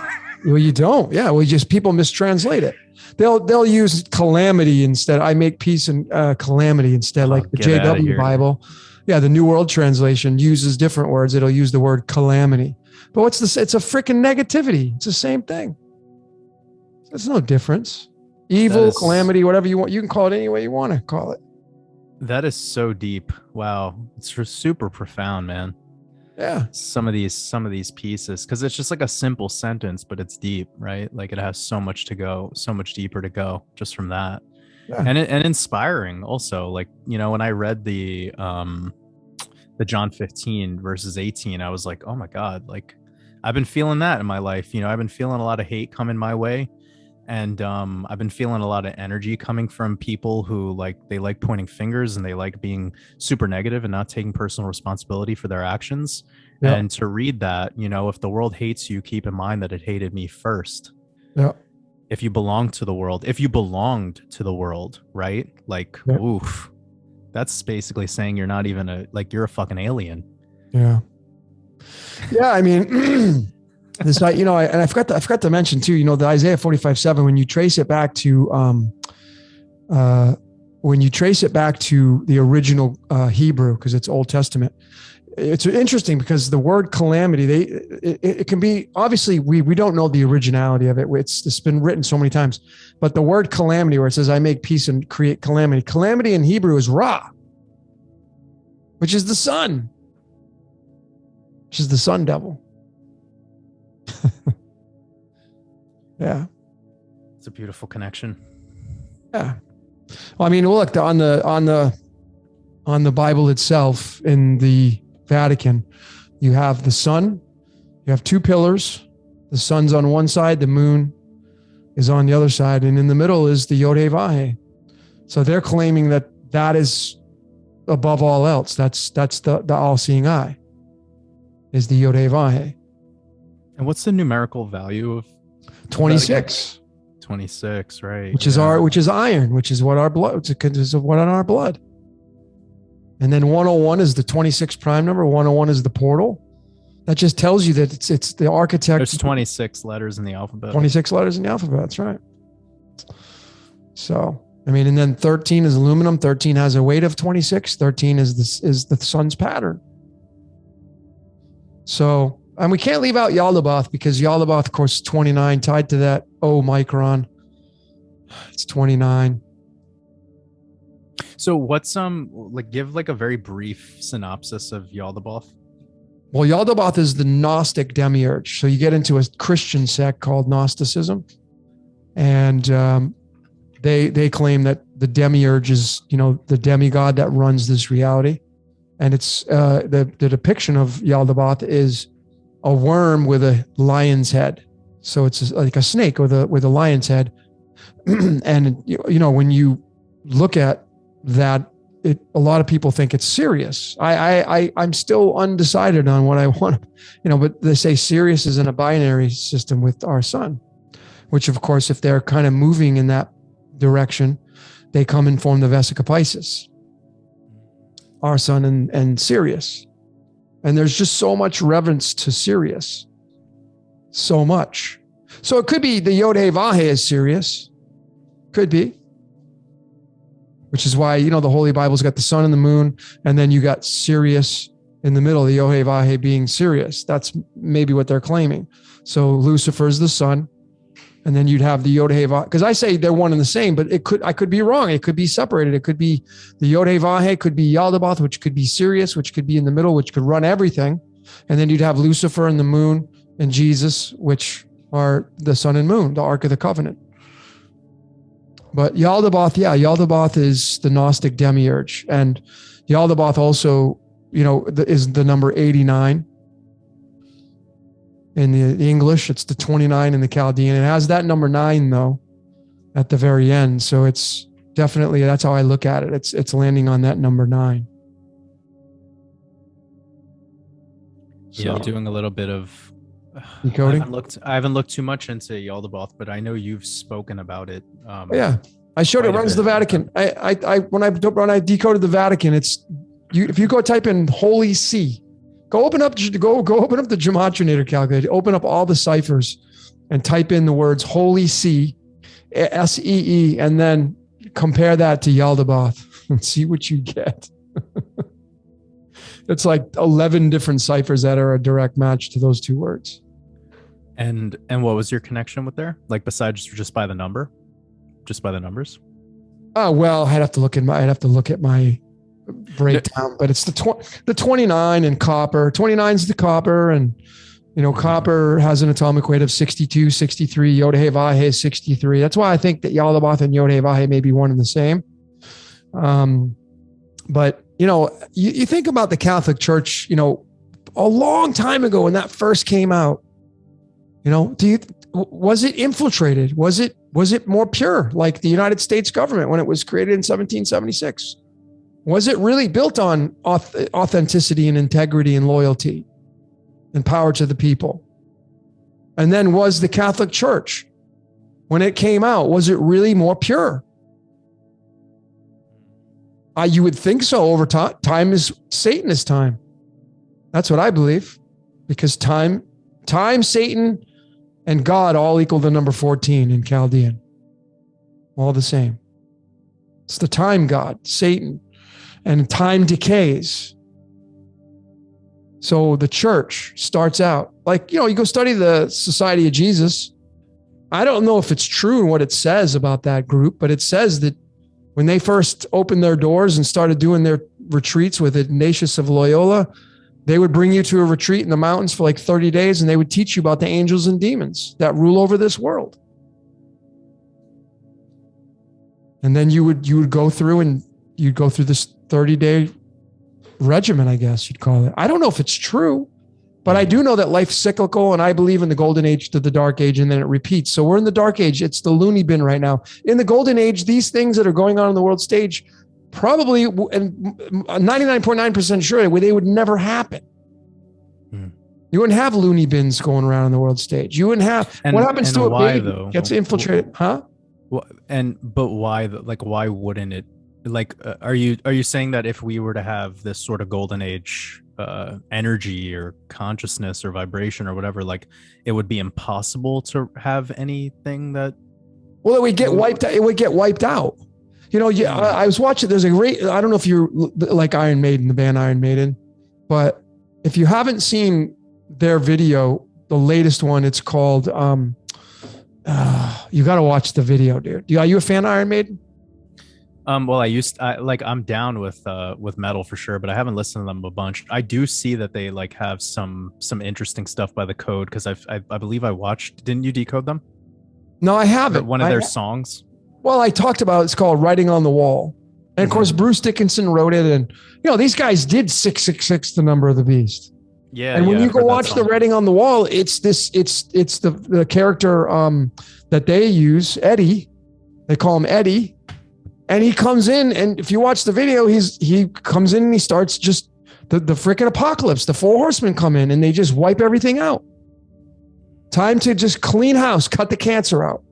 Well, you don't. Yeah. People mistranslate it. They'll use calamity instead. I make peace and calamity instead, like the JW Bible. Yeah. The New World Translation uses different words. It'll use the word calamity. But what's this? It's a freaking negativity. It's the same thing. There's no difference. Evil, calamity, whatever you want. You can call it any way you want to call it. That is so deep. Wow. It's super profound, man. Yeah. Some of these pieces, because it's just a simple sentence, but it's deep, right? It has so much to go, so much deeper to go just from that. Yeah. And inspiring also. When I read the John 15 verses 18, I was like, oh my God, I've been feeling that in my life. I've been feeling a lot of hate coming my way. And I've been feeling a lot of energy coming from people who they like pointing fingers, and they like being super negative and not taking personal responsibility for their actions. Yeah. And to read that, if the world hates you, keep in mind that it hated me first. Yeah. If you belonged to the world, right? Yeah. Oof. That's basically saying you're not even you're a fucking alien. Yeah. Yeah. I mean, this, I forgot to mention too, the Isaiah 45:7, when you trace it back to, the original Hebrew, because it's Old Testament, it's interesting because the word calamity, it can be, obviously we don't know the originality of it. It's been written so many times, but the word calamity, where it says, I make peace and create calamity. Calamity in Hebrew is Ra, which is the sun, which is the sun devil. Yeah. It's a beautiful connection. Yeah. Well, I mean, look, on the Bible itself in the Vatican, you have the sun, you have two pillars. The sun's on one side, the moon is on the other side, and in the middle is the Yod He Vahe. So they're claiming that is above all else. That's the all-seeing eye, is the Yod He Vahe. And what's the numerical value of 26? 26, right? Which is iron, which is what our blood, which is what on our blood. And then 101 is the 26 prime number. 101 is the portal. That just tells you that it's the architect. There's 26 letters in the alphabet. 26 letters in the alphabet. That's right. So, I mean, and then 13 is aluminum. 13 has a weight of 26. 13 is the sun's pattern. So, and we can't leave out Yaldabaoth because Yaldabaoth, of course, is 29 tied to that O micron. It's 29. So what's give like a very brief synopsis of Yaldabaoth? Well, Yaldabaoth is the Gnostic demiurge. So you get into a Christian sect called Gnosticism, and they claim that the demiurge is, the demigod that runs this reality. And it's the depiction of Yaldabaoth is a worm with a lion's head. So it's like a snake with a lion's head. And when you look at that, a lot of people think it's Sirius. I'm still undecided on what I want, but they say Sirius is in a binary system with our sun, which of course, if they're kind of moving in that direction, they come and form the Vesica Pisces, our sun and Sirius. And there's just so much reverence to Sirius. So much. So it could be the Yod-Heh-Vah-Heh is Sirius. Could be. Which is why, the Holy Bible's got the sun and the moon, and then you got Sirius in the middle, the Yod-Heh-Vah-Heh being Sirius. That's maybe what they're claiming. So Lucifer is the sun, and then you'd have the Yod-Heh-Vah, because I say they're one and the same, but I could be wrong. It could be separated. It could be the Yod-Heh-Vah-Heh, could be Yaldabaoth, which could be Sirius, which could be in the middle, which could run everything. And then you'd have Lucifer and the moon and Jesus, which are the sun and moon, the Ark of the Covenant. But Yaldabaoth is the Gnostic demiurge. And Yaldabaoth also, is the number 89. In the English, it's the 29 in the Chaldean. It has that number 9, though, at the very end. So it's definitely, that's how I look at it. It's landing on that number 9. Yeah, I'm doing a little bit of decoding. I haven't looked too much into Yaldabaoth, but I know you've spoken about it. Yeah, I showed it runs the Vatican. When I decoded the Vatican, if you go type in Holy See, go open up the Gematrinator calculator, open up all the ciphers, and type in the words Holy See, SEE, and then compare that to Yaldabaoth and see what you get. It's like 11 different ciphers that are a direct match to those two words. And what was your connection with there? Like besides just by the number, just by the numbers? Oh, well, I'd have to look at my breakdown, but it's the 29 and copper. 29 is the copper, and copper has an atomic weight of 62, 63. Yod-Heh-Vah-Heh is 63. That's why I think that Yaldabaoth and Yod-Heh-Vah-Heh may be one and the same. But you think about the Catholic Church, a long time ago when that first came out, was it infiltrated? Was it more pure like the United States government when it was created in 1776? Was it really built on authenticity and integrity and loyalty and power to the people? And then was the Catholic Church, when it came out, was it really more pure? You would think so. Over time. Time is Satanist time. That's what I believe, because time, Satan, and God all equal the number 14 in Chaldean. All the same. It's the time God, Satan, and time decays. So the church starts out like, you go study the Society of Jesus. I don't know if it's true in what it says about that group, but it says that when they first opened their doors and started doing their retreats with Ignatius of Loyola, they would bring you to a retreat in the mountains for like 30 days, and they would teach you about the angels and demons that rule over this world. And then you would go through this 30-day regimen, I guess you'd call it. I don't know if it's true, but I do know that life's cyclical, and I believe in the golden age to the dark age, and then it repeats. So we're in the dark age. It's the loony bin right now. In the golden age, these things that are going on in the world stage, probably, and 99.9% sure, they would never happen. You wouldn't have loony bins going around on the world stage. You wouldn't have. What happens to a baby? Gets infiltrated, huh? But why? Why wouldn't it Like, are you saying that if we were to have this sort of golden age energy or consciousness or vibration or whatever, like it would be impossible to have anything that Well, it would get wiped. It would get wiped out. You know, yeah. I was watching. There's a great. I don't know if you're like Iron Maiden, the band Iron Maiden, but if you haven't seen their video, the latest one, it's called. You got to watch the video, dude. Are you a fan of Iron Maiden? Well, I'm down with metal for sure, but I haven't listened to them a bunch. I do see that they like have some interesting stuff by the Code, because I believe I watched. Didn't you decode them? No, I haven't. One of their songs. Well, I talked about it's called Writing on the Wall, and of course Bruce Dickinson wrote it, and you know these guys did 666, the number of the beast. Yeah, and when you go watch the song. Writing on the Wall, it's the character that they use, Eddie. They call him Eddie. And he comes in, and if you watch the video, he comes in and he starts just the freaking apocalypse. The four horsemen come in and they just wipe everything out. Time to just clean house, cut the cancer out.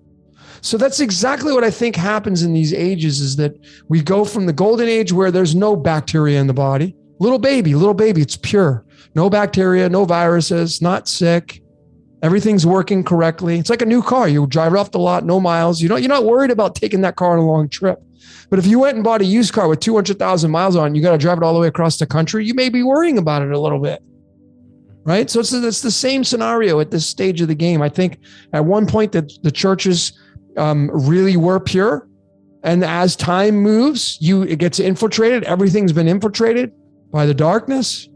So that's exactly what I think happens in these ages, is that we go from the golden age where there's no bacteria in the body. Little baby, it's pure. No bacteria, no viruses, not sick. Everything's working correctly. It's like a new car. You drive it off the lot, no miles. You're not worried about taking that car on a long trip. But if you went and bought a used car with 200,000 miles on it, you got to drive it all the way across the country, you may be worrying about it a little bit. Right? So it's the same scenario at this stage of the game. I think at one point that the churches really were pure. And as time moves, it gets infiltrated. Everything's been infiltrated by the darkness.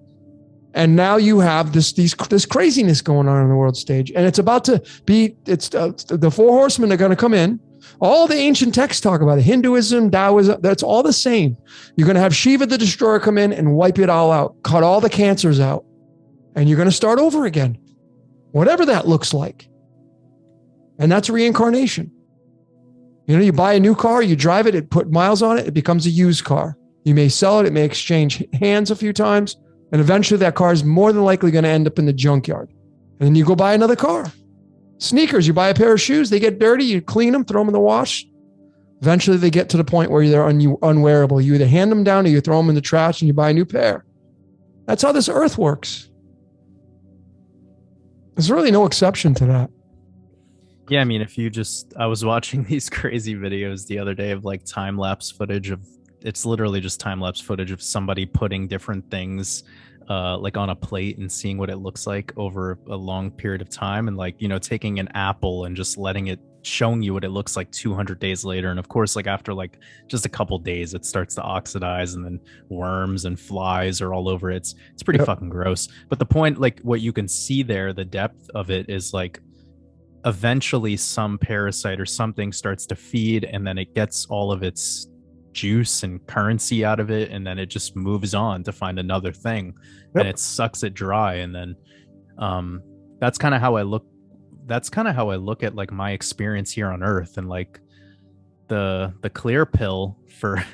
And now you have this craziness going on the world stage. And it's about to be, the four horsemen are going to come in. All the ancient texts talk about it. Hinduism, Taoism, that's all the same. You're going to have Shiva the Destroyer come in and wipe it all out, cut all the cancers out. And you're going to start over again, whatever that looks like. And that's reincarnation. You know, you buy a new car, you drive it, it put miles on it, it becomes a used car. You may sell it, it may exchange hands a few times, and eventually that car is more than likely going to end up in the junkyard. And then you go buy another car. Sneakers, you buy a pair of shoes, they get dirty, you clean them, throw them in the wash. Eventually they get to the point where they're unwearable. You either hand them down or you throw them in the trash and you buy a new pair. That's how this earth works. There's really no exception to that. Yeah, I mean, I was watching these crazy videos the other day of like time-lapse footage of, it's literally just time-lapse footage of somebody putting different things like on a plate and seeing what it looks like over a long period of time, and like, you know, taking an apple and just showing you what it looks like 200 days later. And of course, like after like just a couple days, it starts to oxidize, and then worms and flies are all over it. It's pretty fucking gross. But the point, like what you can see there, the depth of it is like, eventually some parasite or something starts to feed, and then it gets all of its juice and currency out of it, and then it just moves on to find another thing. And it sucks it dry. And then that's kind of how I look at like my experience here on Earth. And like the clear pill for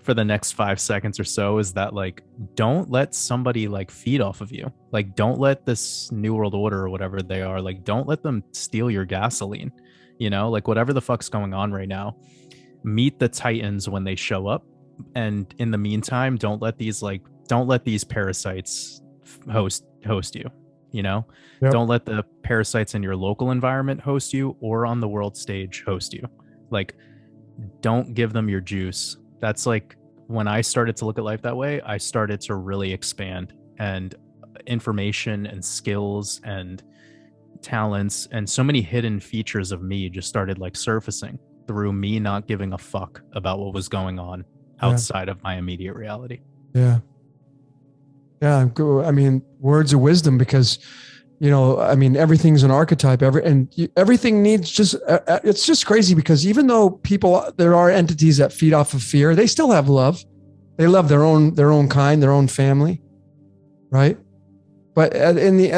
for the next 5 seconds or so is that, like, don't let somebody like feed off of you. Like, don't let this New World Order or whatever they are, like, don't let them steal your gasoline. You know, like whatever the fuck's going on right now, meet the Titans when they show up. And in the meantime, don't let these parasites host you. You know, don't let the parasites in your local environment host you, or on the world stage host you. Like, don't give them your juice. That's like when I started to look at life that way, I started to really expand, and information and skills and talents and so many hidden features of me just started like surfacing through me not giving a fuck about what was going on outside of my immediate reality. Yeah. I mean, words of wisdom, because, you know, I mean, everything's an archetype. Everything needs just, it's just crazy, because even though there are entities that feed off of fear, they still have love. They love their own kind, their own family, right? But at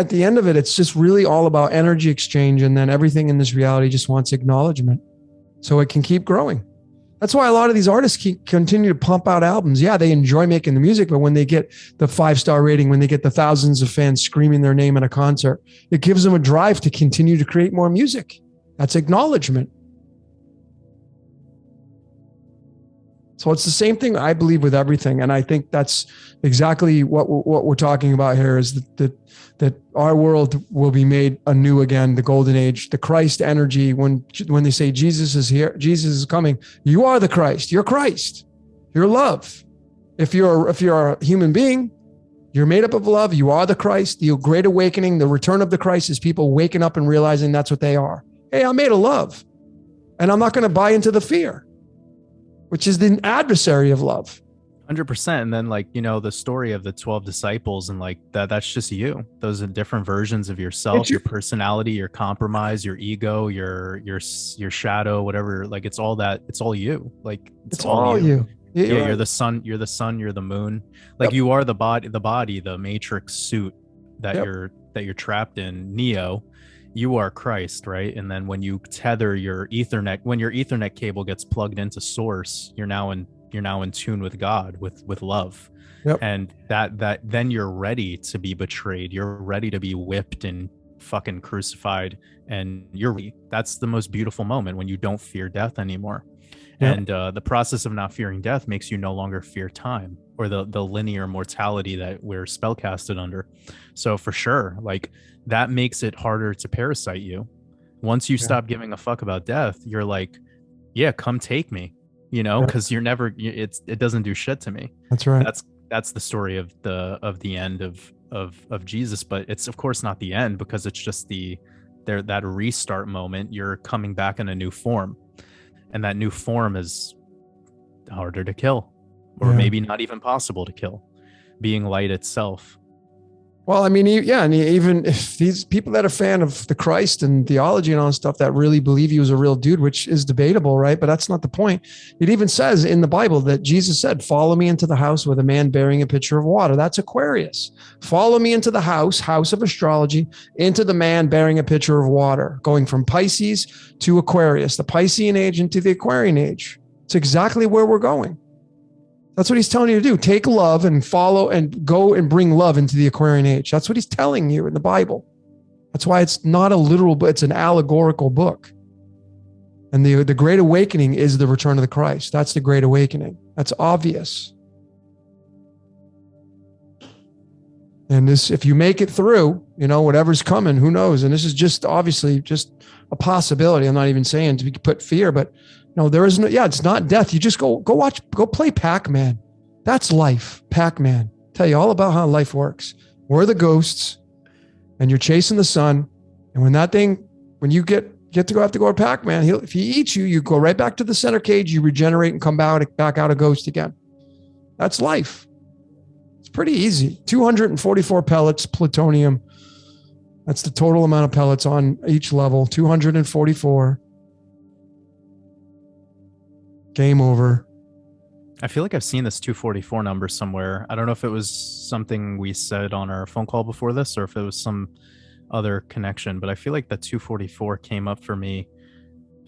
the end of it, it's just really all about energy exchange. And then everything in this reality just wants acknowledgement so it can keep growing. That's why a lot of these artists continue to pump out albums. Yeah, they enjoy making the music, but when they get the 5-star rating, when they get the thousands of fans screaming their name at a concert, it gives them a drive to continue to create more music. That's acknowledgement. So it's the same thing I believe with everything. And I think that's exactly what we're talking about here is that our world will be made anew again, the golden age, the Christ energy. When they say Jesus is here, Jesus is coming, you are the Christ. You're Christ. You're love. If you're a human being, you're made up of love. You are the Christ. The great awakening, the return of the Christ is people waking up and realizing that's what they are. Hey, I'm made of love. And I'm not going to buy into the fear, which is the adversary of love. 100%. And then like, the story of the 12 disciples and like that's just you. Those are different versions of yourself, your personality, your compromise, your ego, your shadow, whatever. Like it's all you. Like it's all you. Yeah, right. You're the sun, you're the moon. Like you are the body, the matrix suit that you're trapped in, Neo. You are Christ, right? And then when you tether your Ethernet cable gets plugged into source, you're now in tune with God, with love. Yep. And that then you're ready to be betrayed. You're ready to be whipped and fucking crucified. And that's the most beautiful moment when you don't fear death anymore. Yep. And the process of not fearing death makes you no longer fear time or the linear mortality that we're spellcasted under. So for sure, like that makes it harder to parasite you. Once you stop giving a fuck about death, you're like, yeah, come take me, because it doesn't do shit to me. That's right. That's the story of the end of Jesus, but it's of course not the end because it's just that restart moment. You're coming back in a new form. And that new form is harder to kill, or maybe not even possible to kill, being light itself. Well, I mean, and even if these people that are fan of the Christ and theology and all that stuff that really believe he was a real dude, which is debatable, right? But that's not the point. It even says in the Bible that Jesus said, follow me into the house with a man bearing a pitcher of water. That's Aquarius. Follow me into the house of astrology, into the man bearing a pitcher of water, going from Pisces to Aquarius, the Piscean age into the Aquarian age. It's exactly where we're going. That's what he's telling you to do. Take love and follow and go and bring love into the Aquarian age. That's what he's telling you in the Bible. That's why it's not a literal book. It's an allegorical book. And the Great Awakening is the return of the Christ. That's the Great Awakening. That's obvious. And this, if you make it through, whatever's coming, who knows? And this is just obviously just a possibility. I'm not even saying to put fear, but no, there is no, it's not death. You just go play Pac-Man. That's life. Pac-Man. Tell you all about how life works. We're the ghosts and you're chasing the sun. And when you get to have to go to Pac-Man, if he eats you, you go right back to the center cage, you regenerate and come back out a ghost again. That's life. It's pretty easy. 244 pellets, plutonium. That's the total amount of pellets on each level, 244. Game over. I feel like I've seen this 244 number somewhere. I don't know if it was something we said on our phone call before this or if it was some other connection, but I feel like that 244 came up for me.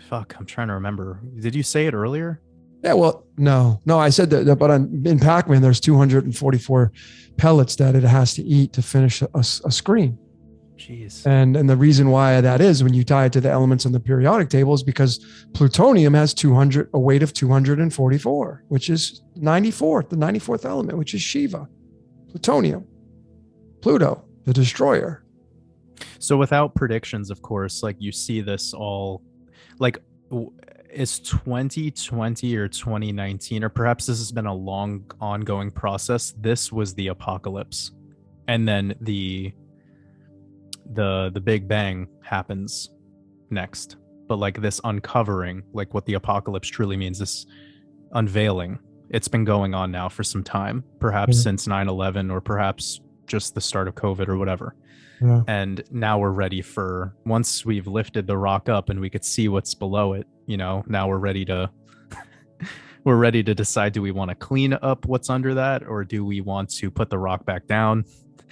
Fuck, I'm trying to remember. Did you say it earlier? Yeah, well, no, I said that, but in Pac-Man, there's 244 pellets that it has to eat to finish a screen. Jeez. And the reason why that is when you tie it to the elements on the periodic table is because plutonium has a weight of 244, which is the 94th element, which is Shiva, plutonium, Pluto, the destroyer. So without predictions, of course, like you see this all like is 2020 or 2019, or perhaps this has been a long ongoing process. This was the apocalypse. And then the Big Bang happens next, but like this uncovering, like what the apocalypse truly means, this unveiling, it's been going on now for some time, perhaps since 9/11 or perhaps just the start of COVID or whatever. And now we're ready for, once we've lifted the rock up and we could see what's below it, now we're ready to decide, do we want to clean up what's under that, or do we want to put the rock back down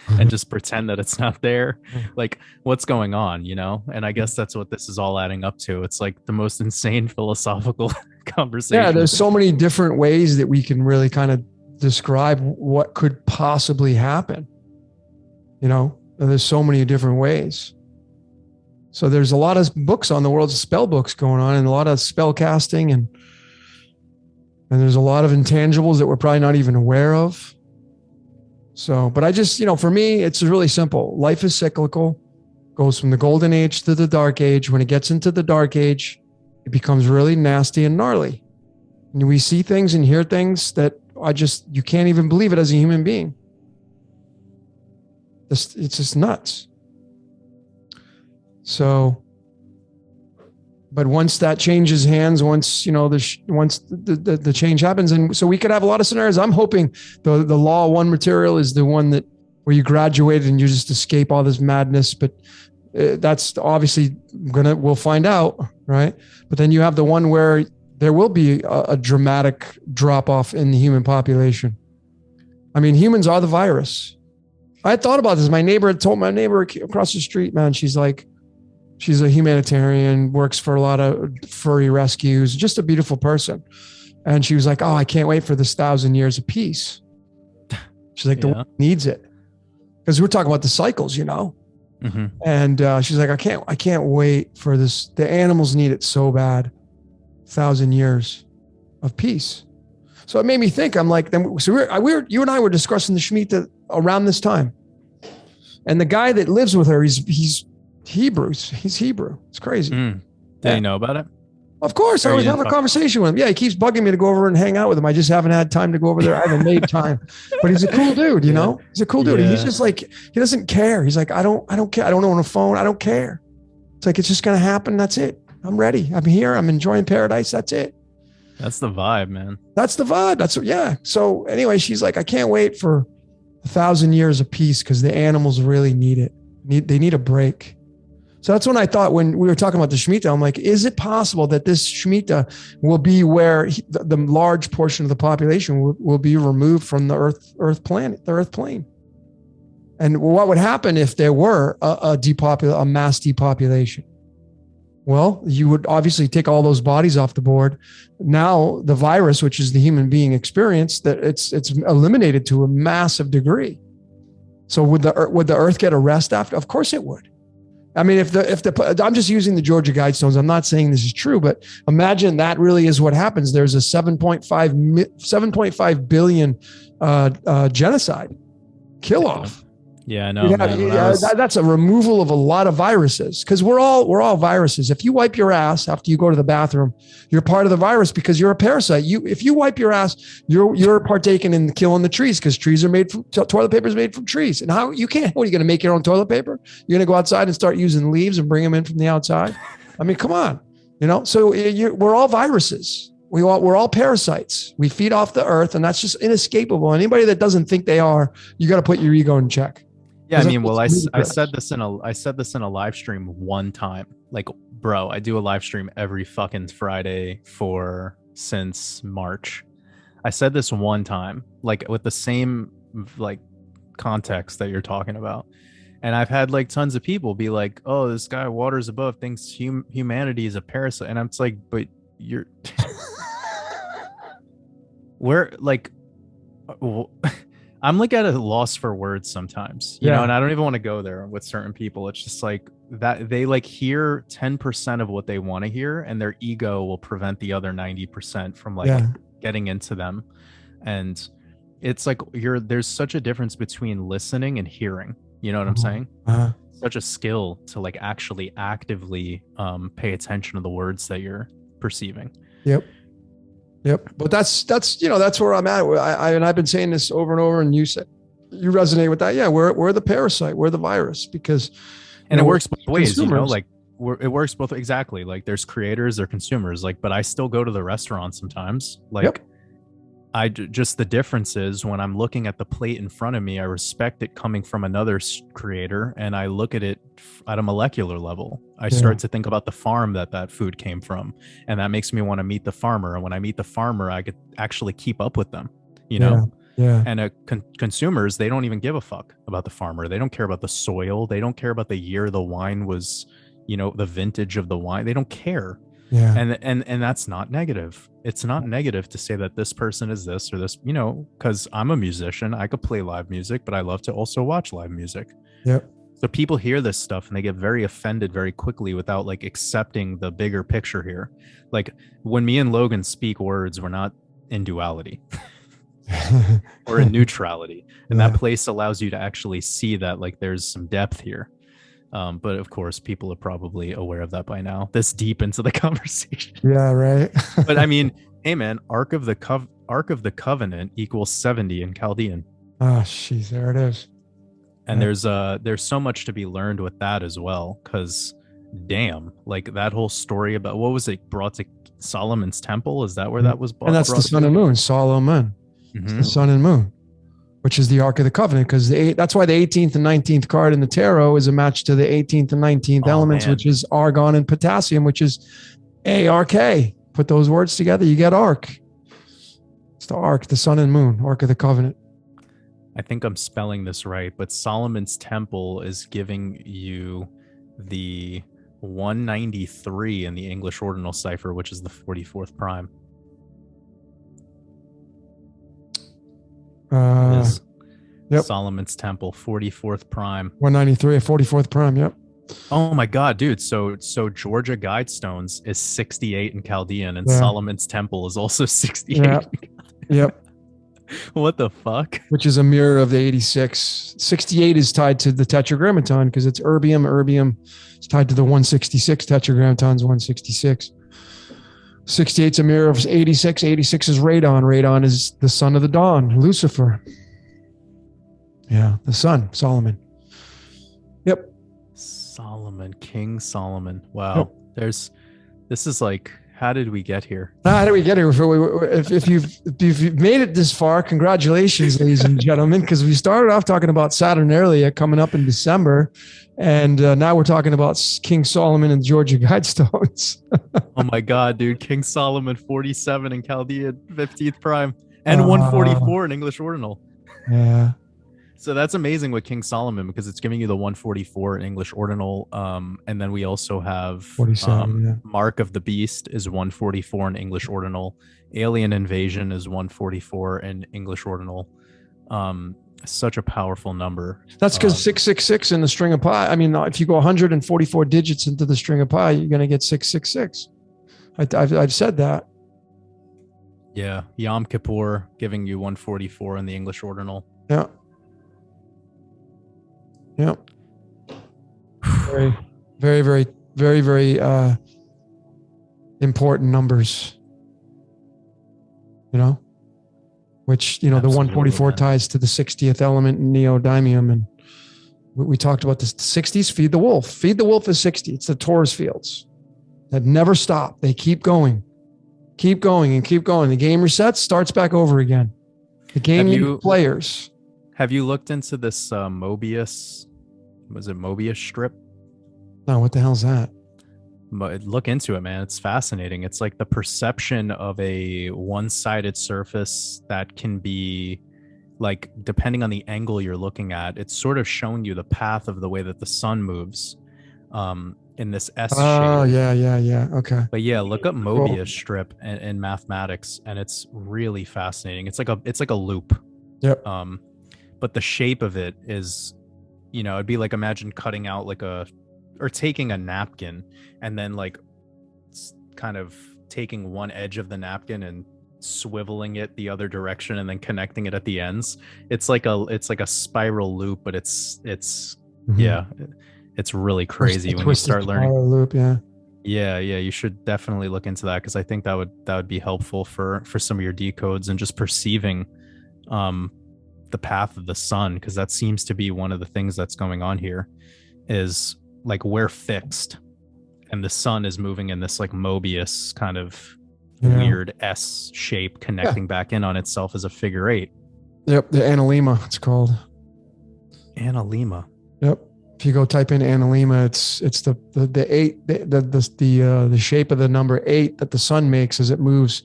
and just pretend that it's not there? Like, what's going on, And I guess that's what this is all adding up to. It's like the most insane philosophical conversation. Yeah, there's so many different ways that we can really kind of describe what could possibly happen. There's so many different ways. So there's a lot of books on the world's spell books going on, and a lot of spell casting, and And there's a lot of intangibles that we're probably not even aware of. So, but I just, for me, it's really simple. Life is cyclical, goes from the golden age to the dark age. When it gets into the dark age, it becomes really nasty and gnarly. And we see things and hear things that you can't even believe it as a human being. It's just nuts. So, but once that changes hands, once the change happens, and so we could have a lot of scenarios. I'm hoping the law one material is the one that where you graduated and you just escape all this madness. But that's obviously we'll find out, right? But then you have the one where there will be a dramatic drop off in the human population. I mean, humans are the virus. I had thought about this. My neighbor across the street, man, she's a humanitarian, works for a lot of furry rescues, just a beautiful person. And she was like, oh, I can't wait for this 1,000 years of peace. She's like, the world needs it. Because we're talking about the cycles, Mm-hmm. And she's like, I can't wait for this. The animals need it so bad. 1,000 years of peace. So it made me think, I'm like, you and I were discussing the Shmita around this time. And the guy that lives with her, he's Hebrew. He's Hebrew. It's crazy. Did you know about it? Of course. I always have a conversation with him. Yeah, he keeps bugging me to go over and hang out with him. I just haven't had time to go over there. I haven't made time. But he's a cool dude, He's a cool dude. Yeah. And he's just like, he doesn't care. He's like, I don't care. I don't own a phone. I don't care. It's like, it's just going to happen. That's it. I'm ready. I'm here. I'm enjoying paradise. That's it. That's the vibe, man. That's the vibe. Yeah. So anyway, she's like, I can't wait for 1,000 years of peace because the animals really need it. They need a break. So that's when I thought, when we were talking about the Shmita, I'm like, is it possible that this Shmita will be where the large portion of the population will be removed from the Earth plane? And what would happen if there were a mass depopulation? Well, you would obviously take all those bodies off the board. Now the virus, which is the human being experience, that it's eliminated to a massive degree. So would the Earth get a rest after? Of course it would. I mean, if I'm just using the Georgia Guidestones. I'm not saying this is true, but imagine that really is what happens. There's a 7.5 billion genocide kill off. Yeah, I know. That's a removal of a lot of viruses, because we're all viruses. If you wipe your ass after you go to the bathroom, you're part of the virus because you're a parasite. If you wipe your ass, you're partaking in killing the trees, because trees are made from toilet paper is made from trees. And what are you going to make your own toilet paper? You're going to go outside and start using leaves and bring them in from the outside? I mean, come on, So we're all viruses. We're all parasites. We feed off the earth, and that's just inescapable. Anybody that doesn't think they are, you got to put your ego in check. Yeah, I mean, well, I said this in a live stream one time. Like, bro, I do a live stream every fucking Friday since March. I said this one time, like with the same like context that you're talking about. And I've had like tons of people be like, "Oh, this guy Waters Above thinks humanity is a parasite." And I'm just like, "But you're we're like I'm like at a loss for words sometimes, you know, and I don't even want to go there with certain people. It's just like that they like hear 10% of what they want to hear, and their ego will prevent the other 90% from getting into them. And it's like there's such a difference between listening and hearing. You know what I'm saying? Such a skill to like actually actively pay attention to the words that you're perceiving. Yep. But that's where I'm at. And I've been saying this over and over, and you resonate with that. Yeah, we're the parasite, we're the virus, because it works both ways, like it works both exactly. Like there's creators, there's consumers, like, but I still go to the restaurant sometimes. Like just the difference is when I'm looking at the plate in front of me, I respect it coming from another creator, and I look at it at a molecular level. I start to think about the farm that food came from, and that makes me want to meet the farmer. And when I meet the farmer, I could actually keep up with them, Yeah. And consumers, they don't even give a fuck about the farmer. They don't care about the soil. They don't care about the year the wine was, the vintage of the wine. They don't care. Yeah. And that's not negative. It's not negative to say that this person is this or this, because I'm a musician. I could play live music, but I love to also watch live music. Yep. So people hear this stuff and they get very offended very quickly without like accepting the bigger picture here. Like when me and Logan speak words, we're not in duality or in neutrality. And that place allows you to actually see that like there's some depth here. But of course, people are probably aware of that by now, this deep into the conversation. Yeah, right. But I mean, hey man, Ark of the Covenant equals 70 in Chaldean. Oh, jeez, there it is. And there's so much to be learned with that as well, because damn, like that whole story about what was it brought to Solomon's temple? Is that where that was brought? And that's the sun and moon, Solomon. It's the sun and moon, which is the Ark of the Covenant, because that's why the 18th and 19th card in the tarot is a match to the 18th and 19th elements, which is argon and potassium, which is ARK. Put those words together, you get Ark. It's the Ark, the sun and moon, Ark of the Covenant. I think I'm spelling this right, but Solomon's temple is giving you the 193 in the English ordinal cipher, which is the 44th prime. Yep. Solomon's temple, 44th prime. 193, 44th prime, yep. Oh my god, dude. So Georgia Guidestones is 68 in Chaldean, and Solomon's temple is also 68. Yep. What the fuck? Which is a mirror of the 86. 68 is tied to the tetragrammaton because it's erbium. Erbium is tied to the 166. Tetragrammaton's 166. 68 is a mirror of 86. 86 is radon. Radon is the son of the dawn, Lucifer. Yeah, the sun, Solomon. Yep. Solomon, King Solomon. Wow. Yep. This is like, how did we get here? How did we get here? If you've made it this far, congratulations, ladies and gentlemen, because we started off talking about Saturnalia coming up in December, and now we're talking about King Solomon and Georgia Guidestones. Oh my God, dude. King Solomon, 47 in Chaldean, 15th prime, and 144 in English ordinal. Yeah. So that's amazing with King Solomon, because it's giving you the 144 in English ordinal. And then we also have 47, Mark of the Beast is 144 in English ordinal. Alien Invasion is 144 in English ordinal. Such a powerful number. That's because 666 in the string of pi. I mean, if you go 144 digits into the string of pi, you're going to get 666. I've said that. Yeah. Yom Kippur giving you 144 in the English ordinal. Yeah. Yeah. Very, very, very, very, very important numbers. You know, which, the 144 ties to the 60th element in neodymium. And we talked about this. The 60s, feed the wolf. Feed the wolf is 60. It's the Taurus fields that never stop. They keep going, keep going, and keep going. The game resets, starts back over again. The game needs players. Have you looked into this Mobius? Was it Mobius strip? No, what the hell's that? Look into it, man. It's fascinating. It's like the perception of a one-sided surface that can be, like, depending on the angle you're looking at, it's sort of showing you the path of the way that the sun moves in this S shape. Oh, yeah. Okay. But yeah, look up Mobius strip in mathematics, and it's really fascinating. It's like a loop. Yep. But the shape of it is, it'd be like, imagine cutting out or taking a napkin and then like kind of taking one edge of the napkin and swiveling it the other direction and then connecting it at the ends. It's like a spiral loop, but it's yeah, it's really crazy when you start learning. Loop, yeah. Yeah, you should definitely look into that, because I think that would be helpful for some of your decodes and just perceiving the path of the sun, because that seems to be one of the things that's going on here. Is like we're fixed and the sun is moving in this like Mobius kind of weird S shape, connecting back in on itself as a figure 8. Yep, the Analemma, it's called. Analemma. Yep. If you go type in Analemma, it's the 8, the shape of the number 8 that the sun makes as it moves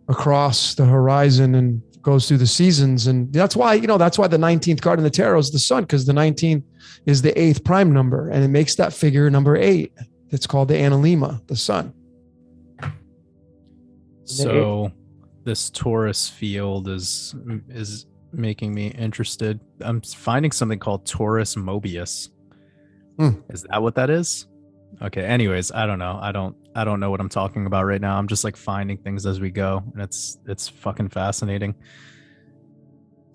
across the horizon and goes through the seasons. And that's why the 19th card in the tarot is the sun, because the 19th is the 8th prime number, and it makes that figure number 8. It's called the Analemma, the sun. So this Taurus field is making me interested. I'm finding something called Taurus Mobius. Is that what that is? Okay. Anyways, I don't know. I don't know what I'm talking about right now. I'm just like finding things as we go, and it's fucking fascinating.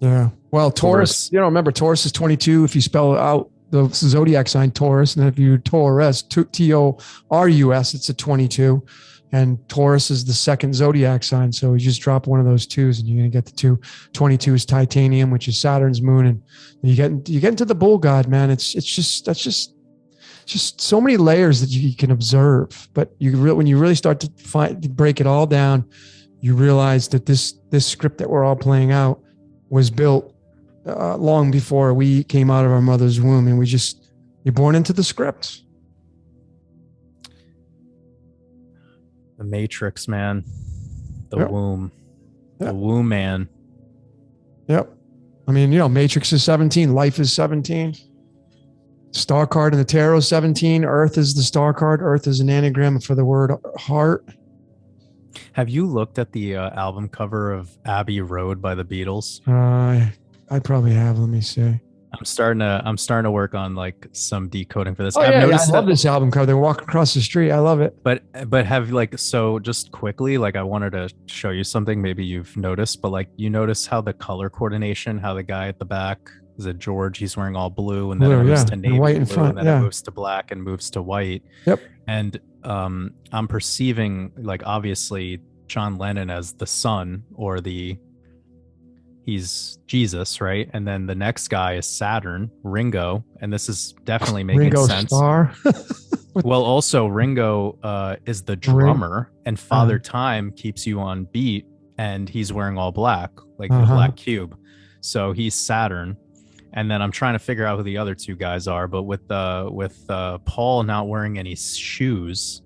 Yeah. Well, Taurus, Taurus. remember Taurus is 22 if you spell out the zodiac sign Taurus. And then if you Taurus, T-O-R-U-S, it's a 22. And Taurus is the second zodiac sign. So you just drop one of those twos and you're going to get the two. 22 is titanium, which is Saturn's moon. And you get into the bull god, man. That's just so many layers that you can observe. But when you really start to break it all down, you realize that this script that we're all playing out was built long before we came out of our mother's womb, and you're born into the script. The Matrix, man. The Yep. womb. Yep. The womb, man. Yep. I mean, Matrix is 17, life is 17. Star card in the tarot 17. Earth is the star card. Earth is an anagram for the word heart. Have you looked at the album cover of Abbey Road by the Beatles? I probably have. Let me see. I'm starting to work on like some decoding for this. Oh, yeah, I love this album cover. They're walking across the street. I love it. But have so just quickly, like I wanted to show you something maybe you've noticed, but like you notice how the color coordination, how the guy at the back, is it George? He's wearing all blue, and then it moves to navy and white in blue, front, and then it moves to black and moves to white. Yep. And I'm perceiving like obviously John Lennon as the sun, or he's Jesus, right? And then the next guy is Saturn, Ringo, and this is definitely making Ringo sense. Starr. Well, also Ringo is the drummer, and Father Time keeps you on beat, and he's wearing all black, like the black cube. So he's Saturn. And then I'm trying to figure out who the other two guys are, but with Paul not wearing any shoes,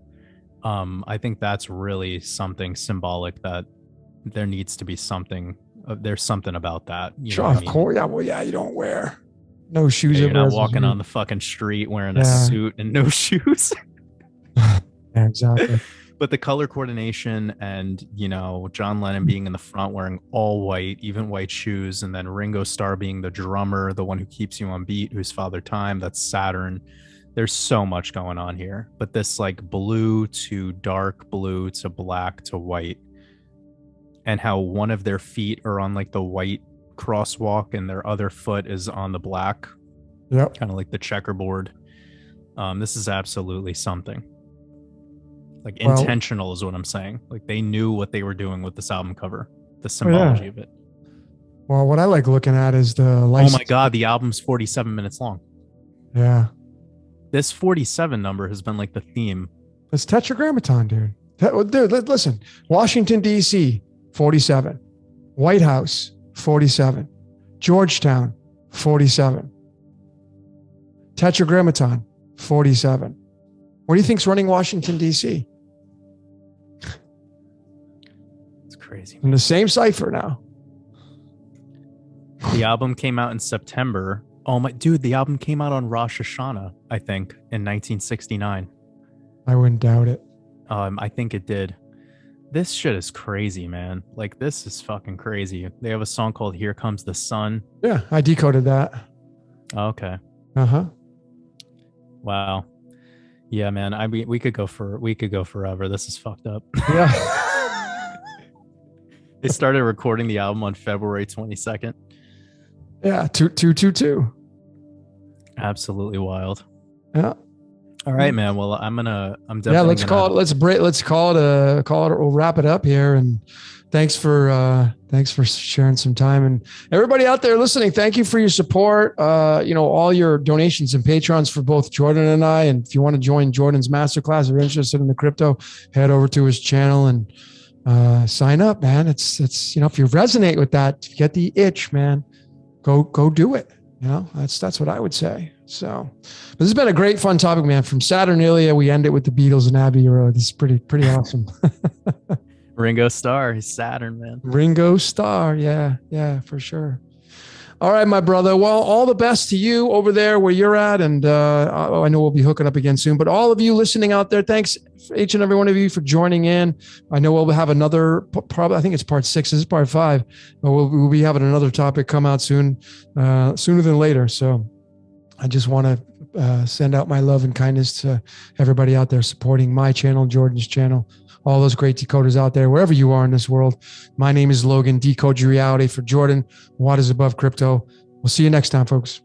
I think that's really something symbolic, that there needs to be something. There's something about that. Sure, of course. Yeah, well, yeah, you don't wear no shoes. You're not walking on the fucking street wearing a suit and no shoes. Yeah, exactly. But the color coordination and, John Lennon being in the front wearing all white, even white shoes, and then Ringo Starr being the drummer, the one who keeps you on beat, who's Father Time, that's Saturn. There's so much going on here. But this like blue to dark blue to black to white, and how one of their feet are on like the white crosswalk and their other foot is on the black. Yep. Kind of like the checkerboard. This is absolutely something. Like intentional is what I'm saying. Like they knew what they were doing with this album cover, the symbology of it. Well, what I like looking at is the license. Oh my God, the album's 47 minutes long. Yeah. This 47 number has been like the theme. It's tetragrammaton, dude. Dude, listen. Washington, D.C., 47. White House, 47. Georgetown, 47. Tetragrammaton, 47. What do you think's running Washington, D.C.? It's crazy. In the same cipher now. The album came out in September. Oh my dude, the album came out on Rosh Hashanah, I think, in 1969. I wouldn't doubt it. I think it did. This shit is crazy, man. Like this is fucking crazy. They have a song called Here Comes the Sun. Yeah, I decoded that. Okay. Uh-huh. Wow. Yeah, man. I mean, we could go forever. This is fucked up. Yeah. They started recording the album on February 22nd. Yeah, 222. Absolutely wild. Yeah. All right, man. Well, I'm definitely. Yeah, let's call it. We'll wrap it up here. And thanks for sharing some time. And everybody out there listening, thank you for your support. All your donations and patrons for both Jordan and I. And if you want to join Jordan's masterclass or interested in the crypto, head over to his channel and sign up, man. It's if you resonate with that, if you get the itch, man, go do it. That's what I would say. So this has been a great fun topic, man. From Saturnalia, we end it with the Beatles and Abbey Road. This is pretty awesome. Ringo Starr, he's Saturn, man. Ringo Starr, yeah, for sure. All right, my brother. Well, all the best to you over there where you're at, and I know we'll be hooking up again soon. But all of you listening out there, thanks each and every one of you for joining in. I know we'll have another, probably I think it's part 6. This is part 5. But we'll be having another topic come out soon, sooner than later. So I just want to send out my love and kindness to everybody out there supporting my channel, Jordan's channel, all those great decoders out there, wherever you are in this world. My name is Logan. Decode your reality for Jordan. What is above crypto? We'll see you next time, folks.